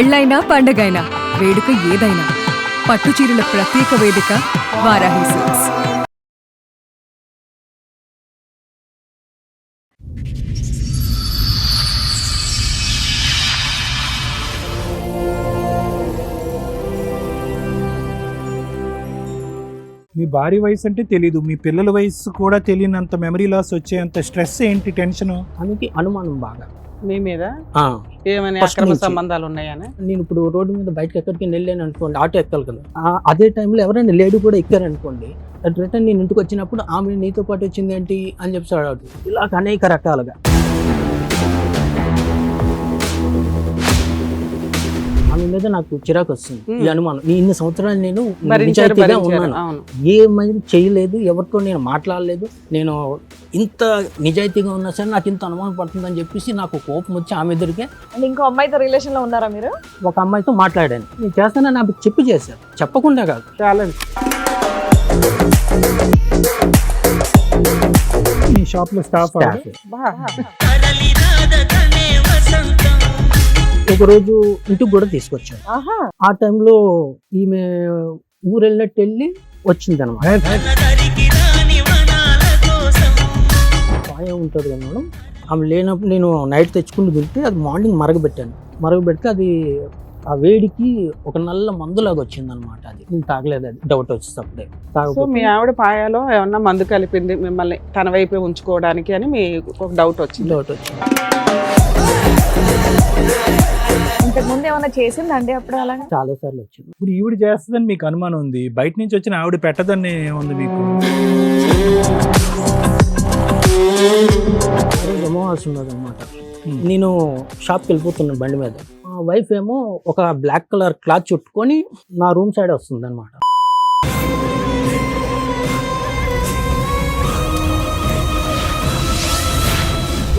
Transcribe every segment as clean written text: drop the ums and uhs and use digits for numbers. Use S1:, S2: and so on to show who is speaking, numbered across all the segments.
S1: పెళ్ళైనా పండగైనా వేడుక ఏదైనా పట్టు చీరల ప్రత్యేక వేదిక వారాహి సిల్క్స్.
S2: మీ భార్య వయసు అంటే తెలీదు, మీ పిల్లల వయసు కూడా తెలియనంత మెమరీ లాస్ వచ్చేంత స్ట్రెస్ ఏంటి, టెన్షన్?
S3: అందుకే అనుమానం బాగా
S4: మీ మీద ఏమైనా
S3: First
S4: అక్రమ
S3: నుంచి.
S4: సంబంధాలు ఉన్నాయని.
S3: నేను ఇప్పుడు రోడ్డు మీద బయటకు ఎక్కడికి వెళ్ళాను అనుకోండి, ఆటో ఎక్కాలి కదా, అదే టైంలో ఎవరైనా లేడీ కూడా ఎక్కారనుకోండి, అట్ రిటర్న్ నేను ఇంటికి వచ్చినప్పుడు ఆమె నీతో పాటు వచ్చింది ఏంటి అని చెప్పి ఇలా అనేక రకాలుగా ఆమె మీద నాకు చిరాకు వస్తుంది. ఈ అనుమానం ఇన్ని సంవత్సరాలు నేను నిజాయితీగా ఉన్నాను,
S4: అవును.
S3: ఏమీ చేయలేదు, ఎవరితో నేను మాట్లాడలేదు, నేను ఇంత నిజాయితీగా ఉన్నా సరే నాకు ఇంత అనుమానం పడుతుందని చెప్పేసి నాకు కోపం వచ్చి ఆమె ఎదురుకే
S5: ఇంకో అమ్మాయితో రిలేషన్ లో ఉన్నారా మీరు?
S3: ఒక అమ్మాయితో మాట్లాడాను. నేను చేస్తానని నాకు చెప్పి చేశాను, చెప్పకుండా కాదు.
S4: చాలా
S2: మీ షాప్ లో స్టాఫ్
S3: ఒకరోజు ఇంటికి కూడా తీసుకొచ్చాను. ఆ టైంలో ఈమె ఊరు వెళ్ళినట్టు వెళ్ళి వచ్చింది అనమాట. పాయ ఉంటుంది కదా మేడం, ఆమె లేనప్పుడు నేను నైట్ తెచ్చుకుని తింటే అది మార్నింగ్ మరగబెడితే అది ఆ వేడికి ఒక నల్ల మందులాగా వచ్చింది అనమాట. అది నేను తాగలేదు, అది డౌట్ వచ్చేటప్పుడే.
S4: సో మీ ఆవిడ పాయాలో ఏమన్నా మందు కలిపింది మిమ్మల్ని తన వైపే ఉంచుకోవడానికి అని మీకు ఒక డౌట్ వచ్చింది.
S5: ఇంతకు ముందు ఏమైనా చేసిందండి అప్పుడు? అలా
S3: చాలా సార్లు వచ్చింది.
S2: ఇప్పుడు ఈవిడ చేస్తుందని మీకు అనుమానం ఉంది, బయట నుంచి వచ్చిన ఆవిడ పెట్టదని ఉంది మీకు?
S3: అమావాస్య ఉన్నది అనమాట. నేను షాప్కి వెళ్ళిపోతున్నాను బండి మీద, మా వైఫ్ ఏమో ఒక బ్లాక్ కలర్ క్లాత్ చుట్టుకొని నా రూమ్ సైడ్ వస్తుంది అనమాట.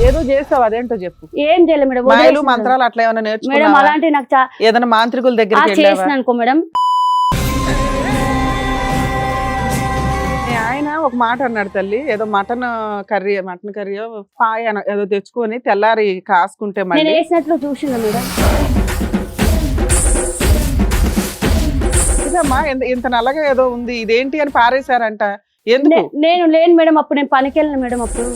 S4: ఏదో చేస్తావు, అదేంటో చెప్పు.
S6: ఏం చేయలేదు మేడం,
S4: మాయలు మంత్రాలు అట్లా ఏమైనా
S6: మేడం
S4: నేర్చుకున్నావా?
S6: అలాంటి నాకు
S4: ఏదైనా మాంత్రికుల దగ్గరికి
S6: చేసిన అనుకో మేడం.
S4: మీ ఆయన ఒక మాట అన్నాడు తల్లి, ఏదో మటన్ కర్రీ పాయ ఏదో తెచ్చుకొని తెల్లారి కాసుకుంటే
S6: నేను
S4: మళ్ళీ
S6: వేసినట్లు చూసిందా మేడం?
S4: ఇదమ్మా ఇంత నల్లగా ఏదో ఉంది, ఇదేంటి అని పారేశారంట. ఎందుకు?
S6: నేను లేను మేడం, అప్పుడు నేను పనికి వెళ్ళను మేడం. అప్పుడు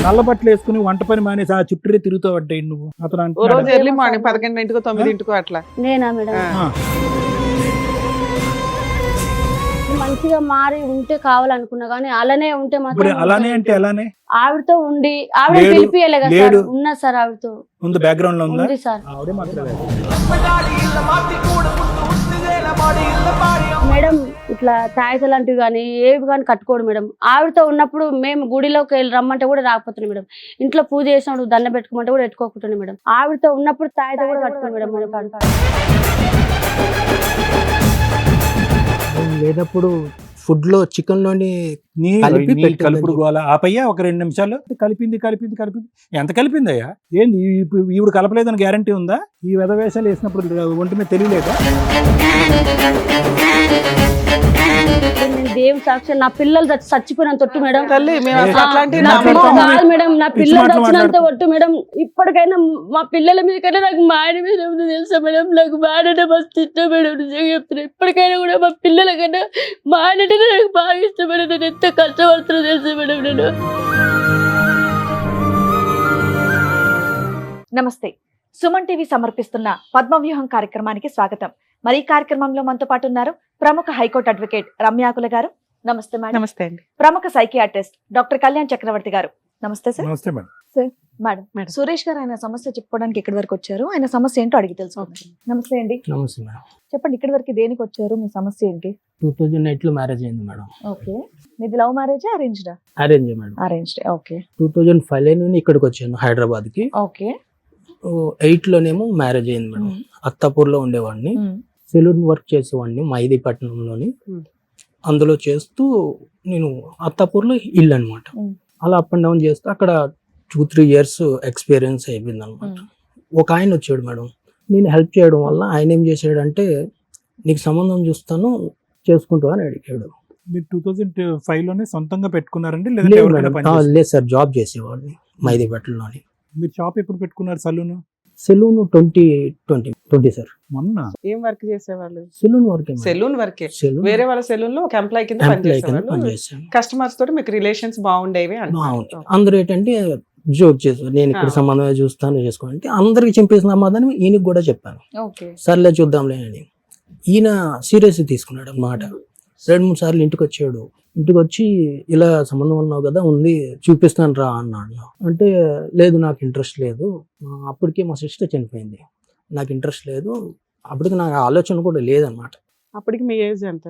S2: నల్ల బట్టలు వేసుకుని వంట పని మానేసి ఆ చుట్టూరే తిరుగుతావు అంటే నువ్వు. అతను
S4: ఓ రోజు ఎర్లీ మార్నింగ్ 11:00 9:00 అట్లా.
S6: నేనా మేడం? మంచిగా మారి ఉంటే కావాలనుకున్నా కానీ అలానే ఉంటే మాత్రం
S2: అలానే అంటే అలానే
S6: ఆవిడతో ఉండి ఆవిడ పిలిపియలే కదా సార్. ఉన్నా సార్, ఆవిడతో
S2: ఉంది, బ్యాక్గ్రౌండ్ లో ఉంది
S6: సార్.
S2: ఆవిడే మాట్లాడారు
S6: మేడం ఇట్లా తాయిత లాంటివి కానీ ఏవి కానీ కట్టుకోడు మేడం. ఆవిడతో ఉన్నప్పుడు మేము గుడిలోకి వెళ్ళి రమ్మంటే కూడా రాకపోతున్నాం మేడం. ఇంట్లో పూజ చేసినప్పుడు దండ పెట్టుకోమంటే కూడా పెట్టుకోకుంటున్నాం మేడం. ఆవిడతో ఉన్నప్పుడు తాయిత కూడా కట్టుకోండి మేడం.
S3: లేనప్పుడు ఫుడ్ లో చికెన్ లోని
S2: కలుపుడు గోల ఆపయ్యా ఒక 2 నిమిషాలు. కలిపింది ఎంత కలిపిందయ్యా? ఏంది ఈవిడ కలపలేదని గ్యారంటీ ఉందా? ఈ వెధవేషాలు వేసినప్పుడు ఒంటి మీద తెలియలేదా?
S6: నేను దేవుని సాక్షి, నా పిల్లలు చచ్చిపోయినంత ఒట్టు మేడం.
S4: తల్లి
S6: కాదు మేడం, నా పిల్లలు చచ్చినంత ఒట్టు మేడం. ఇప్పటికైనా మా పిల్లల మీద కన్నా నాకు మా ఆయన మీద ఏముందో తెలుసా మేడం. నాకు మా ఆయన మస్తు ఇష్టం మేడం, నిజంగా చెప్తున్నా. ఇప్పటికైనా కూడా మా పిల్లల కన్నా మా ఆయన నాకు బాగా ఇష్టం మేడం. నేను ఎంత కష్టపడుతున్నా తెలుసా మేడం నేను.
S5: నమస్తే, సుమన్ టీవీ సమర్పిస్తున్న పద్మవ్యూహం కార్యక్రమానికి స్వాగతం. మరి ఈ కార్యక్రమంలో మనతో పాటు ఉన్నారు ప్రముఖ హైకోర్టు అడ్వకేట్ రమ్యాకుల గారు. నమస్తే మేడం.
S4: నమస్తే అండి.
S5: ప్రముఖ సైకియాట్రిస్ట్ డాక్టర్ కళ్యాణ్ చక్రవర్తి గారు. నమస్తే సార్.
S2: నమస్తే మేడం.
S5: మేడం సురేష్ గారు ఆయన సమస్య చెప్పుకోవడానికి ఇక్కడి వరకు వచ్చారు. ఆయన సమస్య ఏంటో అడిగి తెలుసుకోండి. నమస్తే అండి.
S3: నమస్తే మేడం.
S5: చెప్పండి, ఇక్కడి వరకు దేనికి వచ్చారు? మీ సమస్య ఏంటి?
S3: 2008 లో మ్యారేజ్ అయింది మేడం.
S5: ఓకే, మీది లవ్ మ్యారేజ్ అరేంజ్డా?
S3: Arrange madam.
S5: అరేంజ్డ్. ఓకే.
S3: 2005 లో ఇక్కడికి వచ్చాను హైదరాబాద్ కి.
S5: ఓకే.
S3: 8 లోనేమో మ్యారేజ్ అయింది మేడం. అత్తాపూర్ లో ఉండేవాడిని, సెలూన్ వర్క్ చేసేవాడిని మైదీపట్నంలోని. అందులో చేస్తూ నేను అత్తాపూర్లో ఇల్లు అనమాట. అలా అప్ అండ్ డౌన్ చేస్తూ అక్కడ 2-3 years ఎక్స్పీరియన్స్ అయిపోయింది అనమాట. ఒక ఆయన వచ్చాడు మేడం, నేను హెల్ప్ చేయడం వల్ల ఆయన ఏం చేశాడంటే, నీకు సంబంధం చూస్తాను చేసుకుంటూ అని అడిగాడు.
S2: మీరు 2005 లోనే సొంతంగా పెట్టుకున్నారండి?
S3: లేదు సార్, జాబ్ చేసేవాడిని మైదీపట్నంలోని.
S2: మీరు షాప్ ఎప్పుడు పెట్టుకున్నారు? Saloon
S3: salon 2020 sir.
S2: మొన్న
S4: ఏం వర్క్ చేసేవాళ్ళు?
S3: సెలూన్ వర్క్
S4: సెలూన్ వర్కే. వేరే వాళ్ళ సెలూన్ లో ఒక ఎంప్లాయ్ కింద పనిచేసేవాళ్ళు.
S3: పనిచేసాను.
S4: కస్టమర్స్ తోటి మీకు రిలేషన్స్ బాగుండేవి
S3: బాగుంది. అందరూ ఏంటంటే జోక్ చేశారు, నేను ఇక్కడ సంబంధం చూస్తాను చేసుకోవాలంటే అందరికి చెప్పేసిన సమాధానం ఈయనకి కూడా చెప్పాను.
S4: ఓకే.
S3: సర్లే చూద్దాంలే అని. ఈయన సీరియస్ తీసుకున్నాడు అన్నమాట. 2-3 సార్లు ఇంటికి వచ్చాడు. ఇంటికి వచ్చి ఇలా సంబంధం ఉన్నావు కదా, ఉంది చూపిస్తాను రా అన్నాడు. అంటే లేదు నాకు ఇంట్రెస్ట్ లేదు, అప్పటికే మా సిస్టర్ చనిపోయింది, నాకు ఇంట్రెస్ట్ లేదు, అప్పటికి నాకు ఆలోచన కూడా లేదనమాట.
S4: అప్పటికి మీ ఏజ్ ఎంత?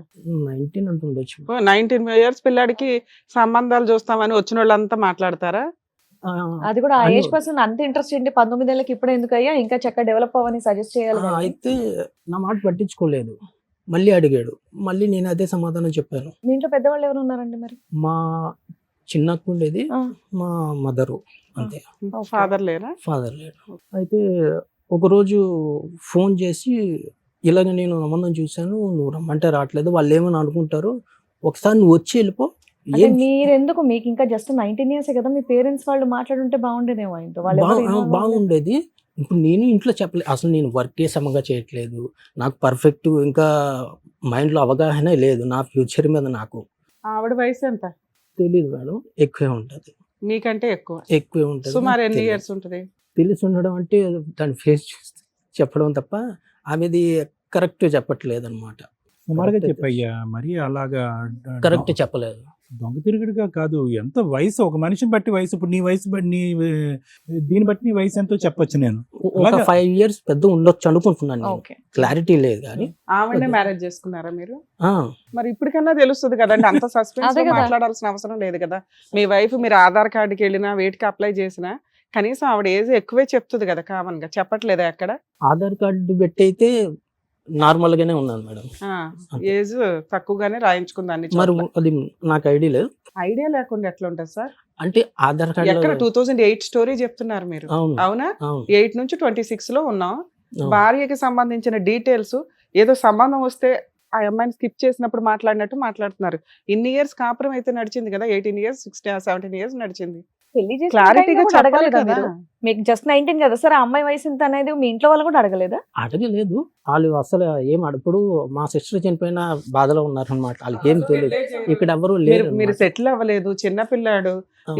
S3: 19 అంత ఉండొచ్చు.
S4: 19 years పిల్లాడికి సంబంధాలు చూస్తామని వచ్చిన వాళ్ళంతా మాట్లాడతారా?
S5: అది కూడా ఆ ఏజ్ పర్సన్ అంత ఇంట్రెస్ట్ ఏంటి 19 ఏళ్ళకి ఇప్పుడు ఎందుకు అయ్యా, ఇంకా చక్కగా డెవలప్ అవ్వని సజెస్ట్ చేయాలి కదా.
S3: అయితే నా మాట పట్టించుకోలేదు, మళ్ళీ అడిగాడు, మళ్ళీ నేను అదే సమాధానం చెప్పాను.
S5: మీ ఇంట్లో పెద్దవాళ్ళు ఎవరు ఉన్నారండి మరి?
S3: మా చిన్నక్క ఉండేది, మా మదరు అంతే,
S4: ఫాదర్ లేరా?
S3: ఫాదర్ లేడు. అయితే ఒకరోజు ఫోన్ చేసి ఇలాగ నేను సంబంధం చూశాను, నువ్వు రమ్మంటే రావట్లేదు, వాళ్ళు ఏమని అనుకుంటారు, ఒకసారి నువ్వు వచ్చి వెళ్ళిపో.
S5: అంటే మీరెందుకు, మీకు ఇంకా జస్ట్ 19 years కదా, మీ పేరెంట్స్ వాళ్ళు మాట్లాడుంటే బాగుండేదేమో ఆయనతో. వాళ్ళు
S3: బాగుండేది. ఇప్పుడు నేను ఇంట్లో చెప్పలేదు, అసలు నేను వర్కే సమంగా చేయట్లేదు, నాకు పర్ఫెక్ట్ ఇంకా మైండ్లో అవగాహన లేదు నా ఫ్యూచర్ మీద. నాకు
S4: ఆవిడ వయసు ఎంత?
S3: తెలియదు మేడం, ఎక్కువే ఉంటుంది.
S4: మీకంటే
S3: ఎక్కువే ఉంటుంది.
S4: సుమారు ఎన్ని ఇయర్స్ ఉంటుంది?
S3: తెలిసి ఉండడం అంటే దాని ఫేస్ చూస్తే చెప్పడం తప్ప ఆమెది కరెక్ట్ చెప్పట్లేదు అనమాట.
S2: సుమారుగా చెప్పయ్యా, మరి అలాగా
S3: కరెక్ట్ చెప్పలేదు.
S2: దొంగ తిరుగుడుగా కాదు, ఎంత వయసు, ఒక మనిషిని బట్టి వయసు, ఇప్పుడు నీ వయసు బట్టి దీన్ని బట్టి నీ వయసు ఎంతో చెప్పొచ్చు. నేను
S3: ఒక 5 years పెద్ద ఉండొచ్చు అనుకుంటున్నాను, క్లారిటీ లేదు కానీ.
S4: ఆవిడనే మ్యారేజ్ చేసుకున్నారా మీరు? మరి ఇప్పటికన్నా తెలుస్తుంది కదండి, అంత సస్పెన్స్ మాట్లాడాల్సిన అవసరం లేదు కదా. మీ వైఫ్ మీరు ఆధార్ కార్డుకి వెళ్ళినా వేటికి అప్లై చేసినా కనీసం ఆవిడ ఏజ్ ఎక్కువే చెప్తుంది కదా, కామన్ గా చెప్పట్లేదా ఎక్కడ?
S3: ఆధార్ కార్డు పెట్టి అయితే నార్మల్ గానే ఉన్నాను మేడం,
S4: ఏజ్ తక్కువగానే రాయించుకుందాన్ని.
S3: మరి అది నాకు ఐడియా లేదు.
S4: ఐడియా లేకుండా ఎట్లా ఉంటుంది సార్?
S3: అంటే ఆధార్ కార్డు
S4: ఎక్కడ 2008 స్టోరీ చెప్తున్నారు మీరు, అవునా? 8 నుంచి 26 లో ఉన్నాం. భార్యకి సంబంధించిన డీటెయిల్స్ ఏదో సంబంధం వస్తే ఆ అమ్మాయిని స్కిప్ చేసినప్పుడు మాట్లాడినట్టు మాట్లాడుతున్నారు. ఇన్ని ఇయర్స్ కాపురం అయితే నడిచింది కదా, 18 years 17 years నడిచింది.
S5: పెళ్లి చేసి
S4: క్లారిటీగా
S5: అడగాలి
S4: చెప్పాలి
S5: కదా.
S4: కదా.
S5: మీకు జస్ట్ 19 కదా సార్, ఆ అమ్మాయి వయసు ఎంత అనేది మీ ఇంట్లో వాళ్ళు కూడా అడగలేదా?
S3: అడగలేదు, వాళ్ళు అసలు ఏం అప్పుడు మా సిస్టర్ చనిపోయిన బాధలో ఉన్నారు అనమాట, వాళ్ళకి ఏం తెలియదు. ఇక్కడ ఎవరు లేరు,
S4: మీరు సెటిల్ అవ్వలేదు, చిన్న పిల్లాడు,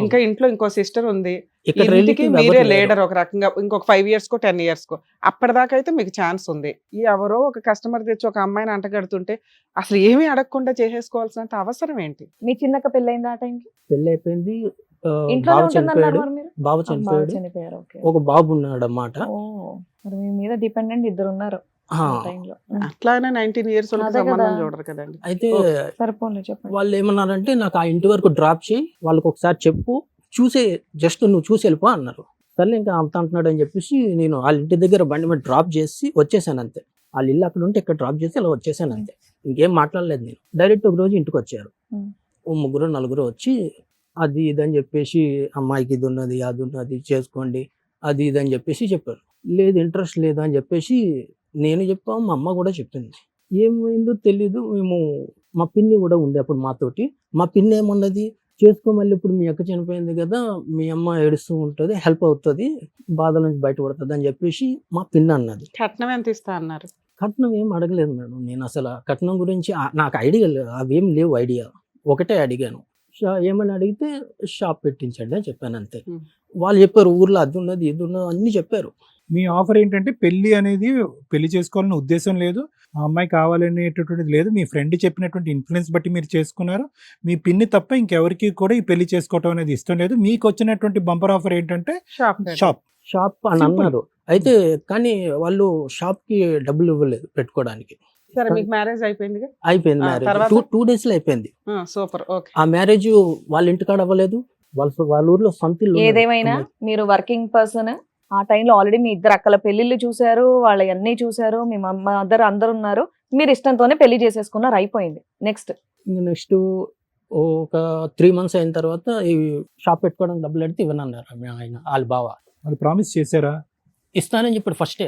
S4: ఇంకా ఇంట్లో ఇంకో సిస్టర్ ఉంది,
S3: ఇక్కడ
S4: ఇంటికి మీరే లీడర్ ఒక రకంగా. ఇంకొక 5 years కో 10 years కో అప్పటిదాకా అయితే మీకు ఛాన్స్ ఉంది. ఈ ఎవరో ఒక కస్టమర్ తెచ్చి ఒక అమ్మాయిని అంటగడుతుంటే అసలు ఏమీ అడగకుండా చేసేసుకోవాల్సినంత అవసరం ఏంటి?
S5: మీ చిన్నక్క పెళ్ళైంది ఆ టైంకి?
S3: పెళ్లి అయిపోయింది,
S5: ఇంట్లో
S3: బాబు చనిపోయాడు, బాబు చనిపోయాడు,
S5: చనిపోయారు.
S3: ఒక బాబు ఉన్నాడు అన్నమాట.
S5: మరి మీ మీద డిపెండెంట్ ఇద్దరు ఉన్నారు
S4: అట్లానే 19 years సంబంధం చూడరు కదండి.
S3: అయితే
S5: సరిపోలే చెప్పండి.
S3: వాళ్ళు ఏమన్నారంటే నాకు ఆ ఇంటి వరకు డ్రాప్ చేయి, వాళ్ళకి ఒకసారి చెప్పు, చూసే జస్ట్ నువ్వు చూసి వెళ్ళిపో అన్నారు. సరే ఇంకా అంత అంటున్నాడు అని చెప్పేసి నేను వాళ్ళ ఇంటి దగ్గర బండి మీద డ్రాప్ చేసి వచ్చేసాను అంతే. వాళ్ళ ఇల్లు అక్కడ ఉంటే ఇక్కడ డ్రాప్ చేసి ఇలా వచ్చేసాను అంతే, ఇంకేం మాట్లాడలేదు. నేను డైరెక్ట్ ఒక రోజు ఇంటికి వచ్చారు, ఓ 3-4 వచ్చి అది ఇది అని చెప్పేసి అమ్మాయికి ఇది ఉన్నది అది ఉన్నది చేసుకోండి అది ఇది అని చెప్పేసి చెప్పారు. లేదు ఇంట్రెస్ట్ లేదు అని చెప్పేసి నేను చెప్పాము, మా అమ్మ కూడా చెప్పింది. ఏమైందో తెలీదు, మేము మా పిన్ని కూడా ఉండే అప్పుడు మాతోటి. మా పిన్ని ఏమన్నది, చేసుకో, మళ్ళీ ఇప్పుడు మీ అక్క చనిపోయింది కదా, మీ అమ్మ ఏడుస్తూ ఉంటుంది, హెల్ప్ అవుతుంది, బాధల నుంచి బయటపడుతుంది అని చెప్పేసి మా పిన్ని అన్నది.
S4: కట్నం ఎంత ఇస్తా అన్నారు?
S3: కట్నం ఏం అడగలేదు మేడం, నేను అసలు కట్నం గురించి నాకు ఐడియా లేదు, అవేం లేవు ఐడియా. ఒకటే అడిగాను, ఏమని అడిగితే షాప్ పెట్టించండి అని చెప్పాను అంతే. వాళ్ళు చెప్పారు ఊర్లో అది ఉన్నది ఇది ఉన్నది అన్ని చెప్పారు.
S2: మీ ఆఫర్ ఏంటంటే పెళ్లి అనేది పెళ్లి చేసుకోవాలనే ఉద్దేశం లేదు, ఆ అమ్మాయి కావాలనేటటువంటిది లేదు, మీ ఫ్రెండ్ చెప్పినటువంటి ఇన్ఫ్లుయెన్స్ బట్టి మీరు చేసుకున్నారు, మీ పిన్ని తప్ప ఇంకెవరికి కూడా ఈ పెళ్లి చేసుకోవటం అనేది ఇష్టం లేదు. మీకు వచ్చినటువంటి బంపర్ ఆఫర్ ఏంటంటే షాప్
S3: అని అన్నారు. అయితే కానీ వాళ్ళు షాప్ కి డబ్బులు ఇవ్వలేదు పెట్టుకోవడానికి.
S4: సరే, మీకు మ్యారేజ్ అయిపోయింది?
S3: అయిపోయింది మ్యారేజ్ 2 days లో అయిపోయింది.
S4: సూపర్. ఓకే.
S3: ఆ మ్యారేజ్ వాళ్ళ ఇంటికాడ అవ్వలేదు, వాళ్ళ ఊర్లో సొంత ఇల్లు.
S5: ఏదేమైనా మీరు వర్కింగ్ పర్సన్, ఆ టైంలో ఆల్రెడీ మీ ఇద్దరు అక్కల పెళ్లిళ్ళు చూసారు, వాళ్ళ అన్నీ చూసారు, మీ మదర్ అందరు ఉన్నారు, మీరు ఇష్టంతోనే పెళ్లి చేసేసుకున్నారు, అయిపోయింది. నెక్స్ట్
S3: ఒక 3 months అయిన తర్వాత ఈ షాప్ పెట్టుకోవడానికి డబ్బులు అడిగితే ఇవ్వనన్నారు ఆయన, వాళ్ళ బావ.
S2: అది ప్రామిస్ చేశారా?
S3: ఇస్తానని చెప్పాడు ఫస్టే,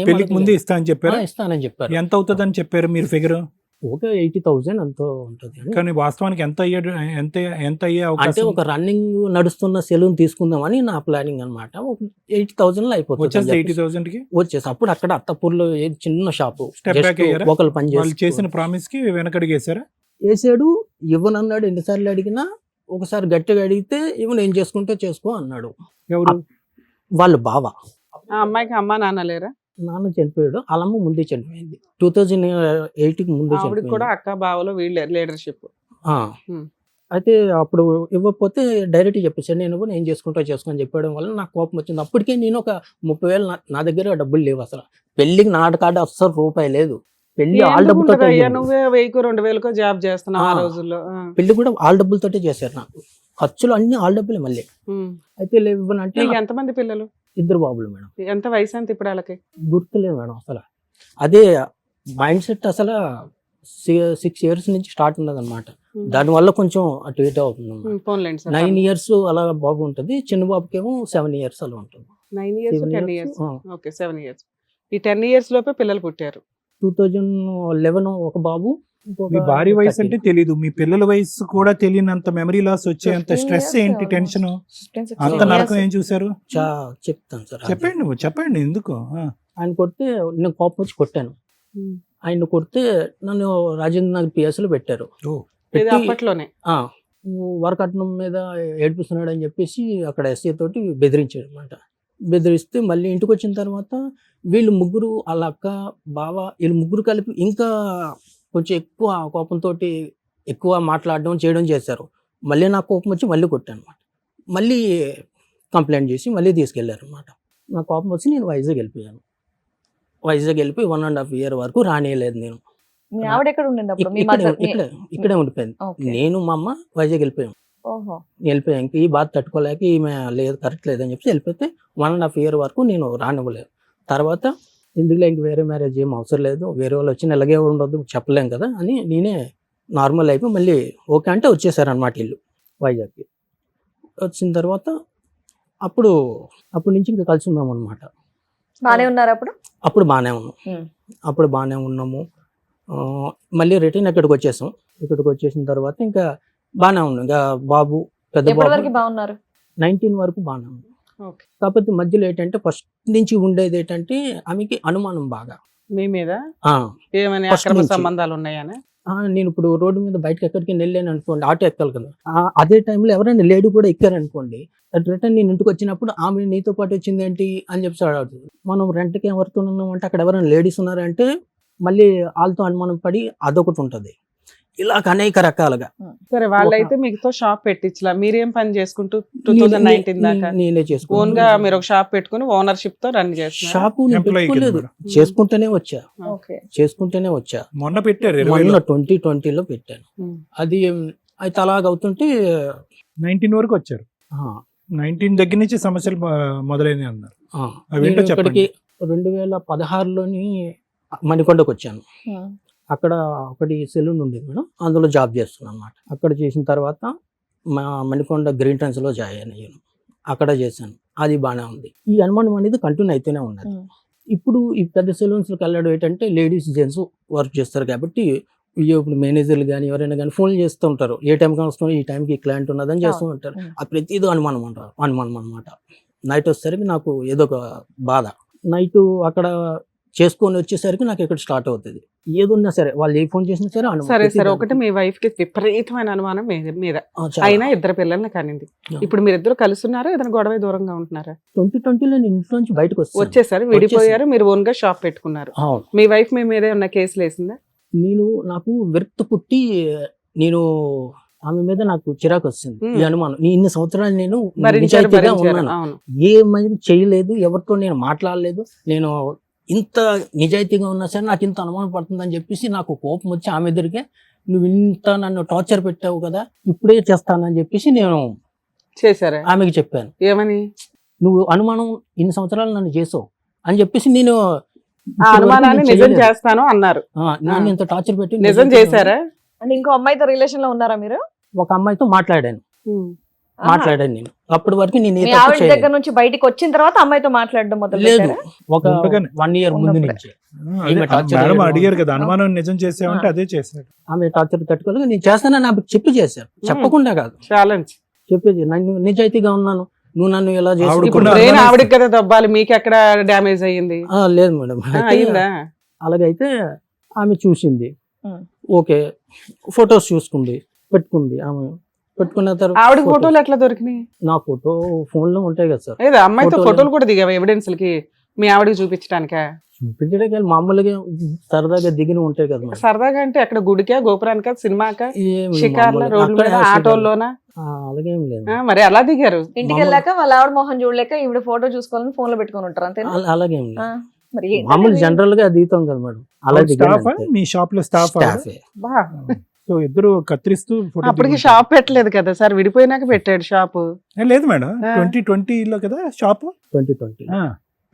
S2: పెళ్లికి ముందే ఇస్తానని చెప్పారు.
S3: ఇస్తానని చెప్పారు.
S2: ఎంత అవుతుందని చెప్పారు మీరు ఫిగర్?
S3: ఒక 80,000 ఎంతో ఉంటుంది అండి.
S2: కానీ వాస్తవానికి ఎంత అయ్యే
S3: అంటే
S2: అవకాశం
S3: ఒక రన్నింగ్ నడుస్తున్న సెలూన్ తీసుకుందామని నా ప్లానింగ్ అనమాట. ఒక 80,000 అయిపోతుంది
S2: వచ్చేసి
S3: అని చెప్పేసి
S2: 80,000 కి
S3: వచ్చేసి అప్పుడు అక్కడ అత్తపూర్లో చిన్న షాపు
S2: Step back అయ్యారా?
S3: ఒకళ్ళు పని
S2: వాళ్ళు చేసిన
S3: చేసి
S2: ప్రామిస్ కి వెనకడిగేశారా?
S3: వేసాడు. ఇవ్వనన్నాడు. ఎన్నిసార్లు అడిగినా ఒకసారి గట్టిగా అడిగితే ఇవ్వను, ఏం చేసుకుంటే చేసుకో అన్నాడు.
S2: ఎవరు?
S3: వాళ్ళు బావ.
S4: ఆ అమ్మాయికి అమ్మా నాన్న లేరా?
S3: నాన్న చనిపోయాడు, వాళ్ళమ్మ ముందే చనిపోయింది. 2008కి ముందే
S4: ఆవిడకి
S3: చనిపోయింది.
S4: కూడా అక్క బావలో వీళ్ళే లీడర్షిప్.
S3: ఆ. అయితే అప్పుడు ఇవ్వకపోతే డైరెక్ట్ చెప్పేసాడు, నేను కూడా ఏం చేసుకుంటా చేసుకొని చెప్పడం వల్ల నాకు కోపం వచ్చింది. అప్పటికే నేను ఒక 30,000 నా దగ్గర డబ్బులు లేవు అసలు. పెళ్లికి నాటకాడ అస్సలు రూపాయి లేదు. పెళ్లి ఆల్ డబ్బులతో
S4: నువ్వే 1000-2000 జాబ్ చేస్తున్నావు ఆ రోజుల్లో.
S3: పెళ్లి కూడా ఆల్ డబ్బులతోటే చేశారు. నాకు ఖర్చులు అన్ని ఆల్ డబ్బులే మళ్ళీ. అయితే లేవనంటే
S4: నీకు ఎంతమంది పిల్లలు?
S3: 2 బాబులు మేడం.
S4: ఎంత వయసు ఎంత ఇప్పుడు వాళ్ళకి?
S3: గుర్తులేదు మేడం అసలు. అదే మైండ్ సెట్ అసలు 6 years నుంచి స్టార్ట్ ఉన్నది అనమాట. దానివల్ల కొంచెం అటు ఇటు అవుతుంది. 9 years అలా బాబు ఉంటుంది. చిన్న బాబుకి ఏమో 7 years అలా ఉంటుంది.
S4: 9 years 10 years. Okay 7 years. ఈ 10 years లోపే పిల్లలు పుట్టారు.
S3: 2011 ఒక బాబు.
S2: మీ భార్య వయసు అంటే తెలీదు, మీ పిల్లల వయసు కూడా తెలియనంత మెమరీ లాస్ వచ్చేంత స్ట్రెస్ ఏంటి, టెన్షన్, అంత నరకం ఏం చూసారు?
S3: చెప్తాను సార్.
S2: చెప్పండి ఎందుకు?
S3: ఆయన కొడితే నేను కోపం వచ్చి కొట్టాను. ఆయన కొడితే నన్ను రాజేంద్ర నగర్ పిఎస్ లో పెట్టారు.
S4: అప్పట్లోనే
S3: వరకట్నం మీద ఏడిపిస్తున్నాడు అని చెప్పేసి అక్కడ ఎస్ఐ తోటి బెదిరించాడు అనమాట. బెదిరిస్తే మళ్ళీ ఇంటికి వచ్చిన తర్వాత వీళ్ళు ముగ్గురు, వాళ్ళ అక్క బావ, వీళ్ళు ముగ్గురు కలిపి ఇంకా కొంచెం ఎక్కువ కోపంతో ఎక్కువ మాట్లాడడం చేయడం చేశారు. మళ్ళీ నాకు కోపం వచ్చి మళ్ళీ కొట్టాను అనమాట. మళ్ళీ కంప్లైంట్ చేసి మళ్ళీ తీసుకెళ్లారు అనమాట. నాకు కోపం వచ్చి నేను వైజాగ్ వెళ్ళిపోయాను. వైజాగ్ వెళ్ళిపోయి 1.5 year వరకు రానియలేదు నేను.
S5: మీ ఆవిడ ఎక్కడ ఉండింది అప్పుడు? మీ
S3: ఇక్కడే ఉండిపోయింది. నేను మా అమ్మ వైజాగ్ వెళ్ళిపోయాం. వెళ్ళిపోయాం. ఇంక ఈ బాధ తట్టుకోలేక ఈమె లేదు, కరెక్ట్ లేదని చెప్పి వెళ్ళిపోతే 1.5 year వరకు నేను రానివ్వలేదు. తర్వాత ఎందుకులే ఇంక వేరే మ్యారేజ్ ఏం అవసరం లేదు, వేరే వాళ్ళు వచ్చి ఇలాగే ఉండొద్దు చెప్పలేం కదా అని నేనే నార్మల్ అయిపోయి మళ్ళీ ఓకే అంటే వచ్చేసారనమాట ఇల్లు వైజాగ్కి. వచ్చిన తర్వాత అప్పుడు నుంచి ఇంకా కలిసి ఉన్నాం అనమాట.
S5: బానే ఉన్నారు అప్పుడు?
S3: అప్పుడు బాగానే ఉన్నాము. మళ్ళీ రిటర్న్ ఇక్కడికి వచ్చేసాం. ఇక్కడికి వచ్చేసిన తర్వాత ఇంకా బాగానే ఉన్నాం. ఇంకా బాబు పెద్ద బాబు
S5: బాగున్నారు.
S3: 19 వరకు బాగానే ఉంది. కాకపోతే మధ్యలో ఏంటంటే ఫస్ట్ నుంచి ఉండేది ఏంటంటే ఆమెకి అనుమానం బాగా
S4: మీ మీద. ఏమైనా అక్రమ సంబంధాలు ఉన్నాయని?
S3: నేను ఇప్పుడు రోడ్డు మీద బయటకు ఎక్కడికి వెళ్ళాను అనుకోండి, ఆటో ఎక్కాలి కదా, అదే టైంలో ఎవరైనా లేడీ కూడా ఎక్కారనుకోండి, రిటర్న్ నేను ఇంటికి వచ్చినప్పుడు ఆమె నీతో పాటు వచ్చింది ఏంటి అని చెప్పి అడుగుతుంది. మనం రెంట్కి ఎవరితో ఉన్నాం అంటే అక్కడ ఎవరైనా లేడీస్ ఉన్నారంటే మళ్ళీ వాళ్ళతో అనుమానం పడి అదొకటి ఉంటుంది. ఇలా అనేక రకాలుగా.
S4: సరే, వాళ్ళైతే మీతో షాప్ పెట్టించలా, మీరేం పని చేసుకుంటూ 2019 దాకా
S3: నేనే
S4: ఓన్ గా మీరు ఒక షాప్ పెట్టుకుని ఓనర్షిప్ తో రన్ చేస్తున్నారు?
S3: షాపు చేసుకుంటూనే వచ్చా.
S2: మొన్న పెట్టారు,
S3: మొన్న 2020లో పెట్టాను. అది అయితే అలాగవుతుంటే
S2: 19 వరకు వచ్చారు. 19 దగ్గర నుంచి సమస్యలు మొదలైనవి అన్నారు.
S3: ఇక్కడికి 2016లోని మణికొండకు వచ్చాను. అక్కడ ఒకటి సెలూన్ ఉండేది మేడం, అందులో జాబ్ చేస్తున్నాను అనమాట. అక్కడ చేసిన తర్వాత మా మణికొండ గ్రీన్ ట్రెండ్స్లో జాయిన్ అయ్యాను. అక్కడ చేశాను, అది బాగానే ఉంది. ఈ అనుమానం అనేది కంటిన్యూ అయితేనే ఉన్నది. ఇప్పుడు ఈ పెద్ద సెలూన్స్కి వెళ్ళడం ఏంటంటే లేడీస్ జెంట్స్ వర్క్ చేస్తారు కాబట్టి ఇప్పుడు మేనేజర్లు కానీ ఎవరైనా కానీ ఫోన్ చేస్తూ ఉంటారు, ఏ టైంకి వస్తున్నాం, ఈ టైంకి క్లయింట్ ఉన్నదని చేస్తూ ఉంటారు. ఆ ప్రతిదీ అనుమానం అనమాట. నైట్ వచ్చేసరికి నాకు ఏదో ఒక బాధ. నైట్ అక్కడ చేసుకొని వచ్చేసరికి నాకు ఇక్కడ స్టార్ట్ అవుతుంది. ఏదున్నా సరే వాళ్ళు ఏ ఫోన్ చేసినా సరే
S4: సరే ఒకటి మీ వైఫ్ కి విపరీతమైన అనుమానం మీద, అయినా 2 పిల్లల్ని కనింది. ఇప్పుడు మీరిద్దరు కలిసి ఉన్నారా, ఏదైనా గొడవ దూరంగా ఉంటున్నారా?
S3: 2020లో నేను ఇంట్లో నుంచి బయటకు
S4: వచ్చేసారు, విడిపోయారు, మీరు ఓన్ గా షాప్ పెట్టుకున్నారు. మీ వైఫ్ మీ మీద ఉన్న కేసులు వేసిందా?
S3: నాకు విరక్తి పుట్టి ఆమె మీద నాకు చిరాకు వస్తుంది. ఈ అనుమానం ఇన్ని సంవత్సరాలు నేను నిజాయితీగా ఉన్నాను, ఏమైనా చేయలేదు, ఎవరితో నేను మాట్లాడలేదు, నేను ఇంత నిజాయితీగా ఉన్నా సరే నాకు ఇంత అనుమానం పడుతుందని చెప్పేసి నాకు కోపం వచ్చి ఆమె ఎదురుగా నువ్వు ఇంత నన్ను టార్చర్ పెట్టావు కదా, ఇప్పుడే చేస్తానని చెప్పేసి నేను
S4: చేశారా?
S3: ఆమెకి చెప్పాను.
S4: ఏమని?
S3: నువ్వు అనుమానం ఇన్ని సంవత్సరాలు నన్ను చేసావు అని చెప్పేసి నేను
S4: అనుమానాన్ని నిజం చేస్తాను అన్నారు.
S3: నన్ను ఇంత టార్చర్ పెట్టి
S4: నిజం చేశారా?
S5: అంటే ఇంకో అమ్మాయితో రిలేషన్ లో ఉన్నారా మీరు?
S3: ఒక అమ్మాయితో మాట్లాడాను నేను. అప్పటి వరకు నేను
S5: దగ్గర నుంచి బయటికి వచ్చిన తర్వాత అమ్మాయితో మాట్లాడడం మొదలు
S3: లేదు, ఒక 1 year ముందు నుంచి. ఈమె torture
S2: మేడం
S3: చేయడం
S2: అడిగారు
S3: వల్ల.
S2: కదా, అనుమానం నిజం చేసామంటే అదే చేశాడు.
S3: ఆమె టార్చర్ తట్టుకోలేక నేను చేస్తానని నాకు చెప్పి చేశారు, చెప్పకుండా కాదు,
S4: ఛాలెంజ్.
S3: చెప్పేది నేను నిజాయితీగా ఉన్నాను, నువ్వు నన్ను ఎలా చేసి
S2: ఆవిడ
S4: ఇప్పుడు
S2: కూడా
S4: బ్రెయిన్
S2: అనుమానిస్తుంది.
S4: ఆవిడకి కదా దొబ్బాలి, మీకు ఎక్కడ డ్యామేజ్ అయ్యింది?
S3: లేదు మేడం.
S4: అయిందా?
S3: అలాగైతే ఆమె చూసింది,
S5: Hmm.
S3: ఓకే, ఫొటోస్ చూసుకుంది, పెట్టుకుంది. ఆమె పెట్టుకున్న తర్వాత
S4: ఆవిడకి ఫోటోలు ఎట్లా దొరికినాయి?
S3: నా ఫోటో ఫోన్ లో ఉంటాయి కదా సార్,
S4: లేదా అమ్మాయితో
S3: ఫోటోలు-
S4: ఫోటోలు కూడా దిగావా ఎవిడెన్స్ లకి మీ ఆవిడకి చూపించడానికా?
S3: చూపించడానికి వెళ్ళి మామూలుగా సరదాగా దిగిన ఉంటాయి కదా మేడం.
S4: సరదాగా అంటే ఎక్కడ గుడికా, గోపురానికా, సినిమాకా,
S3: ఏమి
S4: షికార్ల,
S3: మామూలుగా
S4: రోడ్ల మీద,
S3: అక్కడే
S4: ఆటోల్లోనా?
S3: అలాగేం లేదు,
S4: మరి ఎలా దిగారు?
S5: ఇంటికి వెళ్ళాక వాళ్ళ ఆవిడ మొహం చూడలేక ఈవిడ ఫోటో చూసుకోవాలని ఫోన్ లో పెట్టుకొని ఉంటారు అంతేనా?
S3: అలాగేం
S5: ఆ,
S3: లేదు,
S5: మరి
S3: మామూలు
S5: ఏంటండి?
S3: జనరల్ గా దిగుతాం కదా మేడం, అలా
S2: స్టాఫ్ మీ షాప్ లో స్టాఫ్
S3: స్టాఫ్
S4: బా,
S2: సో ఇద్దరు కత్తిరిస్తూ photo
S4: అప్పటికి
S2: దిగుంటారు.
S4: షాప్ పెట్టలేదు కదా సార్, విడిపోయినాక పెట్టాడు షాపు.
S2: లేదు మేడం,
S4: ఆ.
S2: 2020లో కదా షాప్
S3: 2020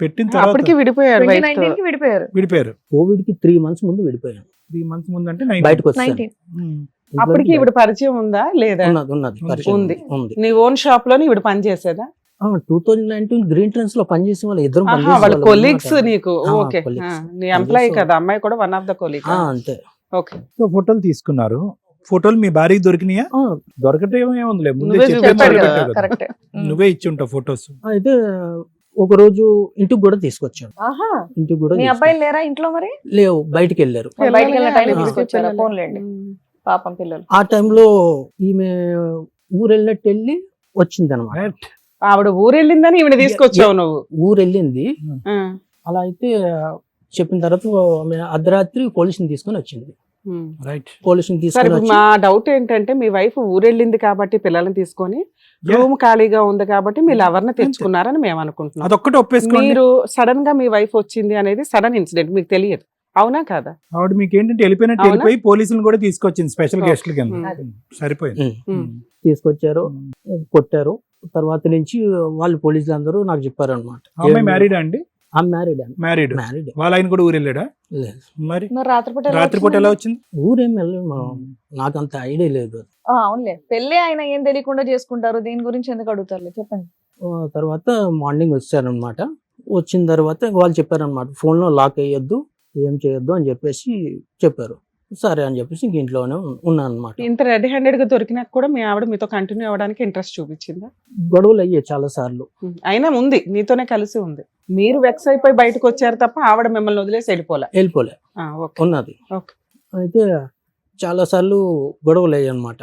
S2: పెట్టిన తర్వాత
S4: అప్పటికి విడిపోయాడు wife తో.
S5: 2019 కి విడిపోయారు.
S2: విడిపోయారు.
S3: కోవిడ్ కి 3 months ముందు విడిపోయాను,
S2: 3 months ముందు అంటే
S3: బయటకు వచ్చాను.
S5: 19.
S4: అప్పటికి ఈవిడ పరిచయం ఉందా లేదా?
S3: ఉన్నది ఉన్నది పరిచయం
S4: ఉంది.
S3: ఉంది.
S4: నీ ఓన్ షాప్ లోని ఈవిడ పని చేసేదా?
S3: 2019 గ్రీన్ ట్రెండ్స్ లో పనిచేసే వాళ్ళు ఇద్దరు
S4: ఆహా, వాళ్ళ కొలీగ్స్ నీకు. Okay,
S3: colleagues.
S4: నీ ఎంప్లాయీ కదా, అమ్మాయి కూడా వన్ ఆఫ్ ద కొలీగ్.
S3: అంతే.
S4: ఓకే,
S2: సో ఫోటోలు తీసుకున్నారు. ఫోటోలు మీ భార్యకి దొరికినాయా? దొరకటం ఏముందిలే, ముందే
S4: నువ్వే
S2: చెప్పి
S4: చూపించాడు
S2: మొదలు
S4: కదా,
S2: పెట్టావు కదా.
S5: కరెక్ట్.
S2: నువ్వే ఇచ్చి ఉంటావు ఫొటోస్.
S3: అయితే ఒక రోజు ఇంటికి కూడా తీసుకొచ్చాడు,
S5: ఆహా,
S3: ఇంటికి కూడా
S5: మీ అబ్బాయిలు లేరా ఇంట్లో మరి?
S3: లేవు, బయటికి వెళ్ళారు.
S5: బయటికి వెళ్ళిన టైం
S4: పిల్లలే,
S5: తీసుకొచ్చారా?
S4: పిల్లలే.
S5: ఫోన్లేండి, పాపం పిల్లలు.
S3: ఆ టైంలో ఈమె ఊరు వెళ్ళినట్టు వెళ్ళి వచ్చింది అనమాట.
S4: ఆవిడ ఊరెళ్ళిందని ఈవిడ తీసుకొచ్చావు నువ్వు.
S3: ఊరు వెళ్ళింది,
S4: ఆ,
S3: అలా అయితే చెప్పిన తర్వాత ఆమె అర్ధరాత్రి పోలీసుని తీసుకొని వచ్చింది.
S4: ఉమ్.
S2: రైట్.
S3: పోలీసుని
S4: సరే,
S3: తీసుకొని
S4: ఇప్పుడు
S3: వచ్చి
S4: మా డౌట్ ఏంటంటే మీ వైఫ్ ఊరెళ్ళింది కాబట్టి పిల్లల్ని తీసుకొని రూమ్ ఖాళీగా ఉంది కాబట్టి మీరు ఎవరిని తెచ్చుకున్నారని మేము అనుకుంటున్నాం.
S2: అదొక్కటి ఒప్పేసుకోండి.
S4: మీరు సడన్ గా మీ వైఫ్ వచ్చింది అనేది సడన్ ఇన్సిడెంట్, మీకు తెలియదు, అవునా కాదా?
S2: ఆవిడ మీకు ఏంటంటే వెళ్ళిపోయినట్టు
S4: అవునా?
S2: వెళ్ళిపోయి పోలీసులను కూడా తీసుకొచ్చింది స్పెషల్
S4: ఓకే.
S2: గెస్ట్ల కింద.
S4: ఉమ్.
S2: సరిపోయింది.
S3: ఉమ్, తీసుకొచ్చారు, కొట్టారు. తర్వాత నుంచి వాళ్ళు పోలీసులు అందరూ నాకు చెప్పారు అనమాట.
S2: అమ్మాయి మ్యారీడా అండి?
S3: Married
S2: married.
S3: మ్యారీడ్
S2: వాళ్ళ ఆయన కూడా ఊరు వెళ్ళాడా?
S3: లేదు,
S2: మరి
S5: మరి రాత్రిపూట ఎలా
S2: రాత్రిపూట ఎలా వచ్చింది?
S3: ఊరేం వెళ్ళలేదు, నాకు అంత ఐడియా లేదు.
S5: ఆ, అవునులే, పెళ్ళి ఆయన ఏం తెలియకుండా చేసుకుంటారు, దీని గురించి ఎందుకు అడుగుతారులే, చెప్పండి.
S3: తర్వాత మార్నింగ్ వచ్చారనమాట. వచ్చిన తర్వాత వాళ్ళు చెప్పారనమాట, ఫోన్లో లాక్ అయ్యొద్దు, ఏం చేయొద్దు అని చెప్పేసి చెప్పారు. సరే అని చెప్పేసి ఇంక ఇంట్లోనే ఉన్నాను అనమాట.
S4: ఇంత రెడీ హ్యాండెడ్ గా దొరికినాక కూడా మీ ఆవిడ మీతో కంటిన్యూ అవ్వడానికి ఇంట్రెస్ట్ చూపించిందా?
S3: గొడవలు అయ్యాయి చాలా సార్లు.
S4: అయినా ఉంది, నీతోనే కలిసి ఉంది. మీరు వెక్స్ అయిపోయి బయటకు వచ్చారు తప్ప ఆవిడ మిమ్మల్ని వదిలేసి వెళ్ళిపోలే.
S3: వెళ్ళిపోలే,
S4: ఓకే.
S3: ఉన్నది.
S4: ఓకే.
S3: అయితే చాలా సార్లు గొడవలు అయ్యాయి అనమాట.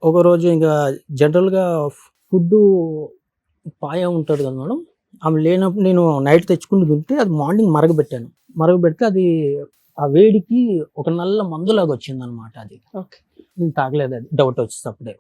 S3: ఒకరోజు ఇంకా జనరల్గా ఫుడ్ పాయ ఉంటుంది కదా మేడం, ఆమె లేనప్పుడు నేను నైట్ తెచ్చుకుని తింటే అది మార్నింగ్ మరగబెట్టాను. మరగబెడితే అది ఆ వేడికి ఒక నల్ల మందులాగా వచ్చింది అనమాట. అది
S4: ఓకే.
S3: నేను తాగలేదు, అది డౌట్ వచ్చేసి అప్పుడే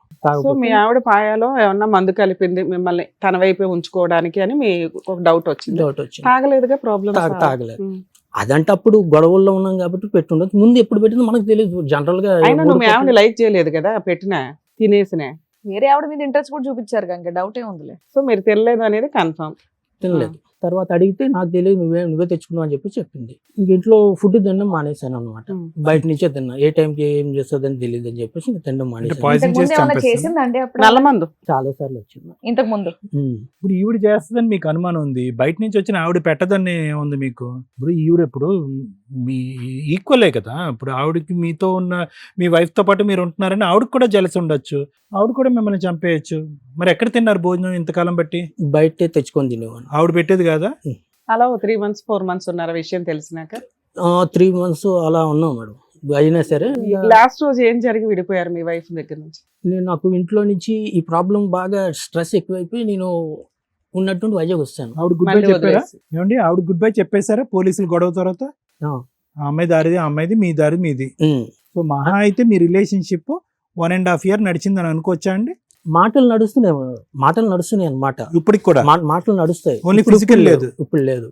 S4: సో మీ ఆవిడ పాయాలో ఏమన్నా మందు కలిపింది మిమ్మల్ని తన వైపే ఉంచుకోవడానికి అని మీ ఒక డౌట్ వచ్చింది.
S3: డౌట్ వచ్చింది.
S4: తాగలేదుగా, ప్రాబ్లం
S3: తాగలేదు. అదంటే అప్పుడు గొడవల్లో ఉన్నాం కాబట్టి పెట్టుండదు. ముందు ఎప్పుడు పెట్టిందో మనకు తెలియదు. జనరల్ గా
S4: అయినా నువ్వు మీ ఆవిడ లైక్ చేయలేదు కదా పెట్టినా, తినేసినా.
S5: వేరే ఆవిడ మీద ఇంట్రెస్ట్ కూడా చూపించారు కనుక డౌట్ ఏ ఉందిలే.
S4: సో మీరు తినలేదు అనేది కన్ఫర్మ్.
S3: తినలేదు. తర్వాత అడిగితే నాకు తెలియదు, నువ్వే తెచ్చుకున్నావు అని చెప్పి చెప్పింది. ఇంక ఇంట్లో ఫుడ్ తినడం మానేశాను అనమాట. బయట నుంచే తిన్నా. ఏ టైంకి ఏం చేస్తుందని తెలియదు అని చెప్పేసి ఇంక తినడం మానేశాను.
S2: పాయిజన్
S5: ఇంతకు ముందు
S2: చేసి
S5: ఏమైనా
S2: చంపేస్తాను.
S5: చేసిందండి అప్పుడు?
S4: నల్ల మందు
S3: చాలా సార్లు వచ్చింది.
S5: ఇంతకు ముందు
S2: ఇప్పుడు ఈవిడ చేస్తుందని మీకు అనుమానం ఉంది, బయట నుంచి వచ్చిన ఆవిడ పెట్టదని ఉంది మీకు. ఇప్పుడు ఈవిడ ఇప్పుడు మీ ఈక్వలే కదా. ఇప్పుడు ఆవిడకి మీతో ఉన్న మీ వైఫ్ తో పాటు మీరు ఉంటున్నారని ఆవిడకి కూడా జలసి ఉండొచ్చు, ఆవిడ కూడా మిమ్మల్ని చంపేయచ్చు. మరి ఎక్కడ తిన్నారు భోజనం ఇంతకాలం బట్టి?
S3: బయటే తెచ్చుకొని తినేవాడిని.
S2: ఆవిడ పెట్టేది కాదా?
S4: అలా 3 months 4 months ఉన్నారా విషయం తెలిసినాక?
S3: 3 months అలా ఉన్నాం మేడం. అయినా సరే
S4: లాస్ట్ రోజు ఏం జరిగి విడిపోయారు మీ వైఫ్ దగ్గర నుంచి?
S3: నాకు ఇంట్లో నుంచి ఈ ప్రాబ్లం బాగా స్ట్రెస్ ఎక్కువైపోయి నేను ఉన్నట్టుండి వైజాగ్ వస్తాను.
S2: ఆవిడ గుడ్ బై
S4: మళ్ళీ
S2: చెప్పారా?
S4: వదిలేసి.
S2: ఏమండి ఆవిడ గుడ్ బై చెప్పేశారా పోలీసులు గొడవ తర్వాత?
S3: ఆ.
S2: ఆ అమ్మాయి దారిది ఆ అమ్మాయిది, మీ దారి మీది.
S3: ఉమ్.
S2: సో మహా అయితే మీ రిలేషన్షిప్ 1.5 year నడిచిందని అనుకోవచ్చా అండి?
S3: మాటలు నడుస్తున్నాయి అన్నమాట.
S2: ఇప్పటికి కూడా
S3: మాటలు నడుస్తాయి.
S2: Only
S3: ఇప్పుడు
S2: physical లేదు.
S3: ఇప్పుడు లేదు.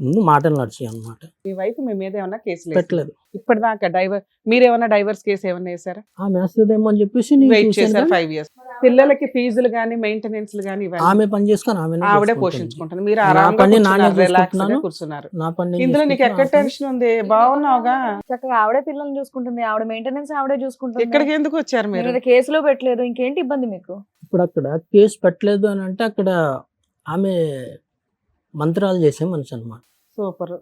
S3: ముందు మాటలు నడిచాయి అన్నమాట.
S4: మీ వైఫ్ మీ మీద ఏమన్నా కేసులు
S3: పెట్టలేదు.
S4: ఇప్పటిదాకా మీరేమన్నా డైవర్స్ కేసు ఏమన్నా వేసారా?
S3: ఆమె వేస్తుందేమో అని చెప్పేసి నేను
S4: వెయిట్
S3: చూశాను
S4: చేశారు
S3: కానీ
S4: 5 years. పిల్లలకి ఫీజులు గానీ మెయింటెనెన్స్ గానీ ఇవన్నీ
S3: ఆమె పని చేసుకొని
S4: ఆవిడే పోషించుకుంటాను. మీరు
S3: నా
S4: ఆరాంగా
S3: పని నానే
S4: కూర్చున్నారు, relax గా
S3: చూసుకుంటున్నాను.
S4: కూర్చున్నారు.
S3: నా పని నేను
S4: ఇందులో నీకు ఎక్కడ
S3: చేసుకుంటున్నాను.
S4: టెన్షన్ ఉంది? బాగున్నావుగా.
S5: చక్కగా ఆవిడే పిల్లల్ని చూసుకుంటుంది, ఆవిడ మెయింటెనెన్స్ ఆవిడే చూసుకుంటుంది.
S4: ఇక్కడికి ఎందుకు వచ్చారు మీరు?
S5: మీరు కేసులో పెట్టలేదు, ఇంకేంటి ఇబ్బంది మీకు?
S3: ఇప్పుడు అక్కడ కేసు పెట్టలేదు అని అంటే అక్కడ ఆమె మంత్రాలు చేసే మనిషి అన్నమాట.
S4: సూపర్.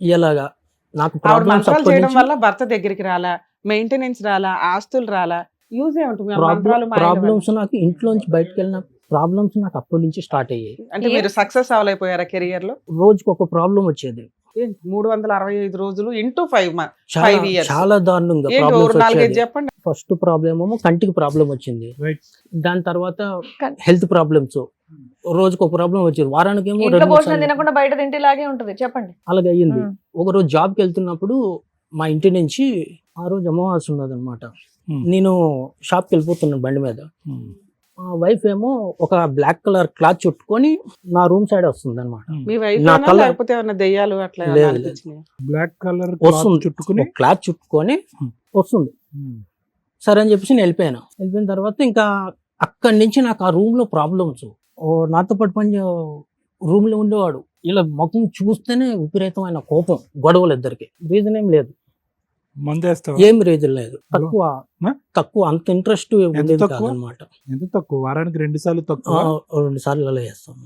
S3: ఇలాగా నాకు
S4: ఆవిడ
S3: ప్రాబ్లమ్స్
S4: మంత్రాలు
S3: అప్పటి
S4: చేయడం
S3: నుంచి
S4: వల్ల భర్త దగ్గరికి రాలా, మెయింటెనెన్స్ రాలా, ఆస్తులు రాలా, యూజ్ ఏముంటుంది ఆ మంత్రాలు మాయల వల్ల?
S3: ప్రాబ్లమ్స్ నాకు ఇంట్లోంచి బయటకు వెళ్ళిన ప్రాబ్లమ్స్ నాకు అప్పటి నుంచి స్టార్ట్ అయ్యాయి.
S4: అంటే మీరు సక్సెస్ అవ్వలేకపోయారా కెరియర్ లో?
S3: రోజుకి ఒక ప్రాబ్లం వచ్చేది.
S4: 365 రోజులు ఇంటూ 5
S3: చాలా
S4: 5 years.
S3: చాలా దారుణంగా
S4: ఏంటి
S3: ప్రాబ్లమ్స్
S4: ఓ 4-5
S3: వచ్చేది.
S4: చెప్పండి.
S3: ఫస్ట్ ప్రాబ్లం ఏమో కంటికి ప్రాబ్లం వచ్చింది.
S2: రైట్.
S3: దాని తర్వాత హెల్త్ ప్రాబ్లమ్స్, రోజుకి ఒక ప్రాబ్లం వచ్చేది. వారానికి ఏమో
S5: ఇంట్లో
S3: 2-3
S5: భోజనం
S3: సార్లు
S5: తినకుండా బయట తింటేలాగే ఉంటది. చెప్పండి.
S3: అలాగే అయ్యింది.
S5: ఉమ్.
S3: ఒకరోజు జాబ్కి వెళ్తున్నప్పుడు మా ఇంటి నుంచి ఆ రోజు అమావాస్య ఉన్నది అనమాట. నేను షాప్కి వెళ్ళిపోతున్నాను బండి మీద. మా వైఫ్ ఏమో ఒక బ్లాక్ కలర్ క్లాత్ చుట్టుకొని నా రూమ్ సైడ్ వస్తుంది అనమాట.
S4: మీ వైఫ్
S3: నా కళ్ళ-
S4: లేకపోతే ఏమన్నా దెయ్యాలు అట్లా ఏమన్నా
S3: లేదు,
S4: అనిపించినాయా?
S2: బ్లాక్ కలర్
S3: వస్తుంది
S2: చుట్టుకుని
S3: ఒక క్లాత్ చుట్టుకొని వస్తుంది. సరే అని చెప్పేసి నేను వెళ్ళిపోయాను. వెళ్ళిపోయిన తర్వాత ఇంకా అక్కడి నుంచి నాకు ఆ రూమ్ లో ప్రాబ్లమ్స్. నాతో పాటు పని రూమ్ లో ఉండేవాడు. ఇలా ముఖం చూస్తేనే విపరీతమైన కోపం, గొడవలు ఇద్దరికి. రీజన్ ఏం లేదు,
S2: మందేస్తావా?
S3: ఏం రీజన్ లేదు. తక్కువ
S2: ఆ?
S3: తక్కువ అంత ఇంట్రెస్ట్ ఉండేది
S2: తక్కువ?
S3: కాదనమాట.
S2: ఎంత తక్కువ? వారానికి 2 సార్లు తక్కువ?
S3: 2 సార్లు అలా చేస్తాను.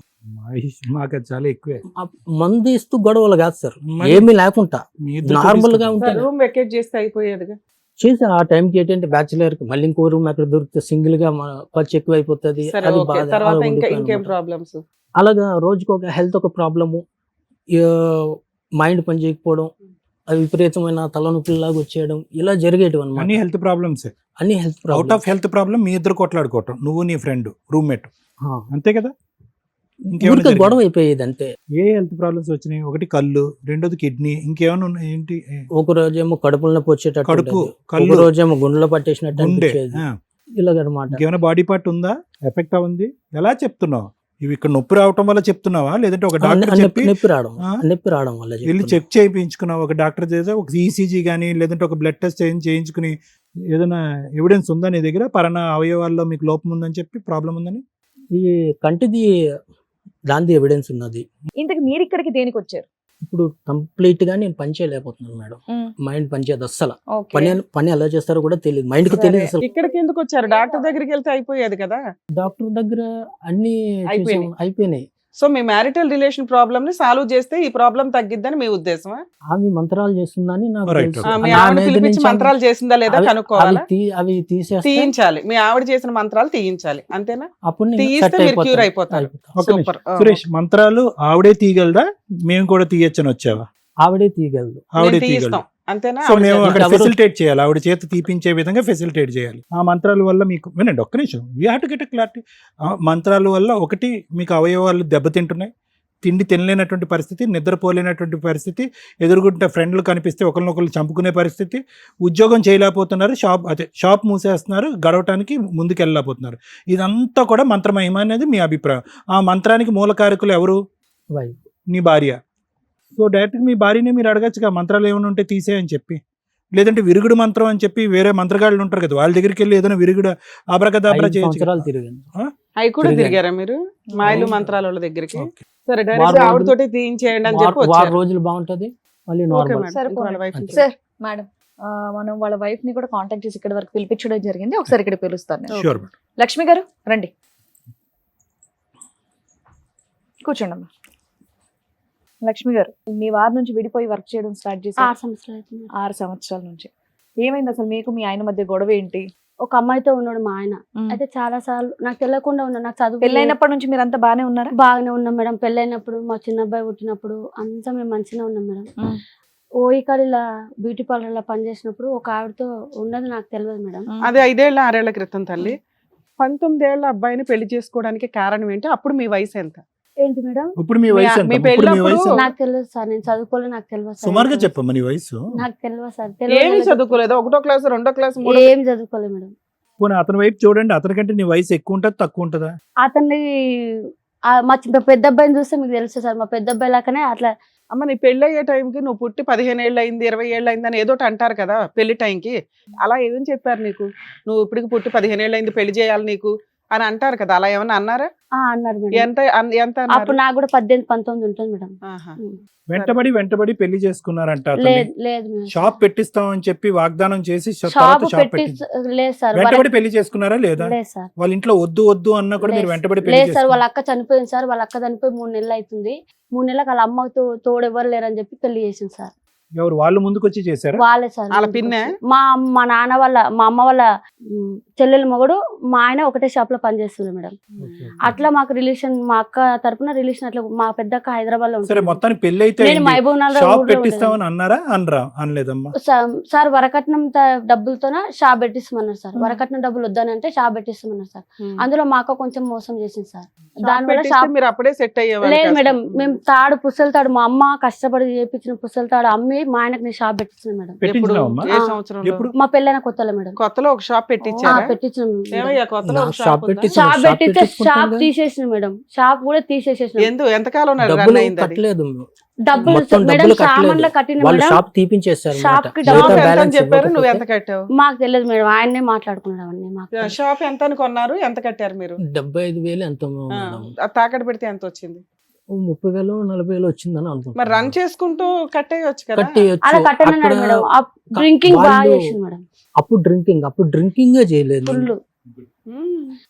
S2: మాకు అది చాలా ఎక్కువే.
S3: ఆ మందు ఇస్తూ గొడవలు కాదు సార్,
S2: మరి
S3: ఏమీ లేకుండా
S2: మీ ఇద్దరు
S3: నార్మల్ గా
S2: చూపిస్తారు.
S3: ఉంటే
S4: రూమ్ వెకేట్ చేస్తే అయిపోయేదిగా.
S3: చేసి ఆ టైంకి ఏంటంటే బ్యాచులర్ కి మళ్ళీ ఇంకో రూమ్ అక్కడ దొరికితే సింగిల్ గా ఖర్చు ఎక్కువ అయిపోతుంది.
S4: సరే
S3: అది
S4: ఓకే.
S3: బాధ.
S4: తర్వాత
S3: అలా
S4: ఇంకా
S3: ఉండిపోయాను
S4: ఇంకేం
S3: అన్నమాట.
S4: ప్రాబ్లమ్స్?
S3: అలాగా రోజుకి ఒక హెల్త్ ఒక ప్రాబ్లము, మైండ్ పని చేయకపోవడం, అది విపరీతమైన తలనొప్పిలాగా వచ్చేయడం, ఇలా జరిగేటివి
S2: అన్ని
S3: అనమాట.
S2: Health problems.
S3: అన్ని health
S2: out
S3: problem.
S2: Of health problem మీ ఇద్దరు కొట్లాడుకోవటం, నువ్వు నీ ఫ్రెండ్ రూమ్మేట్, అంతే కదా? ఇంకేమైనా
S3: ఊరికే
S2: జరిగిందా?
S3: గొడవ అయిపోయేది అంతే.
S2: ఏ హెల్త్ ప్రాబ్లమ్స్ వచ్చినాయి? ఒకటి కళ్ళు, రెండోది కిడ్నీ, ఇంకేమైనా ఉన్నాయి ఏంటి?
S3: ఒక రోజేమో కడుపులో నొప్పి వచ్చేటట్టు
S2: కడుపు,
S3: ఉండేది. ఒక
S2: కళ్ళు,
S3: రోజేమో గుండెలో పట్టేసినట్టు
S2: గుండె.
S3: అనిపించేది.
S2: ఆ.
S3: ఇలాగనమాట.
S2: ఇంకేమైనా బాడీ పార్ట్ ఉందా ఎఫెక్ట్ ఉంది? ఎలా చెప్తున్నావు? ఇవి ఇక్కడ నొప్పి రావటం వల్ల చెప్తున్నావా, లేదంటే ఒక డాక్టర్ చెప్పి
S3: నొప్పి రావడం,
S2: ఆ?
S3: నొప్పి రావడం వల్ల
S2: వెళ్ళి
S3: చెప్తున్నా.
S2: చెక్ చేయించుకున్నావు? ఒక డాక్టర్ చేసే ఒక ఈసీజీ కానీ లేదంటే ఒక బ్లడ్ టెస్ట్ చేయించుకుని ఏదైనా ఎవిడెన్స్ ఉందా నీ దగ్గర? పరాన్న అవయవాల్లో మీకు లోపం ఉందని చెప్పి ప్రాబ్లం ఉందని?
S3: ఈ కంటిది దాని ఎవిడెన్స్ ఉన్నది.
S5: ఇంతకు మీరు ఇక్కడికి దేనికి వచ్చారు?
S3: ఇప్పుడు కంప్లీట్ గా నేను పని చేయలేకపోతున్నాను మేడం. మైండ్ పని చేయదు అస్సలు.
S5: ఓకే.
S3: పని ఎలా చేస్తారో కూడా తెలియదు, మైండ్ కి
S4: సరే,
S3: తెలియదు అసలు.
S4: ఇక్కడికి ఎందుకు వచ్చారు? డాక్టర్ దగ్గరికి వెళ్తే అయిపోయేది కదా.
S3: డాక్టర్ దగ్గర అన్ని
S4: అయిపోయినాయి.
S3: అయిపోయినాయి.
S4: సో మీ మ్యారిటల్ రిలేషన్ ప్రాబ్లమ్ ని సాల్వ్ చేస్తే ఈ ప్రాబ్లం తగ్గిద్దని మీ ఉద్దేశమా?
S3: ఆమె మంత్రాలు చేస్తుందని నాకు
S2: Right,
S3: తెలుసు.
S4: ఆ, మీ
S3: నా
S4: ఆవిడ
S3: మీద
S4: పిలిపించి
S3: నుంచి
S4: మంత్రాలు చేసిందా లేదా
S3: అవి-
S4: కనుక్కోవాలా?
S3: అవి తీసేస్తే
S4: తీయించాలి. మీ ఆవిడ చేసిన మంత్రాలు తీయించాలి, అంతేనా?
S3: అప్పుడు నేను
S4: తీయిస్తే
S3: set
S4: మీరు క్యూర్
S3: అయిపోతాను.
S4: అయిపోతారు.
S2: ఒక నిమిషం.
S4: సూపర్.
S2: సురేష్, మంత్రాలు ఆవిడే తీయగలదా? మేము కూడా తీయచ్చని వచ్చావా?
S3: ఆవిడే తీయగలదు.
S2: ఆవిడే
S4: మేము
S2: తీయగలదు.
S4: తీయిస్తాం, అంతేనా?
S2: సో
S4: ఆవిడ
S2: మేము
S4: చేత-
S2: అక్కడ
S3: ఎవరు-
S2: ఫెసిలిటేట్ చేయాలి, ఆవిడ చేత తీపించే విధంగా ఫెసిలిటేట్ చేయాలి. ఆ మంత్రాల వల్ల మీకు వినండి ఒక్క నిమిషం, we have to get a clarity. మంత్రాల వల్ల ఒకటి మీకు అవయవాలు దెబ్బతింటున్నాయి, తిండి తినలేనటువంటి పరిస్థితి, నిద్రపోలేనటువంటి పరిస్థితి, ఎదురుగుంటే ఫ్రెండ్లు కనిపిస్తే ఒకరినొకరు చంపుకునే పరిస్థితి, ఉద్యోగం చేయలేకపోతున్నారు, షాప్ మూసేస్తున్నారు, గడవటానికి ముందుకు వెళ్ళలేకపోతున్నారు. ఇదంతా కూడా మంత్రమహిమ అనేది మీ అభిప్రాయం. ఆ మంత్రానికి మూలకారకులు ఎవరు?
S3: వైఫ్.
S2: నీ భార్య. సో డైరెక్ట్గా మీ భార్యనే మీరు అడగచ్చుగా మంత్రాలు ఏమైనా ఉంటే తీసేయని చెప్పి. లేదంటే విరుగుడు మంత్రం అని చెప్పి వేరే మంత్రగాళ్ళు ఉంటారు కదా, వాళ్ళ దగ్గరికి వెళ్ళి ఏదైనా విరుగుడు ఆబ్రకదాబ్రా
S3: 5
S2: చేయొచ్చు.
S3: సంవత్సరాలు తిరిగింది.
S4: అవి కూడా
S3: తిరిగాను.
S4: తిరిగారా మీరు మాయలు
S3: అవును.
S4: మంత్రాల వాళ్ళ దగ్గరికి?
S2: ఓకే.
S4: సరే,
S3: వారం
S4: డైరెక్ట్
S3: రోజులు-
S4: ఆవిడతోటి తీయించేయండి అని చెప్పి
S3: 6
S4: వచ్చారు.
S3: రోజులు బాగుంటది, మళ్ళీ
S4: ఓకే
S3: నార్మల్.
S4: మేడం.
S5: సరే,
S4: ఇంకో వాళ్ళ వైఫ్
S3: అంతే.
S5: సార్ మేడం, మనం వాళ్ళ వైఫ్ ని కూడా కాంటాక్ట్ చేసి ఇక్కడ వరకు పిలిపించడం జరిగింది. ఒకసారి ఇక్కడ పిలుస్తాను నేను.
S2: Sure, madam.
S5: లక్ష్మి గారు రండి, కూర్చోండి అమ్మా. లక్ష్మి గారు, మీ వారి నుంచి విడిపోయి వర్క్ చేయడం స్టార్ట్ చేసి
S6: 6 సంవత్సరాలు అవుతుంది.
S5: 6 సంవత్సరాల నుంచి ఏమైంది అసలు? మీకు మీ ఆయన మధ్య గొడవ ఏంటి?
S6: ఒక అమ్మాయితో ఉన్నాడు మా ఆయన. అయితే చాలా సార్లు నాకు తెలియకుండా ఉన్నాడు. నాకు చదువు
S5: పెళ్ళైనప్పటి నుంచి మీరంతా బానే ఉన్నారా?
S6: బాగానే ఉన్నాం మేడం. పెళ్ళైనప్పుడు మా చిన్న అబ్బాయి పుట్టినప్పుడు అంతా మేము మంచిగా ఉన్నాం మేడం. ఓ ఇక్కడ ఇలా బ్యూటీ పార్లర్ లో పనిచేసినప్పుడు ఒక ఆవిడతో ఉన్నది నాకు తెలియదు మేడం.
S4: అది 5 ఏళ్ళ 6 ఏళ్ల క్రితం తల్లి. 19 ఏళ్ల అబ్బాయిని పెళ్లి చేసుకోవడానికి కారణం ఏంటి? అప్పుడు మీ వయసు ఎంత?
S6: ఏంటి మేడం?
S2: ఇప్పుడు మీ వయసు ఎంత?
S4: మీ
S2: ఇప్పుడు మీ
S4: పెళ్ళప్పుడు
S2: వయసు ఎంత?
S6: నాకు తెలియదు సార్, నేను చదువుకోలేదు, నాకు తెలియదు సార్.
S2: సుమారుగా చెప్పమ్మా నీ వయసు.
S6: నాకు తెలియదు సార్.
S4: ఏమి చదువుకోలేదు? 1ో క్లాస్ 2ో క్లాస్ 3ో
S6: ఏం చదువుకోలేదు మేడం.
S2: పోనీ అతని వైపు చూడండి, అతనికంటే నీ వయసు ఎక్కువ ఉంటుందా తక్కువ ఉంటుందా?
S6: అతన్ని మా పెద్ద అబ్బాయిని చూస్తే మీకు తెలుసు సార్, మా పెద్ద అబ్బాయి లాగానే అట్లా.
S4: అమ్మ, నీ పెళ్లి అయ్యే టైంకి నువ్వు పుట్టి 15 ఏళ్ళు అయింది, 20 ఏళ్ళు అయింది అని ఏదో అంటారు కదా పెళ్లి టైంకి. అలా ఏమని చెప్పారు నీకు? నువ్వు ఇప్పటికి పుట్టి 15 ఏళ్ళు అయింది, పెళ్లి చేయాలి నీకు అని అంటారు కదా, అలా ఏమన్నా అన్నారా?
S6: అన్నారు మేడం.
S4: ఎంత ఎంత అన్నారు?
S6: అప్పుడు నాకు కూడా 18-19 ఉంటుంది మేడం.
S4: ఆహా.
S2: వెంటబడి పెళ్లి చేసుకున్నారంట అతన్ని.
S6: లేదు లేదు మేడం.
S2: షాప్ పెట్టిస్తామని చెప్పి వాగ్దానం చేసి
S6: షాప్
S2: తర్వాత షాప్
S6: పెట్టి
S2: పెట్టి
S6: లేదు సార్.
S2: వెంటబడి పెళ్లి చేసుకున్నారా లేదా?
S6: లేదు సార్.
S2: వాళ్ళ ఇంట్లో వద్దు అన్నా కూడా మీరు
S6: లేదు.
S2: వెంటబడి పెళ్లి
S6: లేదు సార్,
S2: చేసుకున్నారు.
S6: వాళ్ళ అక్క చనిపోయింది సార్. వాళ్ళ అక్క చనిపోయి 3 నెలలు అవుతుంది. 3 నెలలకు వాళ్ళ అమ్మతో తోడు ఎవరు లేరని చెప్పి పెళ్లి చేసింది సార్.
S2: ఎవరు వాళ్ళు ముందుకు వచ్చి చేశారా?
S6: వాళ్ళే సార్.
S4: వాళ్ళ పిన్నే?
S6: మా నాన్న వాళ్ళ మా అమ్మ వాళ్ళ చెల్లెల మొగుడు మా ఆయన ఒకటే షాప్ లో పనిచేస్తుంది మేడం. అట్లా మాకు రిలేషన్, మా అక్క తరపున రిలేషన్ అట్లా. మా పెద్ద అక్క హైదరాబాద్ లో
S2: సరే
S6: ఉంటుంది.
S2: మొత్తానికి పెళ్లి అయితే
S6: నేను మహబూబ్ నగర్
S2: షాప్
S6: ఊర్లో ఉండేదాన్ని.
S2: పెట్టిస్తామని అన్నారా? అనలేదమ్మా.
S6: సార్ వరకట్నం డబ్బులతోన షాప్ పెట్టిస్తామన్నారు సార్. వరకట్నం డబ్బులు వద్దని అంటే షాప్ పెట్టిస్తామన్నారు సార్. అందులో మా అక్క కొంచెం మోసం చేసింది సార్. దానివల్ల షాప్
S4: మీరు అప్పుడే సెట్ అయ్యేవాళ్ళు
S6: లేదు
S4: కాస్త.
S6: మేడం. మేము పుస్తల తాడు మా అమ్మ కష్టపడి చేపించిన పుస్తల తాడు అమ్మి మా ఆయనకు నేను షాప్ పెట్టించిన మేడం.
S4: ఎప్పుడు?
S2: పెట్టించినావమ్మా?
S4: ఏ
S6: ఆ.
S4: సంవత్సరంలో?
S2: ఎప్పుడు?
S6: మా పెళ్ళైన కొత్తలో మేడం.
S4: కొత్తలో ఒక షాప్ పెట్టించారా?
S6: పెట్టించిన
S4: ఏమయ్యా కొత్తలో ఒక
S3: నాకు
S4: షాప్
S3: షాప్
S4: ఉందా?
S3: పెట్టించు.
S6: షాప్
S3: షాప్
S6: పెట్టిస్తే
S3: పెట్టించుకుంటాం
S6: షాప్
S3: కదా.
S6: తీసేసిన మేడం. షాప్ కూడా తీసేసేసిన.
S4: ఎంతకాలం
S3: డబ్బులు
S4: రన్ అయింది అది?
S3: కట్టలేదు,
S6: డబ్బులు
S3: మొత్తం
S6: మేడం
S3: డబ్బులు
S6: సామాన్లు
S3: కట్టలేదు.
S6: కట్టిన
S3: వాళ్ళు
S6: మేడం.
S3: షాప్ తీపించేస్తారు
S6: షాప్ కి
S4: షాప్
S6: డబ్బులు
S4: ఎంత అని చెప్పారు? నువ్వు ఎంత కట్టావు?
S6: మాకు తెలియదు మేడం. ఆయన్నే మాట్లాడుకున్నాడు అవన్నీ మాకు.
S4: షాప్ ఎంత అని కొన్నారు? ఎంత కట్టారు మీరు?
S3: 75,000 ఎంతో
S4: ఆ,
S3: మేడం.
S4: ఆ తాకట్టు పెడితే ఎంత వచ్చింది?
S3: 30,000 40,000 వచ్చిందని
S4: మరి
S3: అనుకుంటున్నాను.
S4: రన్ చేసుకుంటూ కట్టేయచ్చు కదా.
S3: కట్టేయచ్చు.
S6: అలా కట్టనన్నాడు
S3: అక్కడ
S6: మేడం. డ్రింకింగ్ బాగా
S3: వాళ్ళు-
S6: చేసింది మేడం.
S3: అప్పుడు డ్రింకింగ్ చేయలేదు.
S6: ఫుల్
S4: మ్మ్.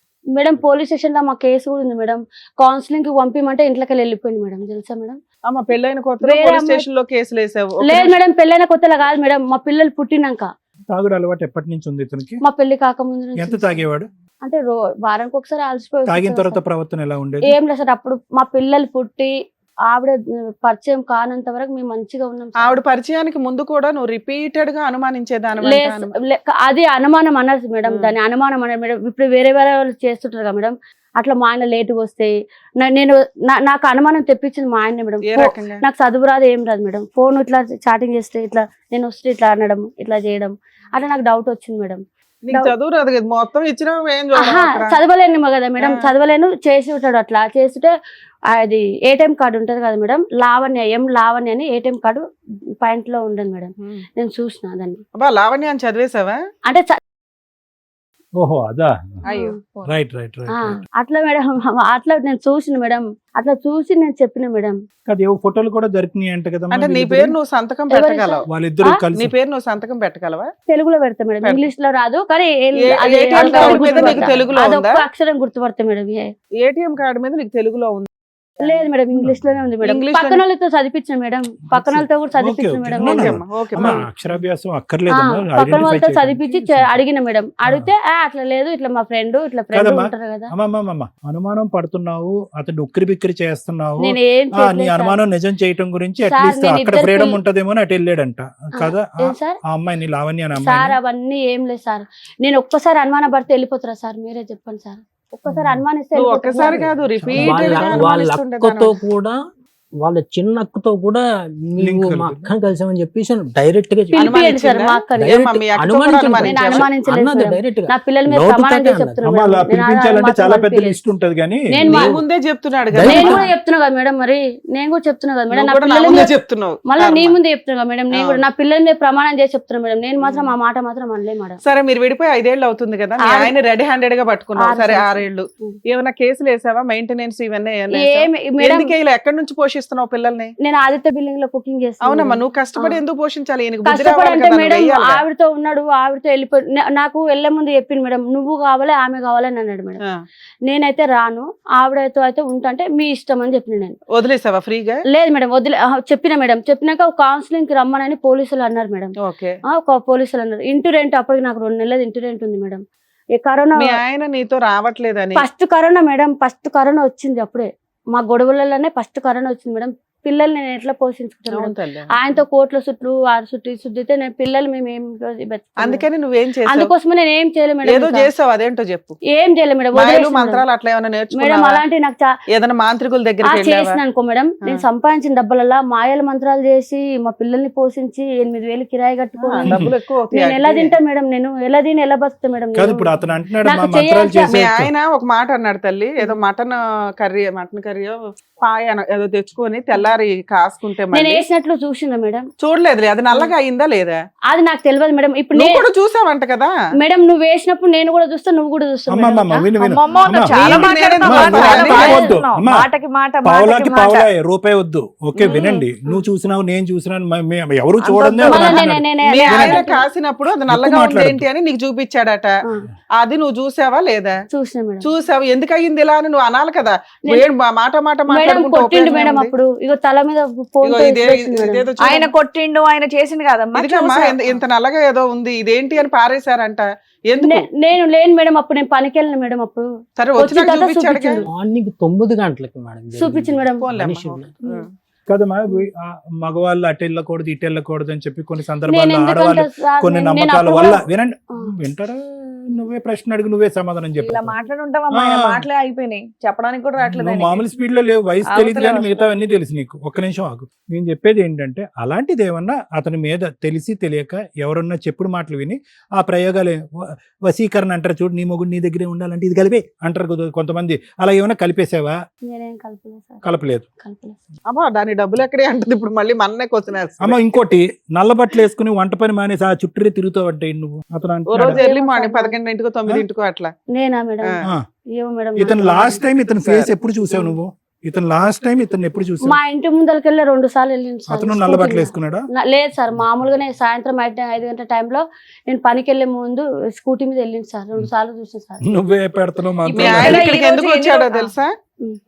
S6: మేడం. పోలీస్ స్టేషన్ లో మా కేసు కూడా ఉంది మేడం. కౌన్సిలింగ్ కి పంపిమంటే ఇంట్లోకి వెళ్ళిపోయింది మేడం. తెలుసా మేడం?
S4: అమ్మ పెళ్ళైన కొత్తలో
S6: వేరే
S4: పోలీస్
S6: అమ్మాయి-
S4: స్టేషన్ లో కేసులు వేసావు. ఒక
S6: లేదు
S4: నిమిషం.
S6: మేడం. పెళ్ళైన కొత్తలో కాదు మేడం. మా పిల్లలు పుట్టినాక.
S2: తాగుడు అలవాటు ఎప్పటి నుంచి ఉంది ఇతనికి?
S6: మా పెళ్లి కాకముందు నుంచి.
S2: ఎంత తాగేవాడు?
S6: అంటే వారానికి ఒకసారి అలసిపోయి
S2: తాగిన
S6: వచ్చేసారు
S2: తర్వాత
S6: సార్.
S2: ప్రవర్తన ఎలా ఉండేది?
S6: ఏం లేదు సార్. అప్పుడు మా పిల్లలు పుట్టి ఆవిడ పరిచయం కానంత వరకు మేము మంచిగా ఉన్నాం సార్.
S4: ఆవిడ పరిచయానికి ముందు కూడా నువ్వు రిపీటెడ్ గా అనుమానించేదాని
S6: అది అనుమానం అన్నారు మేడం.
S4: Hmm.
S6: దాని అనుమానం అన్నారు మేడం. ఇప్పుడు వేరే వాళ్ళు చేస్తుంటారు కదా మేడం. అట్లా మా ఆయన లేటుగా వస్తాయి. నాకు అనుమానం తెప్పించింది మా ఆయన మేడం.
S4: ఏ రకంగా?
S6: నాకు చదువు రాదు ఏం రాదు మేడం. ఫోన్ ఇట్లా చాటింగ్ చేస్తే ఇట్లా నేను వస్తే ఇట్లా అనడం ఇట్లా చేయడం అట్లా నాకు డౌట్ వచ్చింది మేడం.
S4: నీకు చదువు రాదు కదా, మొత్తం ఇచ్చిన ఏం చూడవు
S6: ఆహా,
S4: అక్కడ.
S6: చదవలేను కదా మేడం.
S4: ఆ.
S6: చదవలేను చేసి ఉంటాడు. అట్లా చేస్తుంటే అది ఏటీఎం కార్డు ఉంటది కదా మేడం. లావణ్య అని ఏటీఎం కార్డు పాయింట్ లో ఉండదు మేడం.
S4: మ్మ్.
S6: నేను చూసిన దాన్ని.
S4: అబ్బా లావణ్య అని చదివేశావా?
S6: అంటే
S2: ఓహో అదా.
S4: అయ్యో.
S2: రైట్
S6: అట్లా మేడం. అట్లా నేను చూసిన మేడం. అట్లా చూసి నేను చెప్పిన మేడం.
S2: అది ఏవో ఫోటోలు కూడా దొరికినాయి అంట కదా.
S4: అంటే నీ పేరు నువ్వు సంతకం పెట్టగలవు?
S2: వాళ్ళిద్దరు
S6: ఆ?
S4: నీ
S2: కలిసి
S4: పేరు నువ్వు సంతకం పెట్టగలవా?
S6: తెలుగులో పెడతా మేడం.
S4: పెడతా.
S6: ఇంగ్లీష్ లో రాదు కానీ
S4: ATM కార్డు మీద నీకు తెలుగులో ఉందా?
S6: అదొక అక్షరం గుర్తుపడతా మేడం.
S4: ఏటీఎం కార్డు మీద నీకు తెలుగులో ఉంది?
S6: లేదు మేడం. ఇంగ్లీష్ లోనే ఉంది మేడం.
S4: ఇంగ్లీష్
S6: పక్కన వాళ్ళతో చదివించిన మేడం. పక్కన వాళ్ళతో కూడా చదివించిన
S2: ఓకే,
S6: మేడం.
S2: ఓకే.
S4: ఓకే
S6: నేను.
S4: అమ్మా, ఓకే
S2: అమ్మా,
S4: అమ్మా.
S2: అక్షరాభ్యాసం అక్కర్లేదమ్మా.
S6: పక్కన
S2: Identify
S6: వాళ్ళతో
S2: చేయడానికి.
S6: చదివించి అడిగిన మేడం. అడిగితే అట్లా లేదు ఇట్లా మా ఫ్రెండ్
S2: కాదమ్మా.
S6: ఉంటారు కదా.
S2: అమ్మమ్మ అనుమానం పడుతున్నావు, అతను ఉక్కిరి బిక్కిరి చేస్తున్నావు.
S6: నేను ఏం
S2: నీ
S6: చేయలేదు సార్.
S2: అనుమానం నిజం చేయటం గురించి
S6: సార్,
S2: అట్లీస్ట్
S6: నేను
S2: అక్కడ
S6: ఇద్దరికి-
S2: ఫ్రీడమ్ ఉంటదేమో అని అటు వెళ్ళాడంట కదా.
S6: ఏం సార్?
S2: ఆ అమ్మాయిని లావణ్య అనే
S6: సార్
S2: అమ్మాయి
S6: అవన్నీ ఏం లేదు సార్. నేను ఒక్కసారి అనుమాన పడితే వెళ్ళిపోతారా సార్? మీరే చెప్పండి సార్. ఒక్కసారి అనుమానిస్తే
S4: నువ్వు
S6: వెళ్ళిపోతారా
S4: ఒక్కసారి
S6: సార్?
S4: కాదు రిపీటెడ్ గా
S3: వాళ్ళ
S4: అనుమానిస్తుండే
S3: అక్కతో కూడా వాళ్ళ చిన్న అక్కతో కూడా
S2: Link
S3: నీవు మా
S2: కలిపి.
S3: అక్కని కలిసామని చెప్పేసి డైరెక్ట్ గా చెప్పి-
S6: పిలిపియండి సార్ మా అక్కని.
S3: Direct
S4: ఏమ్మా, మీ అక్కతో
S3: అనుమానించలేదు.
S4: కూడా
S6: నేను
S4: అనుమానించావా?
S6: అనుమానించలేదు
S3: అన్నది
S6: మేడం.
S3: డైరెక్ట్ గా.
S6: నా పిల్లల మీద
S3: నోటితోటే
S6: ప్రమాణం చేసి
S3: అన్నది.
S6: చెప్తున్నా
S2: అమ్మ అలా
S6: మేడం. నేను
S2: పిలిపించాలంటే
S6: మాత్రం
S2: చాలా పెద్ద
S6: అనిపించలేదు.
S2: లిస్ట్ ఉంటది కానీ
S6: నేను
S4: నీ
S6: మా-
S4: ముందే చెప్తున్నాడు
S3: నేను
S6: నేను
S4: కదా.
S6: కూడా చెప్తున్నా కదా మేడం. మరి నేను కూడా చెప్తున్నా కదా మేడం.
S4: నువ్వు
S6: నా
S4: కూడా నా
S6: పిల్లల
S4: ముందే
S6: మీద
S4: చెప్తున్నావు.
S6: మళ్ళీ నీ
S4: కర్మ.
S6: ముందే చెప్తున్నా కదా మేడం. నేను కూడా నా పిల్లల మీద ప్రమాణం చేసి చెప్తున్నా మేడం. నేను మాత్రం ఆ మాట మాత్రం అనలే మేడం.
S4: సరే మీరు విడిపోయి 5 ఏళ్ళు అవుతుంది కదా, మీ
S6: ఆరు-
S4: ఆయన రెడీ హ్యాండెడ్ గా పట్టుకున్నావు.
S6: 6
S4: సరే
S6: సంవత్సరాలు.
S4: 6 ఏళ్ళు ఏమైనా కేసులు వేసావా? మెయింటెనెన్స్ ఇవన్నీ ఏమైనా
S6: ఏమి
S4: వేసావా?
S6: మేడం,
S4: ఎందుకే ఇలా ఎక్కడి నుంచి పోషిస్తున్నావు పిల్లల్ని?
S6: నేను ఆదిత్య బిల్డింగ్ లో కుకింగ్ చేస్తాను.
S4: అవునమ్మా, నువ్వు కష్టపడి ఎందుకు పోషించాలి? ఈయనకు బుద్ధి
S6: కష్టపడి
S4: రావాలి
S6: అంటే
S4: కదా, నువ్వు
S6: మేడం
S4: వెయ్యాలి కదా.
S6: ఆవిడతో ఉన్నాడు, ఆవిడతో వెళ్ళిపోయి నాకు వెళ్ళే ముందు చెప్పింది మేడం. నువ్వు కావాలి ఆమె కావాలని అన్నాడు మేడం.
S4: ఆ.
S6: నేనైతే రాను, ఆవిడతో అయితే ఉంటే మీ ఇష్టం అని చెప్పిన నేను.
S4: వదిలేసావా ఫ్రీగా?
S6: లేదు మేడం చెప్పిన మేడం. చెప్పినాక కౌన్సిలింగ్ కి రమ్మనని పోలీసులు అన్నారు మేడం.
S4: ఓకే.
S6: ఒక పోలీసులు అన్నారు. ఇంటి రెంట్ అప్పటికి నాకు 2 నెలలు ఇంటి రెంట్ ఉంది మేడం. ఈ కరోనా
S4: మీ ఆయన నీతో రావట్లేదని?
S6: First corona madam. First corona వచ్చింది అప్పుడే. మా గొడవలలోనే ఫస్ట్ కరోనా వచ్చింది మేడం. పిల్లల్ని నేను ఎట్లా పోషించుకుంటాను
S4: అవును
S6: మేడం?
S4: తల్లి.
S6: ఆయనతో కోట్ల చుట్టూ ఆరు చుట్టూ సుద్దితే నేను పిల్లలు మేము ఏం బతుకుతాం మేడం?
S4: అందుకని నువ్వేం చేసావు?
S6: అందుకోసమే నేను ఏం చేయలేదు మేడం.
S4: ఏదో
S6: ఇంకా.
S4: చేసావు, అదేంటో చెప్పు.
S6: ఏం చేయలేదు మేడం.
S4: మాయలు
S6: వదిలేసిన మేడం.
S4: మంత్రాలు అట్లా ఏమైనా
S6: మేడం
S4: నేర్చుకున్నావా?
S6: అలాంటి నాకు
S4: ఏదైనా మాంత్రికుల దగ్గరికి వెళ్ళావా?
S6: చేసిన అనుకో మేడం. నేను సంపాదించిన డబ్బులలో మాయల మంత్రాలు చేసి మా పిల్లల్ని పోషించి 8,000 కిరాయి కట్టుకోని
S4: డబ్బులు ఎక్కువ అవుతాయి.
S6: నేను ఎలా తింటా మేడం? నేను ఎలా తిని ఎలా బతుకుతా మేడం?
S2: కాదు
S6: నేను?
S2: ఇప్పుడు అతను అంటున్నాడు
S6: నాకు
S2: మా మంత్రాలు
S6: చేయాల్సిన-
S4: మీ
S2: చేసే
S4: ఆయన ఒక మాట అన్నాడు తల్లి, ఏదో మటన్ కర్రీ పాయ ఏదో తెచ్చుకొని తెల్లారి తెల్లారి కాసుకుంటే
S6: నేను
S4: మళ్ళీ
S6: వేసినట్లు చూసిందా మేడం?
S4: చూడలేదు, అది నల్లగా అయిందా లేదా?
S6: అది నాకు తెలియదు మేడం. ఇప్పుడు
S4: నువ్వు కూడా చూసావంట కదా
S6: మేడం నువ్వు వేసినప్పుడు నేను కూడా చూస్తా, నువ్వు కూడా చూస్తావు మేడం.
S2: అమ్మమ్మ విను విను
S5: అమ్మమ్మ, నువ్వు
S2: అమ్మా,
S5: చాలా
S4: నేను
S5: మాట్లాడుతున్నావు,
S4: నేను
S5: చాలా
S4: నేను
S5: మాట్లాడుతున్నావు.
S2: అమ్మా,
S5: మాటకి మాట,
S2: పావులాకి
S5: మాటకి మాట.
S2: పావులా రూపాయి వద్దు. ఓకే వినండి, నువ్వు చూసినావు నేను చూసినాను, ఎవరు చూడండి
S5: అంత
S2: అని
S6: మళ్ళా
S2: అంటున్నారు.
S4: మీ ఆయన
S6: నేను
S4: కాసినప్పుడు అది నల్లగా ఉంది
S2: మాట్లాడొద్దు.
S4: ఏంటి అని నీకు చూపించాడట, అది నువ్వు చూసావా లేదా?
S6: చూసిన మేడం.
S4: చూసావు, ఎందుకు అయ్యింది ఇలా అని నువ్వు అనాలి కదా.
S6: నేను-
S4: ఏం మాట మాట
S6: మేడం
S4: మాట్లాడుకుంటూ
S6: కొట్టిండు
S4: ఉపయోగం
S6: మేడం
S4: ఉంది?
S6: అప్పుడు. ఇగో తల మీద ఫోన్
S4: ఇగో ఇదేదో చూడు.
S5: ఆయన కొట్టిండు, ఆయన చేసిండు కదమ్మా.
S4: ఇదిగమ్మా,
S5: చూసా.
S4: ఇంత నల్లగా ఏదో ఉంది, ఇదేంటి అని పారేశారంట. ఎందుకు?
S6: నేను లేను మేడం అప్పుడు, నేను పనికి వెళ్ళిన మేడం అప్పుడు.
S4: సరే
S6: వచ్చిన
S4: వచ్చినాక
S6: తర్వాత
S4: చూపించాడుగా.
S6: చూపించాడు.
S3: మార్నింగ్ 9 గంటలకి మేడం
S6: చూపించింది మేడం.
S4: పోన్లే అమ్మా.
S3: మనిషి
S2: కదమ్మా మగవాళ్ళు అటు వెళ్ళకూడదు ఇటు వెళ్ళకూడదు అని చెప్పి కొన్ని
S6: నేను
S2: సందర్భాల్లో
S6: ఎందుకంటే
S2: ఆడవాళ్ళు
S6: సార్
S2: కొన్ని
S6: నేను
S2: నమ్మకాల
S6: అప్పుడు
S2: వల్ల
S6: కూడా-
S2: వినండి
S6: ఆ.
S2: వింటారా? నువ్వే ప్రశ్న అడుగు, నువ్వే సమాధానం చెప్పు.
S5: ఇలా మాట్లాడుంటావమ్మా, ఆయన మాటలే అయిపోయినాయి, చెప్పడానికి కూడా రావట్లేదు
S2: నువ్వు
S5: ఆయనకి.
S2: మామూలు స్పీడ్ లో లేవు, వయసు
S5: అవతల
S2: తెలియదు కానీ
S5: వస్తా.
S2: మిగతా అన్ని తెలుసు నీకు. ఒక్క నిమిషం ఆగు. నేను చెప్పేది ఏంటంటే అలాంటిది ఏమన్నా అతని మీద తెలిసి తెలియక ఎవరన్నా చెప్పుడు మాటలు విని ఆ ప్రయోగాలు వశీకరణ అంటారు చూడు, నీ మొగుడు నీ దగ్గరే ఉండాలంటే ఇది కలిపే అంటారు కదా కొంతమంది. అలా ఏమైనా కలిపేసావా?
S6: నేనేం కలపలేదు సార్,
S2: కలపలేదు.
S6: కలపలేదు.
S4: అమ్మా దాని డబ్బులు ఎక్కడే అంటది ఇప్పుడు, మళ్ళీ మన్నే క్వశ్చన్
S2: అమ్మ ఇంకోటి, నల్ల బట్టలు వేసుకుని వంట పని మానేసి ఆ చుట్టూ తిరుగుతావు అంటే నువ్వు అతను
S4: ఓ
S2: అంటున్నాడా?
S4: రోజు ఎర్లీ మార్నింగ్ 11 9 అట్లా.
S6: నేనా మేడం?
S4: ఆ.
S6: ఏమో మేడం.
S2: ఇతను లాస్ట్ టైం ఇతని ఫేస్ ఎప్పుడు చూసావు నువ్వు? ఇతను లాస్ట్ టైం ఇతను ఎప్పుడు చూసావు?
S6: మా ఇంటి ముందరకెళ్ళి 2 సార్లు వెళ్ళింది సార్.
S2: అతను నల్ల బట్టలు వేసుకున్నాడా?
S6: లేదు సార్, మామూలుగానే సాయంత్రం 5 గంటల టైంలో నేను పనికి వెళ్ళే ముందు స్కూటీ మీద వెళ్ళింది సార్. 2 సార్లు చూసాను సార్.
S2: నువ్వే పెడుతున్నావు
S4: మీ
S2: మాత్రం.
S4: ఆయన
S5: ఈ
S4: ఇక్కడికి
S5: రోజు
S4: ఎందుకు
S5: ఎన్ని
S4: వచ్చాడో
S5: రోజులు?
S4: తెలుసా?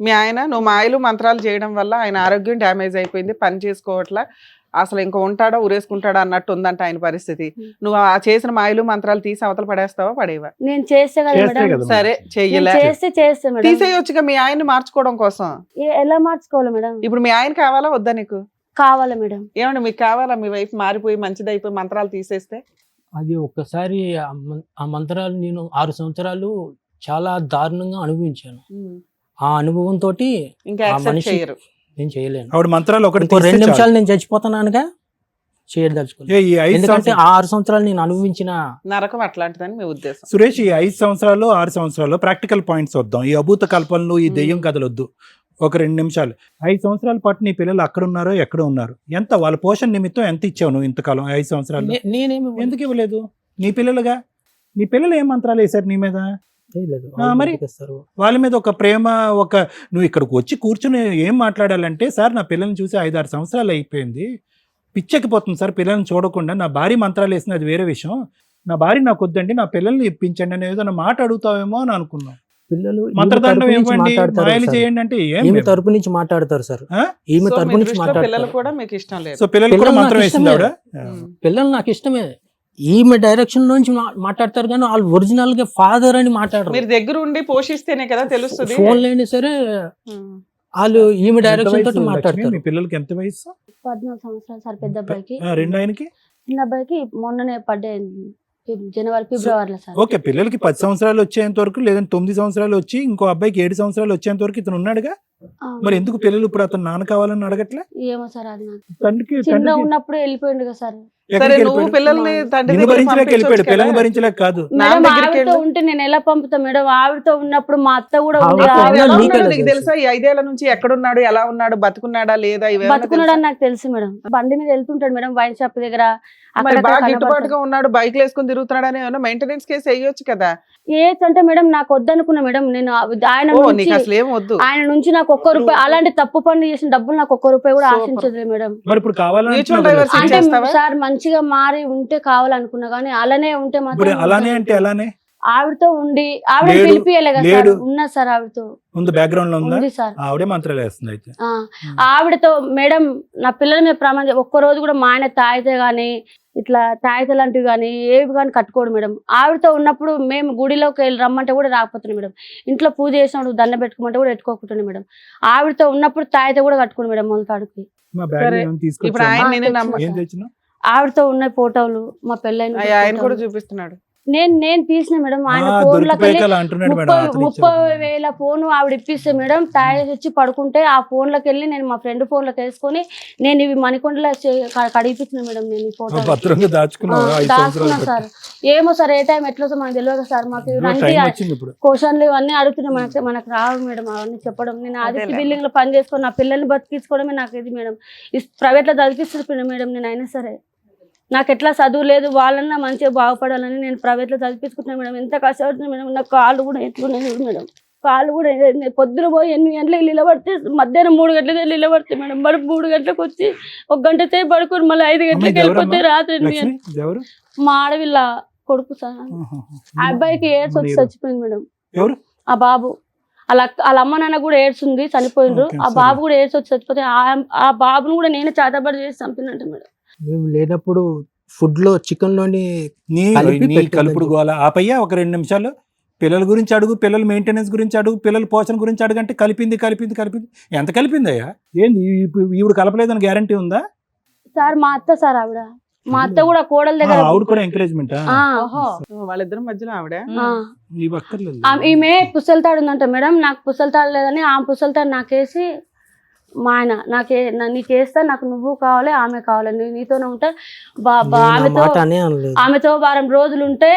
S4: మీ ఆయన నువ్వు మాయలు మంత్రాలు చేయడం వల్ల ఆయన ఆరోగ్యం డ్యామేజ్ అయిపోయింది, పని చేసుకోవట్లా, అసలు ఇంకా ఉంటాడో ఉరేసుకుంటాడో అన్నట్టు ఉందంట ఆయన పరిస్థితి. నువ్వు ఆ చేసిన మాయలు మంత్రాలు తీసి అవతల పడేస్తావా పడేవా?
S6: నేను చేస్తే కదా
S2: చేస్తే
S6: మేడం.
S2: కదా.
S4: సరే చెయ్యలే,
S6: చేస్తే మేడం.
S4: తీసేయొచ్చుగా మీ ఆయన్ని మార్చుకోవడం కోసం.
S6: ఎలా మార్చుకోవాలి మేడం?
S4: ఇప్పుడు మీ ఆయన కావాలా వద్దా నీకు?
S6: కావాలి మేడం.
S4: ఏమండి మీకు కావాలా మీ వైఫ్ మారిపోయి మంచిదైపోయి మంత్రాలు తీసేస్తే?
S3: అది ఒక్కసారి ఆ మంత్రాలు నేను 6 సంవత్సరాలు చాలా దారుణంగా అనుభవించాను. ఆ అనుభవంతో
S4: ఇంకా
S3: ఆ
S4: యాక్సెప్ట్
S3: మనిషి
S4: చేయరు.
S3: నేను చేయలేను.
S2: ఆవిడ మంత్రాలు ఒకటి
S3: ఇంకో
S2: తీస్తే
S3: 2
S2: చాలు.
S3: నిమిషాలు నేను చచ్చిపోతానుగా చేయదలుచుకోలేదు.
S2: ఈ 5
S3: ఎందుకంటే
S2: సంవత్సరాలు
S3: ఆ 6 సంవత్సరాలు నేను అనుభవించిన
S4: నరకం అట్లాంటిదని మీ ఉద్దేశం.
S2: సురేష్, ఈ 5 సంవత్సరాలు 6 సంవత్సరాలు ప్రాక్టికల్ పాయింట్స్ వద్దాం. ఈ అభూత కల్పనలు ఈ దెయ్యం కథలు వద్దు. ఒక 2 నిమిషాలు. 5 సంవత్సరాల పాటు నీ పిల్లలు అక్కడ ఉన్నారో ఎక్కడ ఉన్నారు? ఎంత వాళ్ళ పోషణ నిమిత్తం ఎంత ఇచ్చావు నువ్వు ఇంతకాలం 5 సంవత్సరాలు?
S3: నేనేమి
S2: ఎందుకు ఇవ్వలేదు? నీ పిల్లలుగా నీ పిల్లలు ఏం మంత్రాలు వేశారు నీ మీద?
S3: చేయలేదు.
S2: మరి?
S3: బతికేస్తారు.
S2: వాళ్ళ మీద ఒక ప్రేమ, ఒక నువ్వు ఇక్కడికి వచ్చి కూర్చుని ఏం మాట్లాడాలంటే, సార్ నా పిల్లల్ని చూసి 5-6 సంవత్సరాలు అయిపోయింది, పిచ్చెక్కిపోతుంది సార్ పిల్లల్ని చూడకుండా, నా భార్య మంత్రాలు వేసింది అది వేరే విషయం, నా భార్య నాకు వద్దండి నా పిల్లల్ని ఇప్పించండి అని ఏదైనా మాట అడుగుతావేమో అని అనుకున్నాం.
S3: పిల్లలు ఈమె
S2: మంత్రదండం
S3: తరపు నుంచి
S2: ఇవ్వండి,
S3: మాట్లాడతారు
S2: మాయలు
S3: సార్.
S2: చేయండి అంటే ఏం
S3: ఈమె
S2: లేదు.
S3: తరపు నుంచి మాట్లాడతారు సార్.
S2: ఆ?
S3: ఈమె
S4: సో
S3: తరపు
S4: మీ
S3: నుంచి
S4: దృష్టిలో
S3: మాట్లాడతారు.
S4: పిల్లలు కూడా మీకు ఇష్టం లేదు.
S2: సో పిల్లలు కూడా
S3: పిల్లలు
S2: మంత్రం
S3: నాకు
S2: వేసింది ఆవిడ.
S3: పిల్లలు నాకు ఇష్టమే. ఈమె డైరెక్షన్ నుంచి మాట్లాడతారు కానీ వాళ్ళు ఒరిజినల్ గా ఫాదర్ అని మాట్లాడరు.
S4: మీరు దగ్గర ఉండి పోషిస్తేనే కదా తెలుస్తుంది.
S3: ఫోన్ లేని సరే వాళ్ళు ఈమె
S2: ఎంత
S3: డైరెక్షన్
S2: వయసు
S3: తోటి
S2: లక్ష్మి?
S3: మాట్లాడతారు.
S2: మీ పిల్లలకి ఎంత వయసు?
S6: 14 సంవత్సరాలు సార్ పెద్ద అబ్బాయికి.
S2: రెండు ఆయనకి?
S6: చిన్న అబ్బాయికి మొన్ననే పడ్డాయి జనవరి ఫిబ్రవరిలో సార్.
S2: ఓకే, పిల్లలకి 10 సంవత్సరాలు వచ్చేంత వరకు లేదంటే 9 సంవత్సరాలు వచ్చి ఇంకో అబ్బాయికి 7 సంవత్సరాలు వచ్చేంత వరకు ఇతను ఉన్నాడుగా.
S6: అవును.
S2: మరి ఎందుకు పిల్లలు ఇప్పుడు అతను నాన్న కావాలని అడగట్లే?
S6: ఏమో సార్ అది నాకు
S2: తండ్రికి
S6: చిన్న ఉన్నప్పుడు వెళ్ళిపోయిండు కదా సార్.
S4: సరే
S2: ఎక్కడికి
S4: నువ్వు
S2: వెళ్ళిపోయాడు?
S4: పిల్లల్ని తండ్రి
S2: నిన్ను
S4: దగ్గరికి
S2: భరించలేక వెళ్ళిపోయాడు,
S4: పంపించొచ్చు
S2: పిల్లల్ని
S4: కదా.
S2: భరించలేక కాదు.
S4: నాన్న
S6: మేడం
S4: దగ్గరికి
S6: ఆవిడతో
S4: వెళ్ళు.
S6: ఉంటే నేను ఎలా పంపుతా మేడం? ఆవిడతో ఉన్నప్పుడు మా అత్త కూడా ఉంది.
S3: ఆవిడ
S6: ఆవిడ
S4: ఎలా
S3: నీకు
S4: ఉన్నాడో
S3: ఎలా
S4: నీకు
S3: తెలుసు?
S4: తెలుసా? ఈ 5 ఏళ్ల నుంచి ఎక్కడున్నాడు, ఎలా ఉన్నాడు, బతుకున్నాడా లేదా, ఇవేమన్నా
S6: బతుకున్నాడు అని
S4: తెలుసా?
S6: నాకు తెలుసు మేడం. బండి మీద వెళ్తుంటాడు మేడం వైన్ షాప్ దగ్గర.
S4: మరి
S6: అక్కడక్కడ
S4: బాగా
S6: కనబడతాడు.
S4: గిట్టుబాటుగా ఉన్నాడు, బైక్లు వేసుకుని తిరుగుతున్నాడు అని ఏమన్నా మెయింటెనెన్స్ కేసు వేయొచ్చు కదా.
S6: ఏజ్ అంటే మేడం నాకు వద్దనుకున్నా మేడం. నేను ఆయన
S4: ఓ
S6: నుంచి
S4: నీకు అసలు ఏం వద్దు.
S6: ఆయన నుంచి నాకు 1 రూపాయి, అలాంటి తప్పు పనులు చేసిన డబ్బులు నాకు 1 రూపాయి కూడా
S4: Super.
S6: ఆశించదు మేడం.
S2: మరి ఇప్పుడు కావాలని
S4: Mutual
S2: అంటున్నావు కదా.
S4: divorce
S6: అంటే
S4: చేస్తావా?
S6: సార్ మంచిగా మారి ఉంటే కావాలనుకున్నా కానీ అలానే ఉంటే
S2: ఇప్పుడు
S6: మాత్రం
S2: అలానే అంటే అలానే
S6: ఆవిడతో ఉండి ఆవిడ
S2: లేడు,
S6: పిలిపియలే కదా సార్.
S2: లేడు.
S6: ఉన్నా సార్ ఆవిడతో
S2: ఉంది, బ్యాక్గ్రౌండ్ లో ఉందా?
S6: ఉంది సార్.
S2: ఆవిడే మంత్రాలు వేస్తుంది అయితే.
S6: ఆ, ఆవిడతో మేడం నా పిల్లల మీద ప్రమాదం. 1 రోజు కూడా మా ఆయన తాగితే గానీ ఇట్లా తాగితే లాంటివి కానీ ఏవి కానీ కట్టుకోడు మేడం. ఆవిడతో ఉన్నప్పుడు మేము గుడిలోకి వెళ్ళి రమ్మంటే కూడా రాకపోతున్నాం మేడం. ఇంట్లో పూజ చేసినప్పుడు దండ పెట్టుకోమంటే కూడా పెట్టుకోకుంటున్నాం మేడం. ఆవిడతో ఉన్నప్పుడు తాగితే కూడా కట్టుకోండి మేడం మొలతాడుకి.
S2: మా బ్యాగ్
S4: సరే.
S2: ఏమైనా
S4: ఇప్పుడు
S2: తీసుకొచ్చా?
S4: ఆయన
S6: ఆ,
S4: నేనే
S6: తెచ్చు.
S4: నమ్మ
S2: ఏం తెచ్చినా?
S6: ఆవిడతో ఉన్న ఫోటోలు మా పెళ్ళైన
S4: ఆయన కూడా చూపిస్తున్నాడు.
S6: నేను తీసిన మేడం ఆయన ఫోన్ లోకి
S2: దొరికిపోయాక అలా అంటున్నాడు మేడం, అతను
S6: 30,000 ఫోన్ ఆవిడ ఇప్పిస్తే మేడం తాగేసి వచ్చి పడుకుంటే ఆ ఫోన్ లోకి వెళ్ళి నేను మా ఫ్రెండ్ ఫోన్ లోకి వేసుకొని నేను ఇవి మణికొండలో కడిగిపించిన మేడం నేను ఈ ఫోటో
S2: భద్రంగా దాచుకున్నావు 5
S6: దాచుకున్నా
S2: సంవత్సరాలు
S6: సార్. ఏమో సార్ ఏ టైం ఎట్లా వస్తుందో మనకు తెలియదు సార్. మాకు
S2: టైం వచ్చింది ఇప్పుడు.
S6: క్వశ్చన్లు ఇవన్నీ అడుగుతున్నాయి, మనకు రావు మేడం అవన్నీ చెప్పడం. నేను ఆదిత్య బిల్డింగ్ లో పని చేసుకొని నా పిల్లల్ని బతికించుకోవడమే నాకు ఇది మేడం. ప్రైవేట్ లో చదివిస్తున్నాను మేడం నేను. అయినా సరే నాకు ఎట్లా చదువు లేదు, వాళ్ళన్నా మంచిగా బాగుపడాలని నేను ప్రైవేట్లో చదివించుకుంటున్నాను మేడం. ఎంత కష్టపడుతున్నాను మేడం. నాకు కాళ్ళు కూడా ఎట్లున్నాయి మేడం, కాళ్ళు కూడా పొద్దున పోయి 8 గంటలకు నిలబడితే మధ్యాహ్నం 3 గంటలకి నిలబడితే మేడం. మరి 3 గంటలకు వచ్చి 1 గంట సేపు పడుకొని మళ్ళీ 5 గంటలకు వెళ్ళిపోతే రాత్రి 8 గంటలకు. మా ఆడవిల్ల కొడుకు సార్. ఆ అబ్బాయికి ఎయిడ్స్ వచ్చి చచ్చిపోయింది మేడం. ఆ బాబు వాళ్ళ అమ్మ నాన్న కూడా ఎయిడ్స్ ఉంది, చనిపోయిండ్రు. ఆ బాబు కూడా ఎయిడ్స్ వచ్చి చచ్చిపోతే ఆ బాబును కూడా నేను చేతబడి చేసి చంపినట్టు మేడం.
S3: మేము లేనప్పుడు ఫుడ్ లో చికెన్ లోని
S2: కలుపుడు గోల ఆపయ్యా. ఒక 2 నిమిషాలు పిల్లల గురించి అడుగు, పిల్లల మెయింటెనెన్స్ గురించి అడుగు, పిల్లల పోషణ గురించి అడుగు అంటే కలిపింది. ఎంత కలిపిందయ్యా? ఏంది ఈవిడ కలపలేదని గ్యారంటీ ఉందా
S6: సార్? మా అత్త సార్, ఆవిడ మా అత్త కూడా కోడల దగ్గర
S2: ఆవిడ కూడా ఎంకరేజ్మెంట్.
S4: వాళ్ళిద్దరి మధ్యలో ఆవిడ
S6: ఈమె పుస్తలతాడు ఉందంట మేడం. నాకు పుస్తలతాడు లేదని ఆ పుస్తలతాడు నాకేసి మా ఆయన నీకేస్తా, నాకు నువ్వు కావాలి, ఆమె కావాలి, నీతోనే ఉంటా, ఆమెతో 1 వారం రోజులు ఉంటే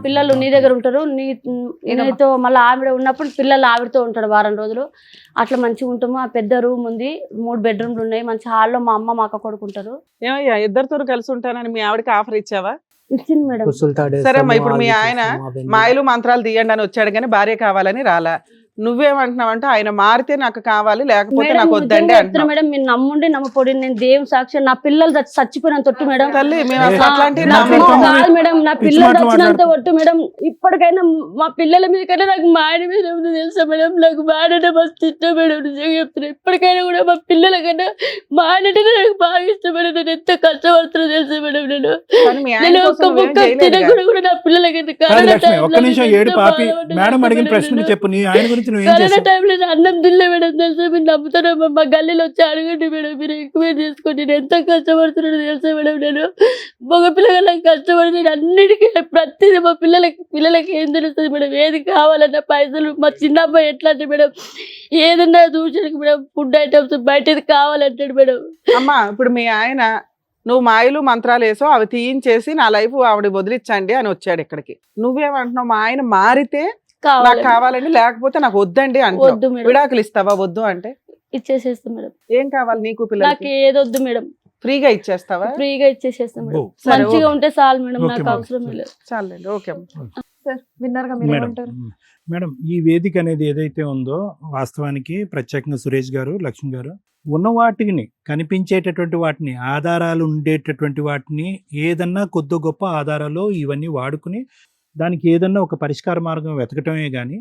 S6: పిల్లలు నీ దగ్గర ఉంటారు, నీతో మళ్ళీ ఆవిడ ఉన్నప్పుడు పిల్లలు ఆవిడతో ఉంటాడు 1 వారం రోజులు. అట్లా మంచిగా ఉంటాము. ఆ పెద్ద రూమ్ ఉంది, 3 బెడ్రూమ్లు ఉన్నాయి, మంచి హాల్లో మా అమ్మ మా అక్క కొడుకుంటారు.
S4: ఏమయ్యా ఇద్దరితో కలిసి ఉంటానని మీ ఆవిడకి ఆఫర్ ఇచ్చావా?
S6: ఇచ్చింది మేడం.
S4: సరే అమ్మా, ఇప్పుడు మీ ఆయన మాయలు మంత్రాలు తీయండి అని వచ్చాడు కానీ భార్య కావాలని రాలా. నువ్వేమంటున్నావు అంటే ఆయన మారితే నాకు కావాలి, లేకపోతే నాకు వద్దండి అంటున్నావు
S6: మేడం. మీరు నమ్ముండి నమ్మపోడి, నేను దేవుని సాక్షి నా పిల్లలు చచ్చిపోయినంత ఒట్టు మేడం.
S4: తల్లి మేము అట్లాంటి
S6: కాదు మేడం, నా పిల్లలు చచ్చినంత ఒట్టు మేడం. ఇప్పటికైనా మా పిల్లల మీద కన్నా నాకు మా ఆయన మీద తెలుసా మేడం. నాకు మా ఆయన మస్తు ఇష్టం మేడం, నిజంగా చెప్తున్నా. ఇప్పటికైనా కూడా మా పిల్లల కన్నా మా ఆయన నాకు బాగా ఇష్టం మేడం. నేను ఎంత కష్టపడుతున్నా తెలుసా మేడం. నేను ఒక్క ముక్క తినకుండా కూడా నా పిల్లలకి కరోనా టైంలో అన్నం తినలే మేడం తెలుసా. మీరు నమ్ముతారా? మా గల్లీలో వచ్చి అడగండి మేడం, మీరు ఎక్కువ చేసుకోండి. నేను ఎంత కష్టపడుతున్నాను తెలుసా మేడం. నేను మగ పిల్లగా కష్టపడి నేను అన్నిటికీ ప్రతిదీ మా పిల్లలకి ఏం తెలుస్తుంది మేడం. ఏది కావాలన్నా పైసలు. మా చిన్న అబ్బాయి ఎట్లా అంటే మేడం, ఏదన్నా చూసానికి మేడం ఫుడ్ ఐటమ్స్ బయటది కావాలంటాడు మేడం.
S4: అమ్మా ఇప్పుడు మీ ఆయన నువ్వు మాయలు మంత్రాలు వేసో అవి తీయించేసి నా లైఫ్ ఆవిడ వదిలించండి అని వచ్చాడు ఇక్కడికి. నువ్వేమంటున్నావు? మా ఆయన మారితే నాకు కావాలండి, లేకపోతే నాకు వద్దండి అంటే విడాకులు ఇస్తావా? వద్దు అంటే
S6: ఇచ్చేసేస్తా మేడం.
S4: ఏం కావాలి నీకు? పిల్లలకి
S6: ఏదొద్దు మేడం.
S4: ఫ్రీగా ఇచ్చేస్తావా?
S6: ఫ్రీగా ఇచ్చేసేస్తా మేడం. మంచిగా ఉంటే చాలు మేడం, నాకు అవసరం లేదు.
S4: చాలండి. ఓకే
S5: విన్నారుగా
S2: మేడం. ఈ వేదిక అనేది ఏదైతే ఉందో వాస్తవానికి ప్రత్యేకంగా సురేష్ గారు, లక్ష్మి గారు ఉన్న వాటిని, కనిపించేటటువంటి వాటిని, ఆధారాలు ఉండేటటువంటి వాటిని, ఏదన్నా కొద్ది గొప్ప ఆధారాలు ఇవన్నీ వాడుకుని దానికి ఏదన్నా ఒక పరిష్కార మార్గం వెతకటమే కానీ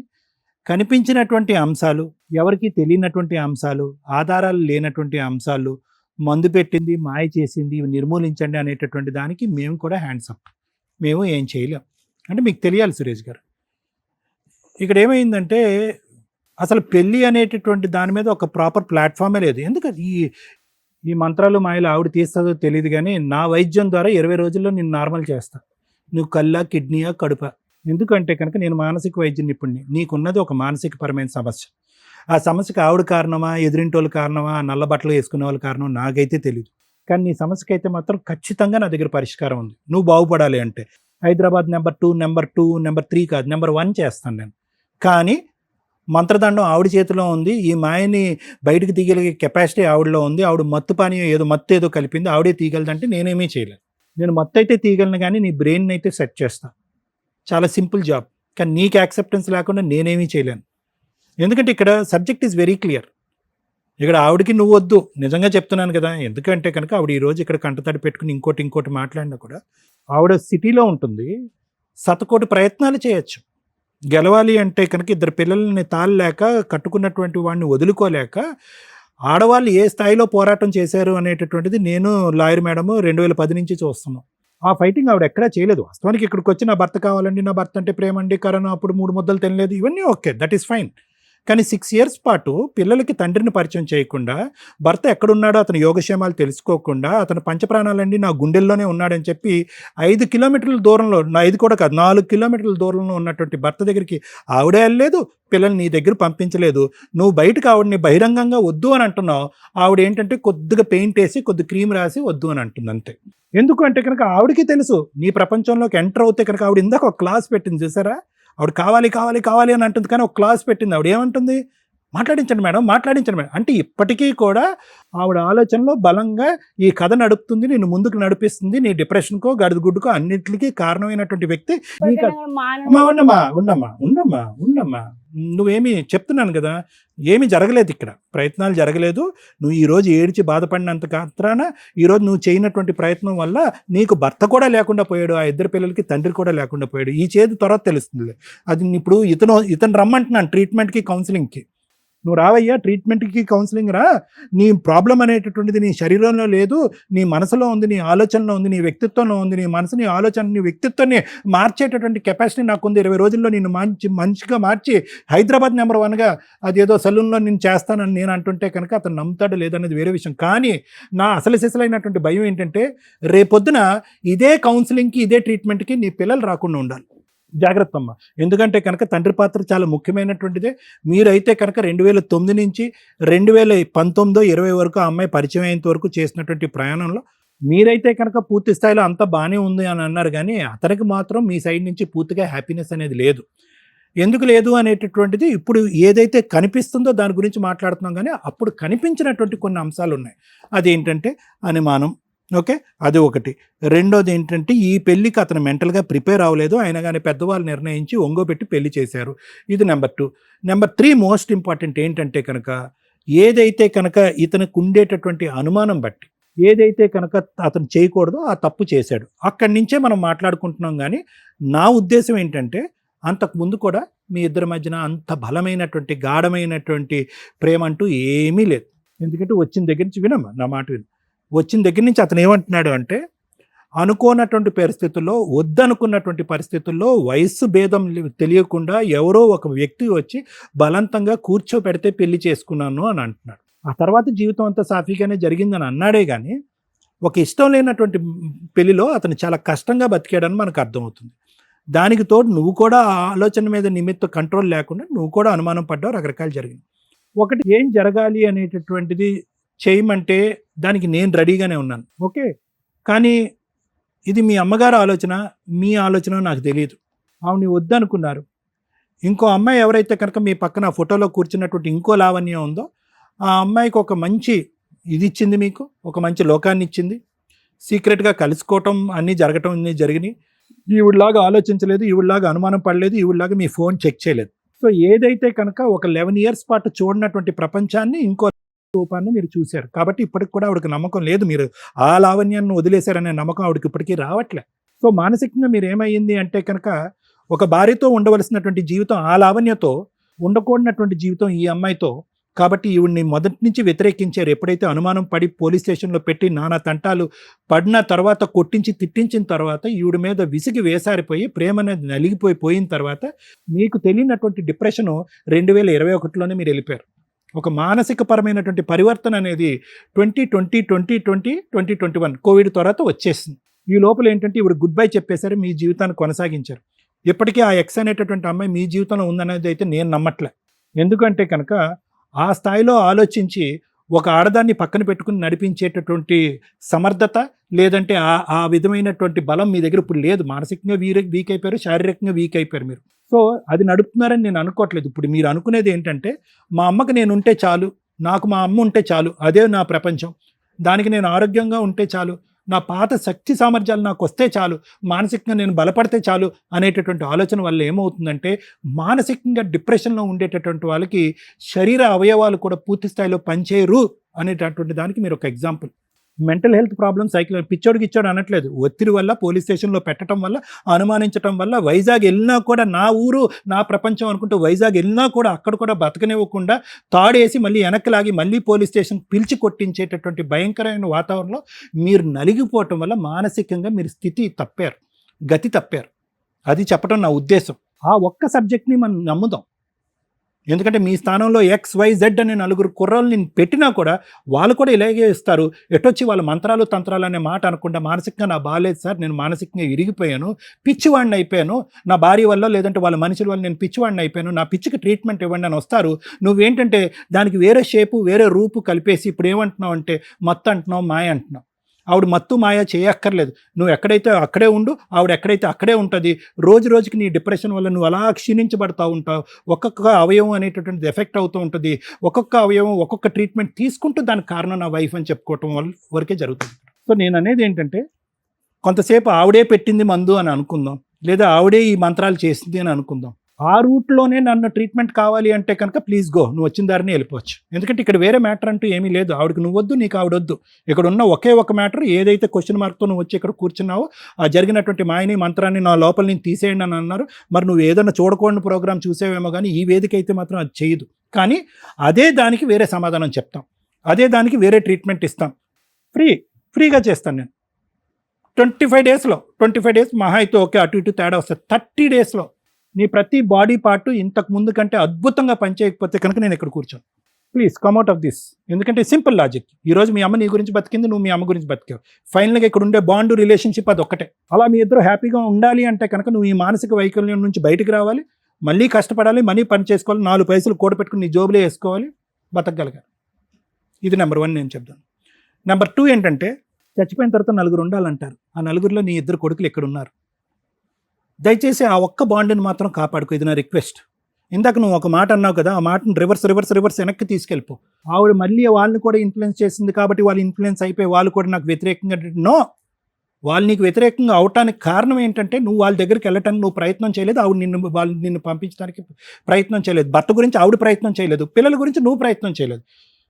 S2: కనిపించినటువంటి అంశాలు, ఎవరికి తెలియనటువంటి అంశాలు, ఆధారాలు లేనటువంటి అంశాలు, మందు పెట్టింది, మాయ చేసింది, ఇవి నిర్మూలించండి అనేటటువంటి దానికి మేము కూడా హ్యాండ్స్ అప్. మేము ఏం చేయలేం. అంటే మీకు తెలియాలి సురేష్ గారు, ఇక్కడ ఏమైందంటే అసలు పెళ్ళి అనేటటువంటి దాని మీద ఒక ప్రాపర్ ప్లాట్ఫామే లేదు. ఎందుకంటే ఈ మంత్రాలు మాయలు ఆవిడ తీస్తుందో తెలియదు కానీ నా వైద్యం ద్వారా 20 రోజుల్లో నేను నార్మల్ చేస్తా. నువ్వు కళ్ళ, కిడ్నీయా, కడుప. ఎందుకంటే కనుక నేను మానసిక వైద్య నిపుణుడిని. నీకున్నది ఒక మానసిక పరమైన సమస్య. ఆ సమస్యకి ఆవిడ కారణమా, ఎదురింటోళ్ళు కారణమా, నల్ల బట్టలు వేసుకునే వాళ్ళు కారణం నాకైతే తెలియదు. కానీ నీ సమస్యకి అయితే మాత్రం ఖచ్చితంగా నా దగ్గర పరిష్కారం ఉంది. నువ్వు బాగుపడాలి అంటే హైదరాబాద్ నెంబర్ 2, నెంబర్ 3 కాదు, నెంబర్ 1 చేస్తాను నేను. కానీ మంత్రదండం ఆవిడ చేతిలో ఉంది. ఈ మాయని బయటకు తీయగలిగే కెపాసిటీ ఆవిడలో ఉంది. ఆవిడ మత్తు పానీయం మత్తు కలిపింది, ఆవిడే తీయగలదంటే నేనేమీ చేయలేను. నేను మత్తు అయితే తీయగలను కానీ నీ బ్రెయిన్ అయితే సెట్ చేస్తాను. చాలా సింపుల్ జాబ్. కానీ నీకు యాక్సెప్టెన్స్ లేకుండా నేనేమీ చేయలేను. ఎందుకంటే ఇక్కడ సబ్జెక్ట్ ఈజ్ వెరీ క్లియర్. ఇక్కడ ఆవిడకి నువ్వు వద్దు, నిజంగా చెప్తున్నాను కదా. ఎందుకంటే కనుక ఆవిడ ఈరోజు ఇక్కడ కంటతడి పెట్టుకుని ఇంకోటి మాట్లాడినా కూడా ఆవిడ సిటీలో ఉంటుంది. శతకోటి ప్రయత్నాలు చేయొచ్చు. గెలవాలి అంటే కనుక 2 పిల్లల్ని తాళలేక, కట్టుకున్నటువంటి వాడిని వదులుకోలేక ఆడవాళ్ళు ఏ స్థాయిలో పోరాటం చేశారు అనేటటువంటిది నేను, లాయర్ మేడము 2010 నుంచి చూస్తున్నాం. ఆ ఫైటింగ్ ఆవిడ ఎక్కడా చేయలేదు. వాస్తవానికి ఇక్కడికి వచ్చి నా భర్త కావాలండి, నా భర్త అంటే ప్రేమ అండి, కరోనా అప్పుడు 3 ముద్దలు తినలేదు, ఇవన్నీ ఓకే, దట్ ఈస్ ఫైన్. కానీ 6 years పాటు పిల్లలకి తండ్రిని పరిచయం చేయకుండా, భర్త ఎక్కడున్నాడో అతని యోగక్షేమాలు తెలుసుకోకుండా, అతని పంచప్రాణాలండి నా గుండెల్లోనే ఉన్నాడని చెప్పి 5 kilometers దూరంలో, 5 కూడా కాదు 4 kilometers దూరంలో ఉన్నటువంటి భర్త దగ్గరికి ఆవిడే వెళ్ళలేదు, పిల్లల్ని నీ దగ్గర పంపించలేదు. నువ్వు బయటకు ఆవిడని బహిరంగంగా వద్దు అని అంటున్నావు. ఆవిడ ఏంటంటే కొద్దిగా పెయింట్ వేసి కొద్ది క్రీమ్ రాసి వద్దు అని అంటుంది అంతే. ఎందుకు అంటే కనుక ఆవిడకి తెలుసు నీ ప్రపంచంలోకి ఎంటర్ అవుతే కనుక, ఆవిడ ఇందాక ఒక క్లాస్ పెట్టింది చూసారా, ఆవిడ కావాలి కావాలి కావాలి అని అంటుంది, కానీ ఒక క్లాస్ పెట్టింది. ఆవిడ ఏమంటుంది, మాట్లాడించండి మేడం, మాట్లాడించండి మేడం అంటే ఇప్పటికీ కూడా ఆవిడ ఆలోచనలో బలంగా ఈ కథ నడుపుతుంది, నేను ముందుకు నడిపిస్తుంది. నీ డిప్రెషన్కో గడిగుడ్డుకో అన్నింటికి కారణమైనటువంటి వ్యక్తి ఈ కథ. ఉండమ్మా నువ్వేమి చెప్తున్నాను కదా, ఏమీ జరగలేదు ఇక్కడ, ప్రయత్నాలు జరగలేదు. నువ్వు ఈరోజు ఏడ్చి బాధపడినంత మాత్రాన ఈరోజు నువ్వు చేయనటువంటి ప్రయత్నం వల్ల నీకు భర్త కూడా లేకుండా పోయాడు, ఆ 2 పిల్లలకి తండ్రి కూడా లేకుండా పోయాడు. ఈ చేదు తర్వాత తెలుస్తుంది. అది ఇప్పుడు ఇతను రమ్మంటున్నాను ట్రీట్మెంట్కి కౌన్సిలింగ్కి. నువ్వు రావయ్యా, ట్రీట్మెంట్కి కౌన్సిలింగ్ రా. నీ ప్రాబ్లం అనేటటువంటిది నీ శరీరంలో లేదు, నీ మనసులో ఉంది, నీ ఆలోచనలో ఉంది, నీ వ్యక్తిత్వంలో ఉంది. నీ మనసు, నీ ఆలోచన, నీ వ్యక్తిత్వాన్ని మార్చేటటువంటి కెపాసిటీ నాకుంది. 20 రోజుల్లో నేను మంచిగా మార్చి హైదరాబాద్ నెంబర్ 1గా అదేదో సలూన్లో నేను చేస్తానని నేను అంటుంటే కనుక అతను నమ్ముతాడు లేదనేది వేరే విషయం. కానీ నా అసలు సిసలైనటువంటి భయం ఏంటంటే, రేపొద్దున ఇదే కౌన్సిలింగ్కి ఇదే ట్రీట్మెంట్కి నీ పిల్లలు రాకుండా ఉండాలి. జాగ్రత్త అమ్మ. ఎందుకంటే కనుక తండ్రి పాత్ర చాలా ముఖ్యమైనటువంటిదే. మీరైతే కనుక 2009 నుంచి 2019-20 వరకు ఆ అమ్మాయి పరిచయం అయ్యేంత వరకు చేసినటువంటి ప్రయాణంలో మీరైతే కనుక పూర్తి స్థాయిలో అంతా బాగానే ఉంది అని అన్నారు, కానీ అతనికి మాత్రం మీ సైడ్ నుంచి పూర్తిగా హ్యాపీనెస్ అనేది లేదు. ఎందుకు లేదు అనేటటువంటిది ఇప్పుడు ఏదైతే కనిపిస్తుందో దాని గురించి మాట్లాడుతున్నాం, కానీ అప్పుడు కనిపించినటువంటి కొన్ని అంశాలు ఉన్నాయి. అదేంటంటే అనుమానం. ఓకే, అది ఒకటి. రెండోది ఏంటంటే ఈ పెళ్ళికి అతను మెంటల్గా ప్రిపేర్ అవ్వలేదు, అయినా కానీ పెద్దవాళ్ళు నిర్ణయించి ఒంగోబెట్టి పెళ్లి చేశారు. ఇది నెంబర్ 2. నెంబర్ 3 మోస్ట్ ఇంపార్టెంట్ ఏంటంటే కనుక, ఏదైతే కనుక ఇతనికి ఉండేటటువంటి అనుమానం బట్టి ఏదైతే కనుక అతను చేయకూడదో ఆ తప్పు చేశాడు. అక్కడి నుంచే మనం మాట్లాడుకుంటున్నాం. కానీ నా ఉద్దేశం ఏంటంటే, అంతకుముందు కూడా మీ ఇద్దరి మధ్యన అంత బలమైనటువంటి గాఢమైనటువంటి ప్రేమ అంటూ ఏమీ లేదు. ఎందుకంటే వచ్చిన దగ్గర నుంచి వినమ్మా, నా మాట విను. వచ్చిన దగ్గర నుంచి అతను ఏమంటున్నాడు అంటే, అనుకోనటువంటి పరిస్థితుల్లో, వద్దనుకున్నటువంటి పరిస్థితుల్లో, వయస్సు భేదం తెలియకుండా ఎవరో ఒక వ్యక్తి వచ్చి బలవంతంగా కూర్చోపెడితే పెళ్లి చేసుకున్నాను అని అంటున్నాడు. ఆ తర్వాత జీవితం అంతా సాఫీగానే జరిగిందని అన్నాడే కానీ, ఒక ఇష్టం లేనటువంటి పెళ్లిలో అతను చాలా కష్టంగా బతికాడని మనకు అర్థమవుతుంది. దానికి తోడు నువ్వు కూడా ఆ ఆలోచన మీద నిమిత్త కంట్రోల్ లేకుండా నువ్వు కూడా అనుమానం పడ్డావు, రకరకాలు జరిగింది. ఒకటి, ఏం జరగాలి అనేటటువంటిది చేయమంటే దానికి నేను రెడీగానే ఉన్నాను. ఓకే, కానీ ఇది మీ అమ్మగారు ఆలోచన, మీ ఆలోచన నాకు తెలియదు. ఆవిడని వద్దనుకున్నారు. ఇంకో అమ్మాయి ఎవరైతే కనుక మీ పక్కన ఫోటోలో కూర్చున్నటువంటి ఇంకో లావణ్యం ఉందో, ఆ అమ్మాయికి ఒక మంచి ఇది ఇచ్చింది, మీకు ఒక మంచి లోకాన్ని ఇచ్చింది. సీక్రెట్గా కలుసుకోవటం అన్నీ జరగటం అన్నీ జరిగినాయి. ఈవిడలాగా ఆలోచించలేదు, ఈవిడలాగా అనుమానం పడలేదు, ఈవిడలాగా మీ ఫోన్ చెక్ చేయలేదు. సో ఏదైతే కనుక ఒక 11 years పాటు చూడనటువంటి ప్రపంచాన్ని ఇంకో రూపాన్ని మీరు చూశారు. కాబట్టి ఇప్పటికి కూడా ఆవిడకి నమ్మకం లేదు, మీరు ఆ లావణ్యాన్ని వదిలేశారనే నమ్మకం ఆవిడకి ఇప్పటికీ రావట్లే. సో మానసికంగా మీరు ఏమైంది అంటే కనుక, ఒక భార్యతో ఉండవలసినటువంటి జీవితం ఆ లావణ్యతో, ఉండకూడనటువంటి జీవితం ఈ అమ్మాయితో. కాబట్టి ఈవిడ్ని మొదటి నుంచి వ్యతిరేకించారు. ఎప్పుడైతే అనుమానం పడి పోలీస్ స్టేషన్లో పెట్టి నానా తంటాలు పడిన తర్వాత, కొట్టించి తిట్టించిన తర్వాత, ఈవిడ మీద విసిగి వేసారిపోయి ప్రేమ అనేది నలిగిపోయిన తర్వాత మీకు తెలియనటువంటి డిప్రెషను 2021లోనే మీరు వెళ్ళిపోయారు. ఒక మానసిక పరమైనటువంటి పరివర్తన అనేది 2020, 2020, 2021 కోవిడ్ తర్వాత వచ్చేసింది. ఈ లోపల ఏంటంటే ఇప్పుడు గుడ్ బై చెప్పేశారు, మీ జీవితాన్ని కొనసాగించారు. ఇప్పటికీ ఆ ఎక్స్ అనేటటువంటి అమ్మాయి మీ జీవితంలో ఉందనేది అయితే నేను నమ్మట్లే. ఎందుకంటే కనుక ఆ స్థాయిలో ఆలోచించి ఒక ఆడదాన్ని పక్కన పెట్టుకుని నడిపించేటటువంటి సమర్థత, లేదంటే ఆ విధమైనటువంటి బలం మీ దగ్గర ఇప్పుడు లేదు. మానసికంగా వీక్ అయిపోయారు, శారీరకంగా వీక్ అయిపోయారు మీరు. సో అది నడుపుతున్నారని నేను అనుకోవట్లేదు. ఇప్పుడు మీరు అనుకునేది ఏంటంటే, మా అమ్మకి నేను ఉంటే చాలు, నాకు మా అమ్మ ఉంటే చాలు, అదే నా ప్రపంచం, దానికి నేను ఆరోగ్యంగా ఉంటే చాలు, నా పాత శక్తి సామర్థ్యాలు నాకు వస్తే చాలు, మానసికంగా నేను బలపడితే చాలు అనేటటువంటి ఆలోచన వల్ల ఏమవుతుందంటే, మానసికంగా డిప్రెషన్లో ఉండేటటువంటి వాళ్ళకి శరీర అవయవాలు కూడా పూర్తి స్థాయిలో పనిచేయరు అనేటటువంటి దానికి మీరు ఒక ఎగ్జాంపుల్. మెంటల్ హెల్త్ ప్రాబ్లమ్, పిచ్చోడికి ఇచ్చోడు అనట్లేదు, ఒత్తిడి వల్ల పోలీస్ స్టేషన్లో పెట్టడం వల్ల, అనుమానించడం వల్ల, వైజాగ్ వెళ్ళినా కూడా నా ఊరు నా ప్రపంచం అనుకుంటూ వైజాగ్ వెళ్ళినా కూడా అక్కడ కూడా బతకనివ్వకుండా తాడేసి మళ్ళీ వెనక్కి లాగి మళ్ళీ పోలీస్ స్టేషన్ పిలిచి కొట్టించేటటువంటి భయంకరమైన వాతావరణంలో మీరు నలిగిపోవటం వల్ల మానసికంగా మీరు స్థితి తప్పారు, గతి తప్పారు. అది చెప్పడం నా ఉద్దేశం. ఆ ఒక్క సబ్జెక్ట్ని మనం నమ్ముదాం. ఎందుకంటే మీ స్థానంలో XYZ అనే నలుగురు కుర్రాళ్ళు నేను పెట్టినా కూడా వాళ్ళు కూడా ఇలాగే ఇస్తారు. ఎటొచ్చి వాళ్ళ మంత్రాలు తంత్రాలు అనే మాట అనకుండా మానసికంగా నా బాగాలేదు సార్, నేను మానసికంగా ఇరిగిపోయాను, పిచ్చివాడిని అయిపోయాను, నా భార్య వల్ల లేదంటే వాళ్ళ మనుషుల వల్ల నేను పిచ్చివాడిని అయిపోయాను, నా పిచ్చికి ట్రీట్మెంట్ ఇవ్వండి అని వస్తారు. నువ్వేంటంటే దానికి వేరే షేపు వేరే రూపు కలిపేసి ఇప్పుడు ఏమంటున్నావు అంటే మత్తు అంటున్నావు, మాయ అంటున్నావు. ఆవిడ మత్తు మాయ చేయక్కర్లేదు. నువ్వు ఎక్కడైతే అక్కడే ఉండు, ఆవిడ ఎక్కడైతే అక్కడే ఉంటుంది. రోజు రోజుకి నీ డిప్రెషన్ వల్ల నువ్వు అలా క్షీణించబడతా ఉంటావు. ఒక్కొక్క అవయవం అనేటటువంటిది ఎఫెక్ట్ అవుతూ ఉంటుంది. ఒక్కొక్క అవయవం ఒక్కొక్క ట్రీట్మెంట్ తీసుకుంటూ దానికి కారణం నా వైఫ్ అని చెప్పుకోవటం వరకే జరుగుతుంది. సో నేను అనేది ఏంటంటే కొంతసేపు ఆవిడే పెట్టింది మందు అని అనుకుందాం, లేదా ఆవిడే ఈ మంత్రాలు చేసింది అని అనుకుందాం. ఆ రూట్లోనే నన్ను ట్రీట్మెంట్ కావాలి అంటే కనుక ప్లీజ్ గో, నువ్వు వచ్చిన దారిని వెళ్ళిపోవచ్చు. ఎందుకంటే ఇక్కడ వేరే మ్యాటర్ అంటూ ఏమీ లేదు. ఆవిడకి నువ్వొద్దు, నీకు ఆవిడొద్దు. ఇక్కడ ఉన్న ఒకే ఒక మ్యాటర్, ఏదైతే క్వశ్చన్ మార్క్తో నువ్వు వచ్చి ఇక్కడ కూర్చున్నావో ఆ జరిగినటువంటి మాయని మంత్రాన్ని నా లోపల నేను తీసేయండి అని అన్నారు. మరి నువ్వు ఏదైనా చూడకూడని ప్రోగ్రామ్ చూసేవేమో కానీ ఈ వేదిక అయితే మాత్రం అది చేయదు. కానీ అదే దానికి వేరే సమాధానం చెప్తాం, అదే దానికి వేరే ట్రీట్మెంట్ ఇస్తాం. ఫ్రీగా చేస్తాను నేను. 25 డేస్ మహా అయితే ఓకే, అటు ఇటు తేడా వస్తుంది. 30 డేస్లో నీ ప్రతి బాడీ పార్ట్ ఇంతకు ముందు కంటే అద్భుతంగా పనిచేయకపోతే కనుక నేను ఇక్కడ కూర్చోను. Please come out of this. ఎందుకంటే సింపుల్ లాజిక్. ఈరోజు మీ అమ్మ నీ గురించి బతికింది, నువ్వు మీ అమ్మ గురించి బతికావు. ఫైనల్గా ఇక్కడ ఉండే బాండ్ రిలేషన్షిప్ అది ఒక్కటే. అలా మీ ఇద్దరు హ్యాపీగా ఉండాలి అంటే కనుక నువ్వు ఈ మానసిక వైకల్యం నుంచి బయటకు రావాలి, మళ్ళీ కష్టపడాలి, మనీ పని చేసుకోవాలి, 4 పైసలు కూడబెట్టుకుని నీ జోబులో వేసుకోవాలి, బతకగలగాలి. ఇది నెంబర్ 1 నేను చెప్తాను. నెంబర్ 2 ఏంటంటే చచ్చిపోయిన తర్వాత 4 ఉండాలంటారు. ఆ 4లో నీ 2 కొడుకులు ఇక్కడ ఉన్నారు. దయచేసి ఆ ఒక్క బాండ్ని మాత్రం కాపాడుకో. ఇది నా రిక్వెస్ట్. ఇందాక నువ్వు ఒక మాట అన్నావు కదా, ఆ మాటను రివర్స్ వెనక్కి తీసుకెళ్ళిపో. ఆవిడ మళ్ళీ వాళ్ళని కూడా ఇన్ఫ్లుయెన్స్ చేసింది కాబట్టి వాళ్ళు ఇన్ఫ్లుయెన్స్ అయిపోయి వాళ్ళు కూడా నాకు వ్యతిరేకంగా. నో, వాళ్ళు నీకు వ్యతిరేకంగా అవటానికి కారణం ఏంటంటే నువ్వు వాళ్ళ దగ్గరికి వెళ్ళటానికి నువ్వు ప్రయత్నం చేయలేదు, వాళ్ళు నిన్ను పంపించడానికి ప్రయత్నం చేయలేదు. భర్త గురించి ఆవిడ ప్రయత్నం చేయలేదు, పిల్లల గురించి నువ్వు ప్రయత్నం చేయలేదు.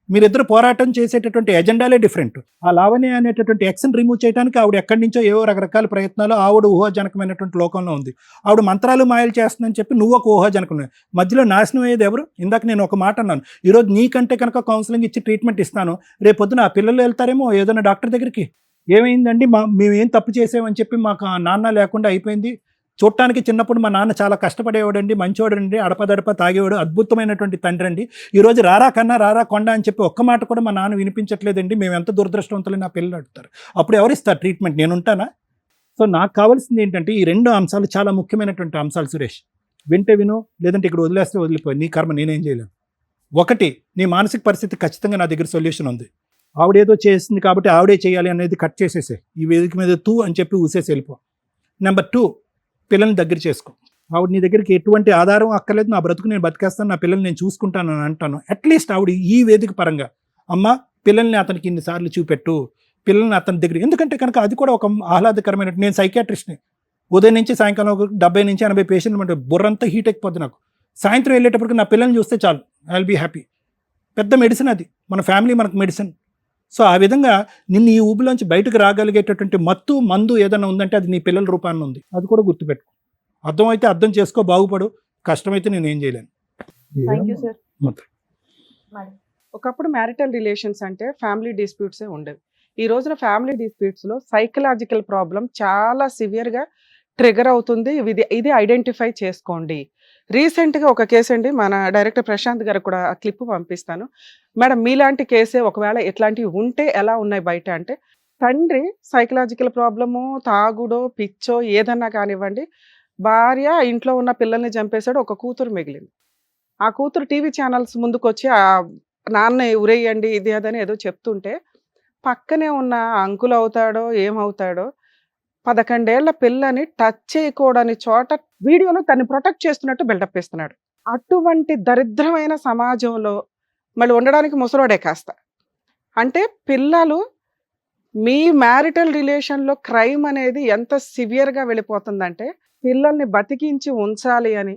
S2: మీరిద్దరు పోరాటం చేసేటటువంటి ఎజెండాలే డిఫరెంట్. ఆ లావణ్య అనేటటువంటి ఎక్స్ని రిమూవ్ చేయడానికి ఆవిడ ఎక్కడి నుంచో ఏవో రకరకాల ప్రయత్నాలు, ఆవిడ ఊహాజనకమైనటువంటి లోకంలో ఉంది. ఆవిడ మంత్రాలు మాయలు చేస్తుందని చెప్పి నువ్వు ఒక ఊహాజనకం. మధ్యలో నాశనం అయ్యేది ఎవరు? ఇందాక నేను ఒక మాట అన్నాను, ఈరోజు నీకంటే కనుక కౌన్సిలింగ్ ఇచ్చి ట్రీట్మెంట్ ఇస్తాను, రేపు పొద్దున ఆ పిల్లలు వెళ్తారేమో ఏదైనా డాక్టర్ దగ్గరికి, ఏమైందండి మేమేం తప్పు చేసామని చెప్పి మాకు నాన్న లేకుండా అయిపోయింది. చూడటానికి చిన్నప్పుడు మా నాన్న చాలా కష్టపడేవాడండి, మంచివాడండి, అడపదడప తాగేవాడు, అద్భుతమైనటువంటి తండ్రి అండి. ఈరోజు రారా కన్నా రారా కొండ అని చెప్పి ఒక్క మాట కూడా మా నాన్న వినిపించట్లేదండి, మేము ఎంత దురదృష్టవంతులు నా పిల్లలు అడుగుతారు. అప్పుడు ఎవరిస్తారు ట్రీట్మెంట్? నేను ఉంటానా? సో నాకు కావాల్సింది ఏంటంటే ఈ 2 అంశాలు చాలా ముఖ్యమైనటువంటి అంశాలు సురేష్. వింటే విను, లేదంటే ఇక్కడ వదిలేస్తే వదిలిపోయి, నీ కర్మ, నేనేం చేయలేను. 1, నీ మానసిక పరిస్థితి ఖచ్చితంగా నా దగ్గర సొల్యూషన్ ఉంది. ఆవిడేదో చేసింది కాబట్టి ఆవిడే చేయాలి అనేది కట్ చేసేసే, ఈ వేదిక మీద తూ అని చెప్పి ఊసేసి వెళ్ళిపో. నెంబర్ 2, పిల్లల్ని దగ్గర చేసుకో. ఆవిడ నీ దగ్గరికి ఎటువంటి ఆధారం అక్కర్లేదు, నా బ్రతుకు నేను బతికేస్తాను, నా పిల్లల్ని నేను చూసుకుంటాను అని అంటాను. అట్లీస్ట్ ఆవిడ ఈ వేదిక పరంగా అమ్మ పిల్లల్ని అతనికి ఇన్నిసార్లు చూపెట్టు, పిల్లల్ని అతని దగ్గర. ఎందుకంటే కనుక అది కూడా ఒక ఆహ్లాదకరమైన. నేను సైకియాట్రిస్ట్ని, ఉదయం నుంచి సాయంకాలం 70 నుంచి 80 పేషెంట్లు అంటే బుర్రంతా హీట్ ఎక్కిపోద్ది నాకు. సాయంత్రం వెళ్ళేటప్పటికి నా పిల్లల్ని చూస్తే చాలు, ఐ విల్ బీ హ్యాపీ. పెద్ద మెడిసిన్ అది, మన ఫ్యామిలీ మనకు మెడిసిన్. సో ఆ విధంగా నిన్ను ఈ ఊబిలోంచి బయటకు రాగలిగేటటువంటి మందు ఏదైనా ఉందంటే అది నీ పిల్లల రూపాన్ని ఉంది. అది కూడా గుర్తుపెట్టుకో. అర్థమైతే అర్థం చేసుకో, బాగుపడు. కష్టమైతే నేను ఏం చేయలేను.
S5: Thank you sir.
S4: ఒకప్పుడు మ్యారిటల్ రిలేషన్స్ అంటే ఫ్యామిలీ డిస్ప్యూట్సే ఉండేవి. ఈ రోజున ఫ్యామిలీ డిస్ప్యూట్స్లో సైకలాజికల్ ప్రాబ్లం చాలా సివియర్గా ట్రిగర్ అవుతుంది. ఇది ఐడెంటిఫై చేసుకోండి. రీసెంట్గా ఒక కేసు అండి, మన డైరెక్టర్ ప్రశాంత్ గారు కూడా ఆ క్లిప్ పంపిస్తాను. మేడం మీలాంటి కేసే ఒకవేళ ఇట్లాంటివి ఉంటే ఎలా ఉన్నాయి బయట అంటే, తండ్రి సైకలాజికల్ ప్రాబ్లము, తాగుడో పిచ్చో ఏదన్నా కానివ్వండి, భార్య ఇంట్లో ఉన్న పిల్లల్ని చంపేశాడు, ఒక కూతురు మిగిలింది. ఆ కూతురు టీవీ ఛానల్స్ ముందుకు వచ్చి ఆ నాన్న ఉరేయండి ఇది అదని ఏదో చెప్తుంటే, పక్కనే ఉన్న అంకుల్ అవుతాడో ఏమవుతాడో 11 ఏళ్ల పిల్లని టచ్ చేయకూడని చోట వీడియోలో తను ప్రొటెక్ట్ చేస్తున్నట్టు బిల్డప్ ఇస్తున్నాడు. అటువంటి దరిద్రమైన సమాజంలో మళ్ళీ ఉండడానికి ముసలోడే కాస్త. అంటే పిల్లలు మీ మ్యారిటల్ రిలేషన్లో క్రైమ్ అనేది ఎంత సివియర్గా వెళ్ళిపోతుందంటే, పిల్లల్ని బతికించి ఉంచాలి అని,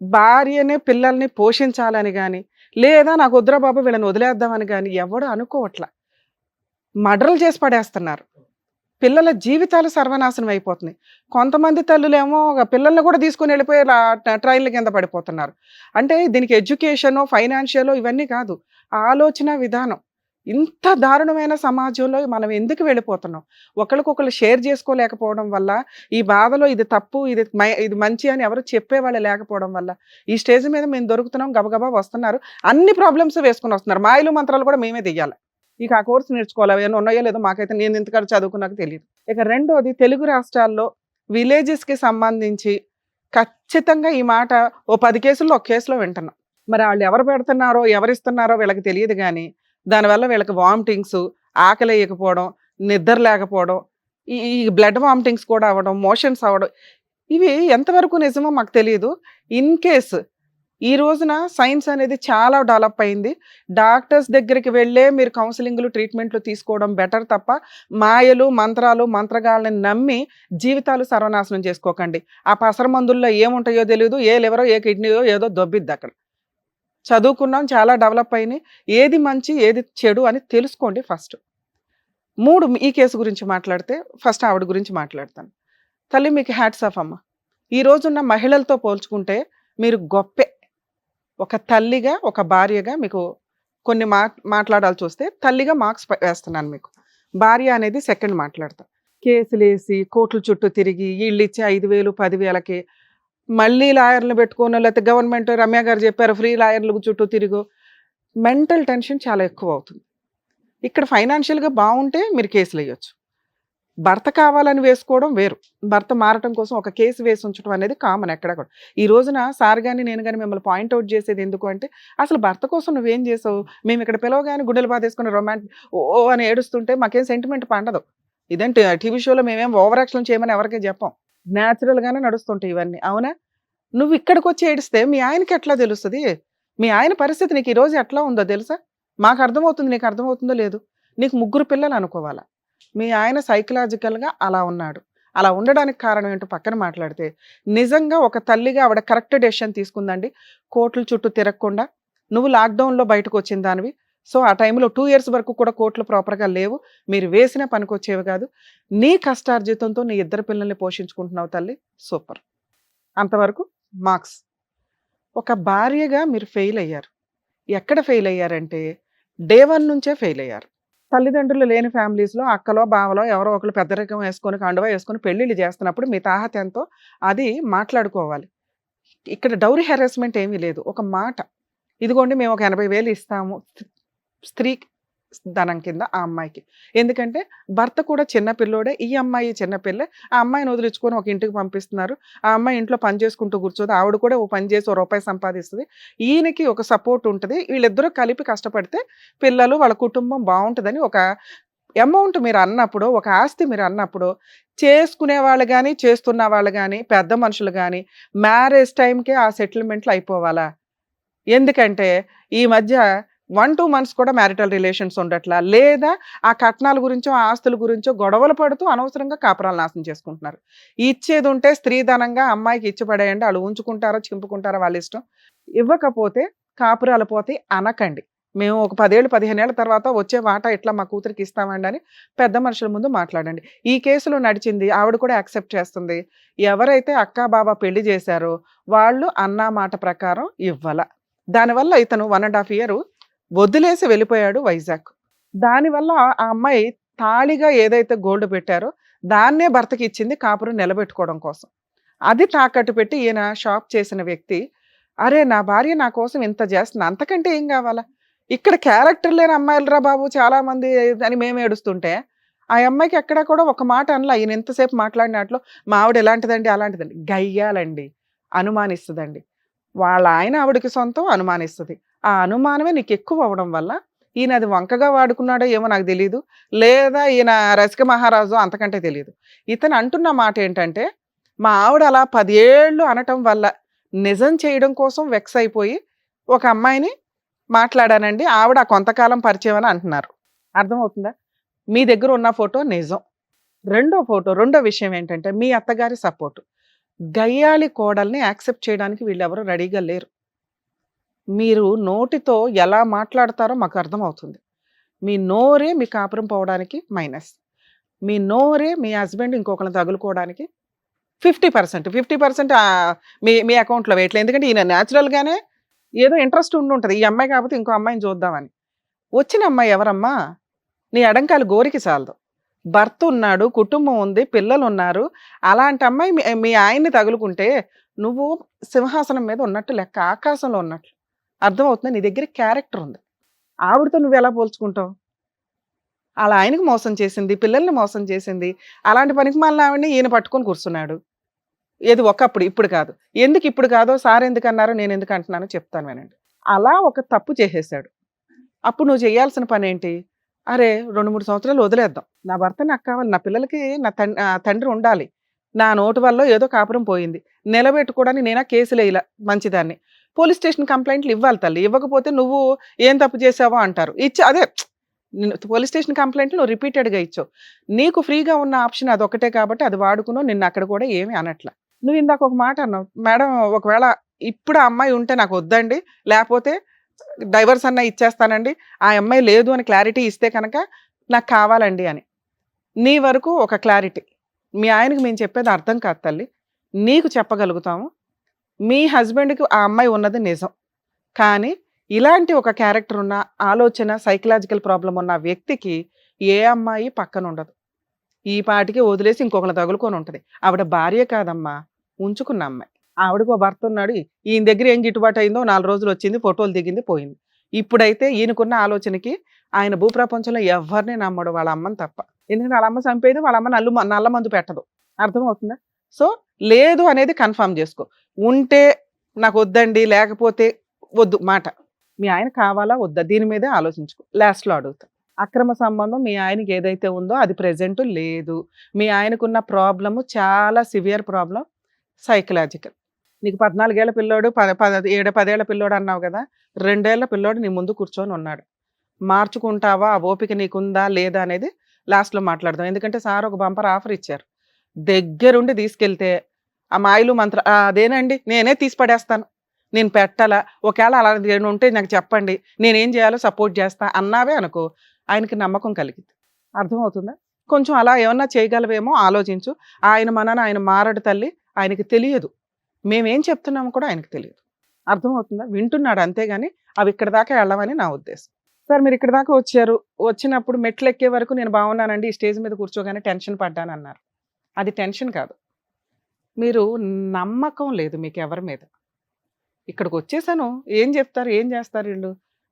S4: భార్యనే పిల్లల్ని పోషించాలని కానీ, లేదా నాకు వద్దురా బాబు వీళ్ళని వదిలేద్దామని కానీ ఎవడు అనుకోవట్లా. మర్డర్లు చేసి పడేస్తున్నారు. పిల్లల జీవితాలు సర్వనాశనం అయిపోతున్నాయి. కొంతమంది తల్లులేమో పిల్లల్ని కూడా తీసుకుని వెళ్ళిపోయి ట్రైన్ల కింద పడిపోతున్నారు. అంటే దీనికి ఎడ్యుకేషను, ఫైనాన్షియల్ ఇవన్నీ కాదు, ఆలోచన విధానం. ఇంత దారుణమైన సమాజంలో మనం ఎందుకు వెళ్ళిపోతున్నాం? ఒకళ్ళకొకళ్ళు షేర్ చేసుకోలేకపోవడం వల్ల, ఈ బాధలో ఇది తప్పు, ఇది మంచి అని ఎవరు చెప్పేవాళ్ళు లేకపోవడం వల్ల, ఈ స్టేజ్ మీద మేము దొరుకుతున్నాం, గబగబా వస్తున్నారు. అన్ని ప్రాబ్లమ్స్ వేసుకొని వస్తున్నారు. మాయలు మంత్రాలు కూడా మేమే తెయ్యాలి. ఇక ఆ కోర్స్ నేర్చుకోవాలి. ఏమైనా ఉన్నాయో లేదో మాకైతే, నేను ఇంతకాడ చదువుకున్నాక తెలియదు. ఇక రెండోది, తెలుగు రాష్ట్రాల్లో విలేజెస్కి సంబంధించి ఖచ్చితంగా ఈ మాట ఓ 10 కేసుల్లో ఒక కేసులో వింటున్నాం. మరి వాళ్ళు ఎవరు పెడుతున్నారో ఎవరిస్తున్నారో వీళ్ళకి తెలియదు, కానీ దానివల్ల వీళ్ళకి వామిటింగ్స్, ఆకలి వేయకపోవడం, నిద్ర లేకపోవడం, ఈ బ్లడ్ వామిటింగ్స్ కూడా అవ్వడం, మోషన్స్ అవ్వడం, ఇవి ఎంతవరకు నిజమో మాకు తెలియదు. ఇన్ కేస్ ఈ రోజున సైన్స్ అనేది చాలా డెవలప్ అయింది. డాక్టర్స్ దగ్గరికి వెళ్ళే మీరు కౌన్సిలింగ్లు, ట్రీట్మెంట్లు తీసుకోవడం బెటర్ తప్ప మాయలు, మంత్రాలు, మంత్రగాళ్ళని నమ్మి జీవితాలు సర్వనాశనం చేసుకోకండి. ఆ పసర మందుల్లో ఏముంటాయో తెలియదు, ఏ లివరో ఏ కిడ్నీయో ఏదో దొబ్బిద్ది అక్కడ. చదువుకున్నాం, చాలా డెవలప్ అయినాయి. ఏది మంచి ఏది చెడు అని తెలుసుకోండి ఫస్ట్. 3, ఈ కేసు గురించి మాట్లాడితే ఫస్ట్ ఆవిడ గురించి మాట్లాడతాను. తల్లి, మీకు హ్యాట్స్ ఆఫ్ అమ్మ. ఈ రోజున్న మహిళలతో పోల్చుకుంటే మీరు గొప్పే. ఒక తల్లిగా, ఒక భార్యగా మీకు కొన్ని మాట్లాడాల్సి వస్తే తల్లిగా మార్క్స్ వేస్తున్నాను మీకు. భార్య అనేది సెకండ్ మాట్లాడతా. కేసులేసి కోర్టుల చుట్టూ తిరిగి వీళ్ళు ఇచ్చే 5,000, 10,000కి మళ్ళీ లాయర్లు పెట్టుకోను, లేకపోతే గవర్నమెంట్ రమ్య గారు చెప్పారు ఫ్రీ లాయర్లు చుట్టూ తిరుగు, మెంటల్ టెన్షన్ చాలా ఎక్కువ అవుతుంది. ఇక్కడ ఫైనాన్షియల్గా బాగుంటే మీరు కేసులు వేయొచ్చు. భర్త కావాలని వేసుకోవడం వేరు, భర్త మారటం కోసం ఒక కేసు వేసి ఉంచడం అనేది కామన్ ఎక్కడ కూడా. ఈ రోజున సార్ కానీ నేను కానీ మిమ్మల్ని పాయింట్అవుట్ చేసేది ఎందుకు అంటే, అసలు భర్త కోసం నువ్వేం చేసావు? మేము ఇక్కడ పిలవగానే గుండెలు బాధేసుకుని ఓ అని ఏడుస్తుంటే మాకేం సెంటిమెంట్ పండదు. ఇదంటే టీవీ షోలో మేమేం ఓవర్ యాక్షన్ చేయమని ఎవరికీ చెప్పాం. న్యాచురల్గానే నడుస్తుంటాయి ఇవన్నీ, అవునా? నువ్వు ఇక్కడికి వచ్చి ఏడిస్తే మీ ఆయనకి ఎట్లా తెలుస్తుంది? మీ ఆయన పరిస్థితి నీకు ఈరోజు ఎట్లా ఉందో తెలుసా? మాకు అర్థమవుతుంది, నీకు అర్థమవుతుందో లేదు. నీకు 3 పిల్లలు అనుకోవాలా, మీ ఆయన సైకలాజికల్గా అలా ఉన్నాడు. అలా ఉండడానికి కారణం ఏంటో పక్కన మాట్లాడితే, నిజంగా ఒక తల్లిగా ఆవిడ కరెక్ట్ డెసిషన్ తీసుకుందండి. కోర్టుల చుట్టూ తిరగకుండా, నువ్వు లాక్డౌన్లో బయటకు వచ్చిన దానివి. సో ఆ టైంలో 2 years వరకు కూడా కోర్టులు ప్రాపర్గా లేవు, మీరు వేసిన పనికి వచ్చేవి కాదు. నీ కష్టార్జితంతో నీ 2 పిల్లల్ని పోషించుకుంటున్నావు తల్లి, సూపర్. అంతవరకు మార్క్స్. ఒక భార్యగా మీరు ఫెయిల్ అయ్యారు. ఎక్కడ ఫెయిల్ అయ్యారంటే డే 1 నుంచే ఫెయిల్ అయ్యారు. తల్లిదండ్రులు లేని ఫ్యామిలీస్లో అక్కలో బావలో ఎవరో ఒకరు పెద్దరికం వేసుకొని కండువా వేసుకొని పెళ్ళిళ్ళు చేస్తున్నప్పుడు మీ తాహత ఎంతో అది మాట్లాడుకోవాలి. ఇక్కడ డౌరీ హెరాస్మెంట్ ఏమీ లేదు. ఒక మాట, ఇదిగోండి మేము ఒక 80,000 ఇస్తాము స్త్రీ ధనం కింద ఆ అమ్మాయికి. ఎందుకంటే భర్త కూడా చిన్నపిల్లోడే, ఈ అమ్మాయి చిన్నపిల్లే. ఆ అమ్మాయిని వదిలించుకొని ఒక ఇంటికి పంపిస్తున్నారు. ఆ అమ్మాయి ఇంట్లో పని చేసుకుంటూ కూర్చోదు, ఆవిడ కూడా ఓ పని చేసి ₹1 సంపాదిస్తుంది. ఈయనకి ఒక సపోర్ట్ ఉంటుంది. వీళ్ళిద్దరూ కలిపి కష్టపడితే పిల్లలు వాళ్ళ కుటుంబం బాగుంటుందని ఒక అమౌంట్ మీరు అన్నప్పుడు, ఒక ఆస్తి మీరు అన్నప్పుడు, చేసుకునే వాళ్ళు కానీ చేస్తున్న వాళ్ళు కానీ పెద్ద మనుషులు కానీ మ్యారేజ్ టైంకే ఆ సెటిల్మెంట్లు అయిపోవాలా? ఎందుకంటే ఈ మధ్య 1-2 months కూడా మ్యారిటల్ రిలేషన్స్ ఉండట్లా, లేదా ఆ కట్నాల గురించో ఆస్తుల గురించో గొడవలు పడుతూ అనవసరంగా కాపురాలు నాశనం చేసుకుంటున్నారు. ఇచ్చేది ఉంటే స్త్రీధనంగా అమ్మాయికి ఇచ్చి పడేయండి, వాళ్ళు ఉంచుకుంటారో చింపుకుంటారో వాళ్ళ ఇష్టం. ఇవ్వకపోతే కాపురాలు పోతే అనకండి, మేము ఒక 10 ఏళ్ళు 15 ఏళ్ల తర్వాత వచ్చే వాటా ఇట్లా మా కూతురికి ఇస్తామండి అని పెద్ద మనుషుల ముందు మాట్లాడండి. ఈ కేసులో నడిచింది, ఆవిడ కూడా యాక్సెప్ట్ చేస్తుంది. ఎవరైతే అక్కా బాబా పెళ్లి చేశారో వాళ్ళు అన్నా మాట ప్రకారం ఇవ్వాల. దానివల్ల ఇతను 1.5 year వదిలేసి వెళ్ళిపోయాడు వైజాగ్. దానివల్ల ఆ అమ్మాయి తాళిగా ఏదైతే గోల్డ్ పెట్టారో దాన్నే భర్తకి ఇచ్చింది కాపురం నిలబెట్టుకోవడం కోసం. అది తాకట్టు పెట్టి ఈయన షాప్ చేసిన వ్యక్తి, అరే నా భార్య నా కోసం ఇంత చేస్తుంది, అంతకంటే ఏం కావాలా? ఇక్కడ క్యారెక్టర్ లేని అమ్మాయిలరా బాబు చాలా మంది అని మేము ఏడుస్తుంటే, ఆ అమ్మాయికి ఎక్కడా కూడా ఒక మాట అనలా. ఈయన ఎంతసేపు మాట్లాడినట్లు మా ఆవిడ ఎలాంటిదండి అలాంటిదండి, గయ్యాలండి, అనుమానిస్తుందండి. వాళ్ళ ఆయన ఆవిడకి సొంతం, అనుమానిస్తుంది. ఆ అనుమానమే నీకు ఎక్కువ అవ్వడం వల్ల ఈయన అది వంకగా వాడుకున్నాడో ఏమో నాకు తెలియదు, లేదా ఈయన రసిక మహారాజు అంతకంటే తెలియదు. ఇతను అంటున్న మాట ఏంటంటే, మా ఆవిడ అలా 10 ఏళ్ళు అనటం వల్ల నిజం చేయడం కోసం వెక్స్ అయిపోయి ఒక అమ్మాయిని మాట్లాడానండి, ఆవిడ కొంతకాలం పరిచయం అని అంటున్నారు. అర్థమవుతుందా? మీ దగ్గర ఉన్న ఫోటో నిజం. రెండో విషయం ఏంటంటే మీ అత్తగారి సపోర్టు. గయ్యాళి కోడల్ని యాక్సెప్ట్ చేయడానికి వీళ్ళెవరూ రెడీగా లేరు. మీరు నోటితో ఎలా మాట్లాడతారో మాకు అర్థమవుతుంది. మీ నోరే మీ కాపురం పోవడానికి మైనస్, మీ నోరే మీ హస్బెండ్ ఇంకొకరిని తగులుకోవడానికి 50% మీ అకౌంట్లో వేయట్లేదు. ఎందుకంటే ఈయన న్యాచురల్గానే ఏదో ఇంట్రెస్ట్ ఉంటుంది, ఈ అమ్మాయి కాకపోతే ఇంకో అమ్మాయిని చూద్దామని. వచ్చిన అమ్మాయి ఎవరమ్మా? నీ ఎడంకాలు గోరికి చాలదు. భర్త ఉన్నాడు, కుటుంబం ఉంది, పిల్లలు ఉన్నారు. అలాంటి అమ్మాయి మీ ఆయన్ని తగులుకుంటే నువ్వు సింహాసనం మీద ఉన్నట్టు లెక్క, ఆకాశంలో ఉన్నట్లు. అర్థమవుతుందా? నీ దగ్గర క్యారెక్టర్ ఉంది. ఆవిడతో నువ్వు ఎలా పోల్చుకుంటావు? అలా ఆయనకి మోసం చేసింది, పిల్లల్ని మోసం చేసింది. అలాంటి పనికి మాలిన ఆవిడని ఈయన పట్టుకొని కూర్చున్నాడు. ఏది ఒకప్పుడు, ఇప్పుడు కాదు. ఎందుకు ఇప్పుడు కాదో సార్ ఎందుకు అన్నారో నేను ఎందుకు అంటున్నానో చెప్తాను వినండి. అలా ఒక తప్పు చేసేసాడు. అప్పుడు నువ్వు చేయాల్సిన పని ఏంటి? అరే 2-3 సంవత్సరాలు వదిలేద్దాం. నా భర్త నాకు కావాలి, నా పిల్లలకి నా తండ్రి ఉండాలి. నా నోటు వల్ల ఏదో కాపురం పోయింది, నిలబెట్టుకోవడానికి నేనా కేసులు వేయలా, మంచిదాన్ని. పోలీస్ స్టేషన్ కంప్లైంట్లు ఇవ్వాలి తల్లి. ఇవ్వకపోతే నువ్వు ఏం తప్పు చేసావో అంటారు. అదే పోలీస్ స్టేషన్ కంప్లైంట్లు నువ్వు రిపీటెడ్గా ఇచ్చావు. నీకు ఫ్రీగా ఉన్న ఆప్షన్ అదొకటే కాబట్టి అది వాడుకున్నావు. నిన్ను అక్కడ కూడా ఏమీ అనట్లా. నువ్వు ఇందాక ఒక మాట అన్నావు, మేడం ఒకవేళ ఇప్పుడు ఆ అమ్మాయి ఉంటే నాకు వద్దండి, లేకపోతే డైవర్స్ అన్న ఇచ్చేస్తానండి, ఆ అమ్మాయి లేదు అని క్లారిటీ ఇస్తే కనుక నాకు కావాలండి అని. నీ వరకు ఒక క్లారిటీ. మీ ఆయనకి మేము చెప్పేది అర్థం కాదు తల్లి. నీకు చెప్పగలుగుతాము, మీ హస్బెండ్కి ఆ అమ్మాయి ఉన్నది నిజం. కానీ ఇలాంటి ఒక క్యారెక్టర్ ఉన్న, ఆలోచన, సైకలాజికల్ ప్రాబ్లం ఉన్న వ్యక్తికి ఏ అమ్మాయి పక్కన ఉండదు. ఈ పాటికి వదిలేసి ఇంకొకరు తగులుకొని ఉంటుంది. ఆవిడ భార్య కాదమ్మా, ఉంచుకున్న అమ్మాయి. ఆవిడకు భర్త ఉన్నాడు, ఈయన దగ్గర ఏం గిట్టుబాటు అయిందో 4 రోజులు వచ్చింది, ఫోటోలు దిగింది, పోయింది. ఇప్పుడైతే ఈయనకున్న ఆలోచనకి ఆయన భూప్రపంచంలో ఎవరిని నమ్మడు, వాళ్ళ అమ్మని తప్ప. ఎందుకంటే వాళ్ళ అమ్మ చంపేది, వాళ్ళ అమ్మ నల్ల మందు పెట్టదు. అర్థమవుతుందా? సో లేదు అనేది కన్ఫర్మ్ చేసుకో. ఉంటే నాకు వద్దండి, లేకపోతే వద్దు మాట. మీ ఆయన కావాలా వద్దా దీని మీదే ఆలోచించుకో. లాస్ట్లో అడుగుతా. అక్రమ సంబంధం మీ ఆయనకి ఏదైతే ఉందో అది ప్రెజెంట్ లేదు. మీ ఆయనకున్న ప్రాబ్లము చాలా సివియర్ ప్రాబ్లం, సైకలాజికల్. నీకు 14 ఏళ్ల పిల్లోడు, 7-10 ఏళ్ల పిల్లోడు అన్నావు కదా. 2 ఏళ్ల పిల్లోడు నీ ముందు కూర్చొని ఉన్నాడు. మార్చుకుంటావా, ఆ ఓపిక నీకుందా లేదా అనేది లాస్ట్లో మాట్లాడదాం. ఎందుకంటే సార్ ఒక బంపర్ ఆఫర్ ఇచ్చారు. దగ్గరుండి తీసుకెళ్తే ఆ మాయలు మంత్ర అదేనండి నేనే తీసి పడేస్తాను, నేను పెట్టాలా, ఒకవేళ అలా ఉంటే నాకు చెప్పండి, నేనేం చేయాలో సపోర్ట్ చేస్తా అన్నావే అనుకో, ఆయనకి నమ్మకం కలిగింది. అర్థమవుతుందా? కొంచెం అలా ఏమన్నా చేయగలవేమో ఆలోచించు. ఆయన మనన ఆయన మారడు తల్లి, ఆయనకి తెలియదు. మేమేం చెప్తున్నాము కూడా ఆయనకు తెలియదు. అర్థమవుతుందా? వింటున్నాడు అంతేగాని అవి ఇక్కడ దాకా వెళ్ళమని నా ఉద్దేశం. సార్ మీరు ఇక్కడ దాకా వచ్చారు, వచ్చినప్పుడు మెట్లు ఎక్కే వరకు నేను బాగున్నానండి, ఈ స్టేజ్ మీద కూర్చోగానే టెన్షన్ పడ్డాను అన్నారు. అది టెన్షన్ కాదు, మీరు నమ్మకం లేదు మీకు ఎవరి మీద. ఇక్కడికి వచ్చేసాను, ఏం చెప్తారు, ఏం చేస్తారు వీళ్ళు,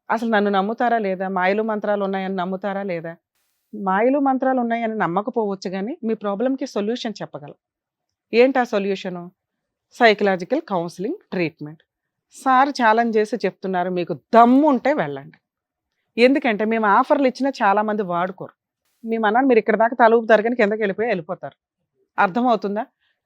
S4: అసలు నన్ను నమ్ముతారా లేదా, మాయలు మంత్రాలు ఉన్నాయని నమ్ముతారా లేదా? మాయలు మంత్రాలు ఉన్నాయని నమ్మకపోవచ్చు, కానీ మీ ప్రాబ్లంకి సొల్యూషన్ చెప్పగలం. ఏంటి ఆ solution? Psychological counselling treatment. Sir challenge చేసి చెప్తున్నారు, మీకు దమ్ము ఉంటే వెళ్ళండి. ఎందుకంటే మేము ఆఫర్లు ఇచ్చినా చాలామంది వాడుకోరు. మేము అన్నాను మీరు ఇక్కడ దాకా తలుపుతారు కానీ కిందకి వెళ్ళిపోతారు. అర్థమవుతుందా?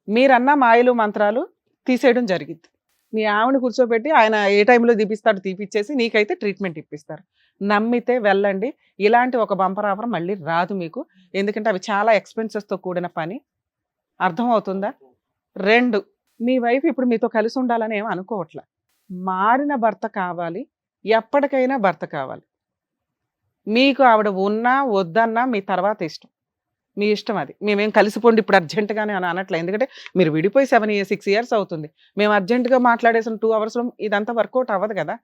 S4: మీరన్న మాయలు మంత్రాలు తీసేయడం జరిగింది. మీ ఆవిడ కూర్చోబెట్టి ఆయన ఏ టైంలో తీపిస్తాడు తీపిచ్చేసి నీకైతే ట్రీట్మెంట్ ఇప్పిస్తారు. నమ్మితే వెళ్ళండి. ఇలాంటి ఒక బంపర్ ఆఫర్ మళ్ళీ రాదు మీకు, ఎందుకంటే అవి చాలా ఎక్స్పెన్సెస్తో కూడిన పని. అర్థమవుతుందా? 2, మీ వైఫ్ ఇప్పుడు మీతో కలిసి ఉండాలని ఏమీ అనుకోవట్లే. మారిన భర్త కావాలి, ఎప్పటికైనా భర్త కావాలి. మీకు ఆవిడ ఉన్నా వద్దన్నా మీ తర్వాత ఇష్టం, మీ ఇష్టం. అది మేమేం కలిసిపోండి ఇప్పుడు అర్జెంటుగానే అని అనట్లే. ఎందుకంటే మీరు విడిపోయి 6 ఇయర్స్ అవుతుంది. మేము అర్జెంటుగా మాట్లాడేసిన 2 అవర్స్లో ఇదంతా వర్కౌట్ అవ్వదు కదా.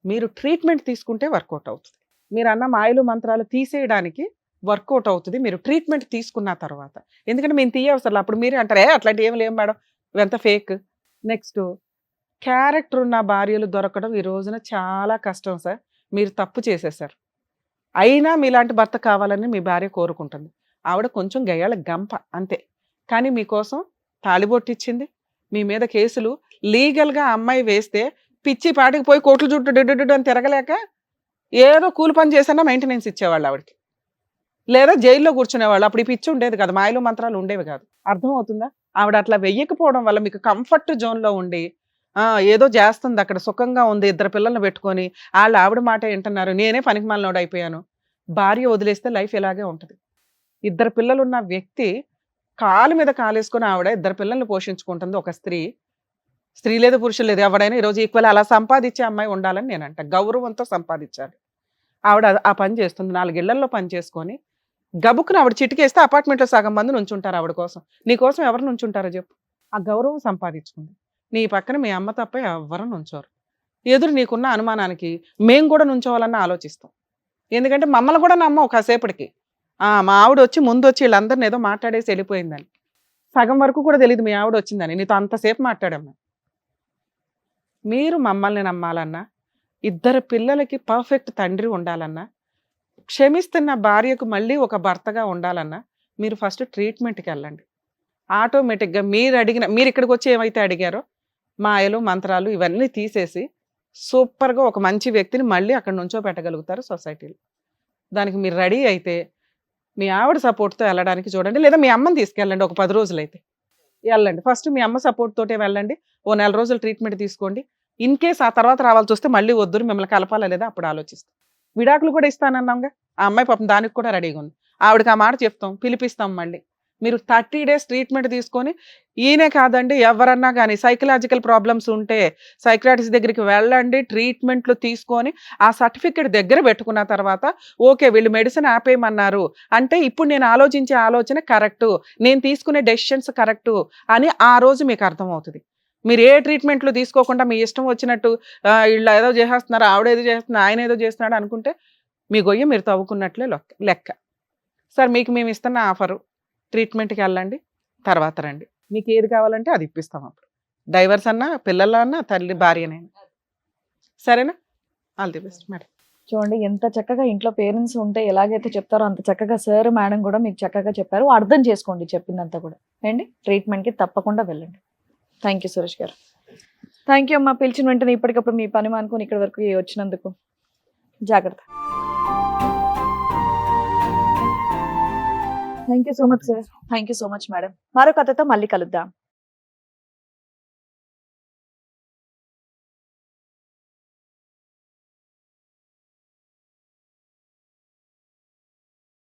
S4: మీరు ట్రీట్మెంట్ తీసుకుంటే వర్కౌట్ అవుతుంది. మీరు అన్న మాయలు మంత్రాలు తీసేయడానికి వర్కౌట్ అవుతుంది మీరు ట్రీట్మెంట్ తీసుకున్న తర్వాత. ఎందుకంటే మేము తీయవసరం, అప్పుడు మీరే అంటారు అట్లాంటి ఏమి లేవు మేడం, ఇవంతా ఫేక్. నెక్స్ట్, క్యారెక్టర్ ఉన్న భార్యలు దొరకడం ఈ రోజున చాలా కష్టం సార్. మీరు తప్పు చేసేసారు. అయినా మీలాంటి భర్త కావాలని మీ భార్య కోరుకుంటుంది. ఆవిడ కొంచెం గయ్యాళ గంప అంతే, కానీ మీకోసం తాళిబొట్టిచ్చింది. మీ మీద కేసులు లీగల్గా అమ్మాయి వేస్తే పిచ్చి పాటికి పోయి కోట్ల చుట్టూ డిడ్డు అని తిరగలేక ఏదో కూలి పని చేసినా మెయింటెనెన్స్ ఇచ్చేవాళ్ళు ఆవిడకి, లేదా జైల్లో కూర్చునేవాళ్ళు. అప్పుడు ఈ పిచ్చి ఉండేది కాదు, మాయలు మంత్రాలు ఉండేవి కాదు. అర్థమవుతుందా? ఆవిడ అట్లా వెయ్యకపోవడం వల్ల మీకు కంఫర్ట్ జోన్లో ఉండి ఏదో చేస్తుంది అక్కడ, సుఖంగా ఉంది, 2 పిల్లల్ని పెట్టుకొని వాళ్ళు ఆవిడ మాట వింటున్నారు, నేనే పనికిమాలినోడు అయిపోయాను. భార్య వదిలేస్తే లైఫ్ ఇలాగే ఉంటుంది. 2 పిల్లలున్న వ్యక్తి కాలు మీద కాలేసుకొని ఆవిడ 2 పిల్లల్ని పోషించుకుంటుంది. ఒక స్త్రీ లేదు పురుషులు లేదు, ఎవడైనా ఈరోజు ఈక్వల్ అలా సంపాదించే అమ్మాయి ఉండాలని నేనంట. గౌరవంతో సంపాదించాలి. ఆవిడ ఆ పని చేస్తుంది. 4 ఇళ్లలో పని చేసుకొని గబుక్కున ఆవిడ చిటికేస్తే అపార్ట్మెంట్లో సగం మంది నుంచుంటారు ఆవిడ కోసం. నీ కోసం ఎవరు నుంచుంటారో చెప్పు? ఆ గౌరవం సంపాదించుకుంది. నీ పక్కన మీ అమ్మ తప్ప ఎవరు నుంచోరు. ఎదురు నీకున్న అనుమానానికి మేము కూడా నుంచోవాలన్న ఆలోచిస్తాం. ఎందుకంటే మమ్మల్ని కూడా నమ్మవు కాసేపటికి. మా ఆవిడ వచ్చి ముందు వచ్చి వీళ్ళందరిని ఏదో మాట్లాడేసి వెళ్ళిపోయిందని. సగం వరకు కూడా తెలియదు మీ ఆవిడ వచ్చిందని. నీతో అంతసేపు మాట్లాడమ్మా. మీరు మమ్మల్ని నమ్మాలన్నా, ఇద్దరు పిల్లలకి పర్ఫెక్ట్ తండ్రి ఉండాలన్నా, క్షమిస్తున్న భార్యకు మళ్ళీ ఒక భర్తగా ఉండాలన్నా మీరు ఫస్ట్ ట్రీట్మెంట్కి వెళ్ళండి. ఆటోమేటిక్గా మీరు ఇక్కడికి వచ్చి ఏమైతే అడిగారో మాయలు మంత్రాలు ఇవన్నీ తీసేసి సూపర్గా ఒక మంచి వ్యక్తిని మళ్ళీ అక్కడ నుంచో పెట్టగలుగుతారు సొసైటీలో. దానికి మీరు రెడీ అయితే మీ ఆవిడ సపోర్ట్తో వెళ్ళడానికి చూడండి, లేదా మీ అమ్మని తీసుకెళ్ళండి. ఒక 10 రోజులైతే వెళ్ళండి. ఫస్ట్ మీ అమ్మ సపోర్ట్ తోటే వెళ్ళండి. ఓ 4 రోజులు ట్రీట్మెంట్ తీసుకోండి. ఇన్ కేస్ ఆ తర్వాత రావాల్సి వస్తే మళ్ళీ వద్దురు, మిమ్మల్ని కలపాలా లేదా అప్పుడు ఆలోచిస్తాం. విడాకులు కూడా ఇస్తానన్నాంగా, ఆ అమ్మాయి పాపం దానికి కూడా రెడీగా ఉంది. ఆవిడకి ఆ మాట చెప్తాం, పిలిపిస్తాం. మళ్ళీ మీరు 30 days ట్రీట్మెంట్ తీసుకొని, ఈయనే కాదండి ఎవరన్నా కానీ సైకలాజికల్ ప్రాబ్లమ్స్ ఉంటే సైక్రాటిస్ట్ దగ్గరికి వెళ్ళండి, ట్రీట్మెంట్లు తీసుకొని ఆ సర్టిఫికెట్ దగ్గర పెట్టుకున్న తర్వాత ఓకే వీళ్ళు మెడిసిన్ ఆపేయమన్నారు అంటే ఇప్పుడు నేను ఆలోచించే ఆలోచన కరెక్టు, నేను తీసుకునే డెసిషన్స్ కరెక్టు అని ఆ రోజు మీకు అర్థమవుతుంది. మీరు ఏ ట్రీట్మెంట్లు తీసుకోకుండా మీ ఇష్టం వచ్చినట్టు వీళ్ళు ఏదో చేసేస్తున్నారు, ఆవిడ ఏదో చేస్తున్నారు, ఆయన ఏదో చేస్తున్నాడు అనుకుంటే మీ గొయ్య మీరు తవ్వుకున్నట్లే లెక్క. సార్ మీకు మేము ఇస్తున్న ఆఫరు, ట్రీట్మెంట్కి వెళ్ళండి, తర్వాత రండి. మీకు ఏది కావాలంటే అది ఇప్పిస్తాం. అప్పుడు డైవర్స్ అన్నా, పిల్లల అన్నా, తల్లి భార్యనైనా. సరేనా? All the best madam.
S5: చూడండి ఎంత చక్కగా ఇంట్లో పేరెంట్స్ ఉంటే ఎలాగైతే చెప్తారో అంత చక్కగా సార్ మేడం కూడా మీకు చక్కగా చెప్పారు. అర్థం చేసుకోండి చెప్పిందంతా కూడా. అండి ట్రీట్మెంట్కి తప్పకుండా వెళ్ళండి. థ్యాంక్ యూ సురేష్ గారు. థ్యాంక్ యూ అమ్మా. పిలిచిన వెంటనే ఇప్పటికప్పుడు మీ పని మానుకొని ఇక్కడ వరకు వచ్చినందుకు. జాగ్రత్త. Thank you so much sir. Thank you so much madam. మరో కథతో మళ్ళీ కలుద్దాం.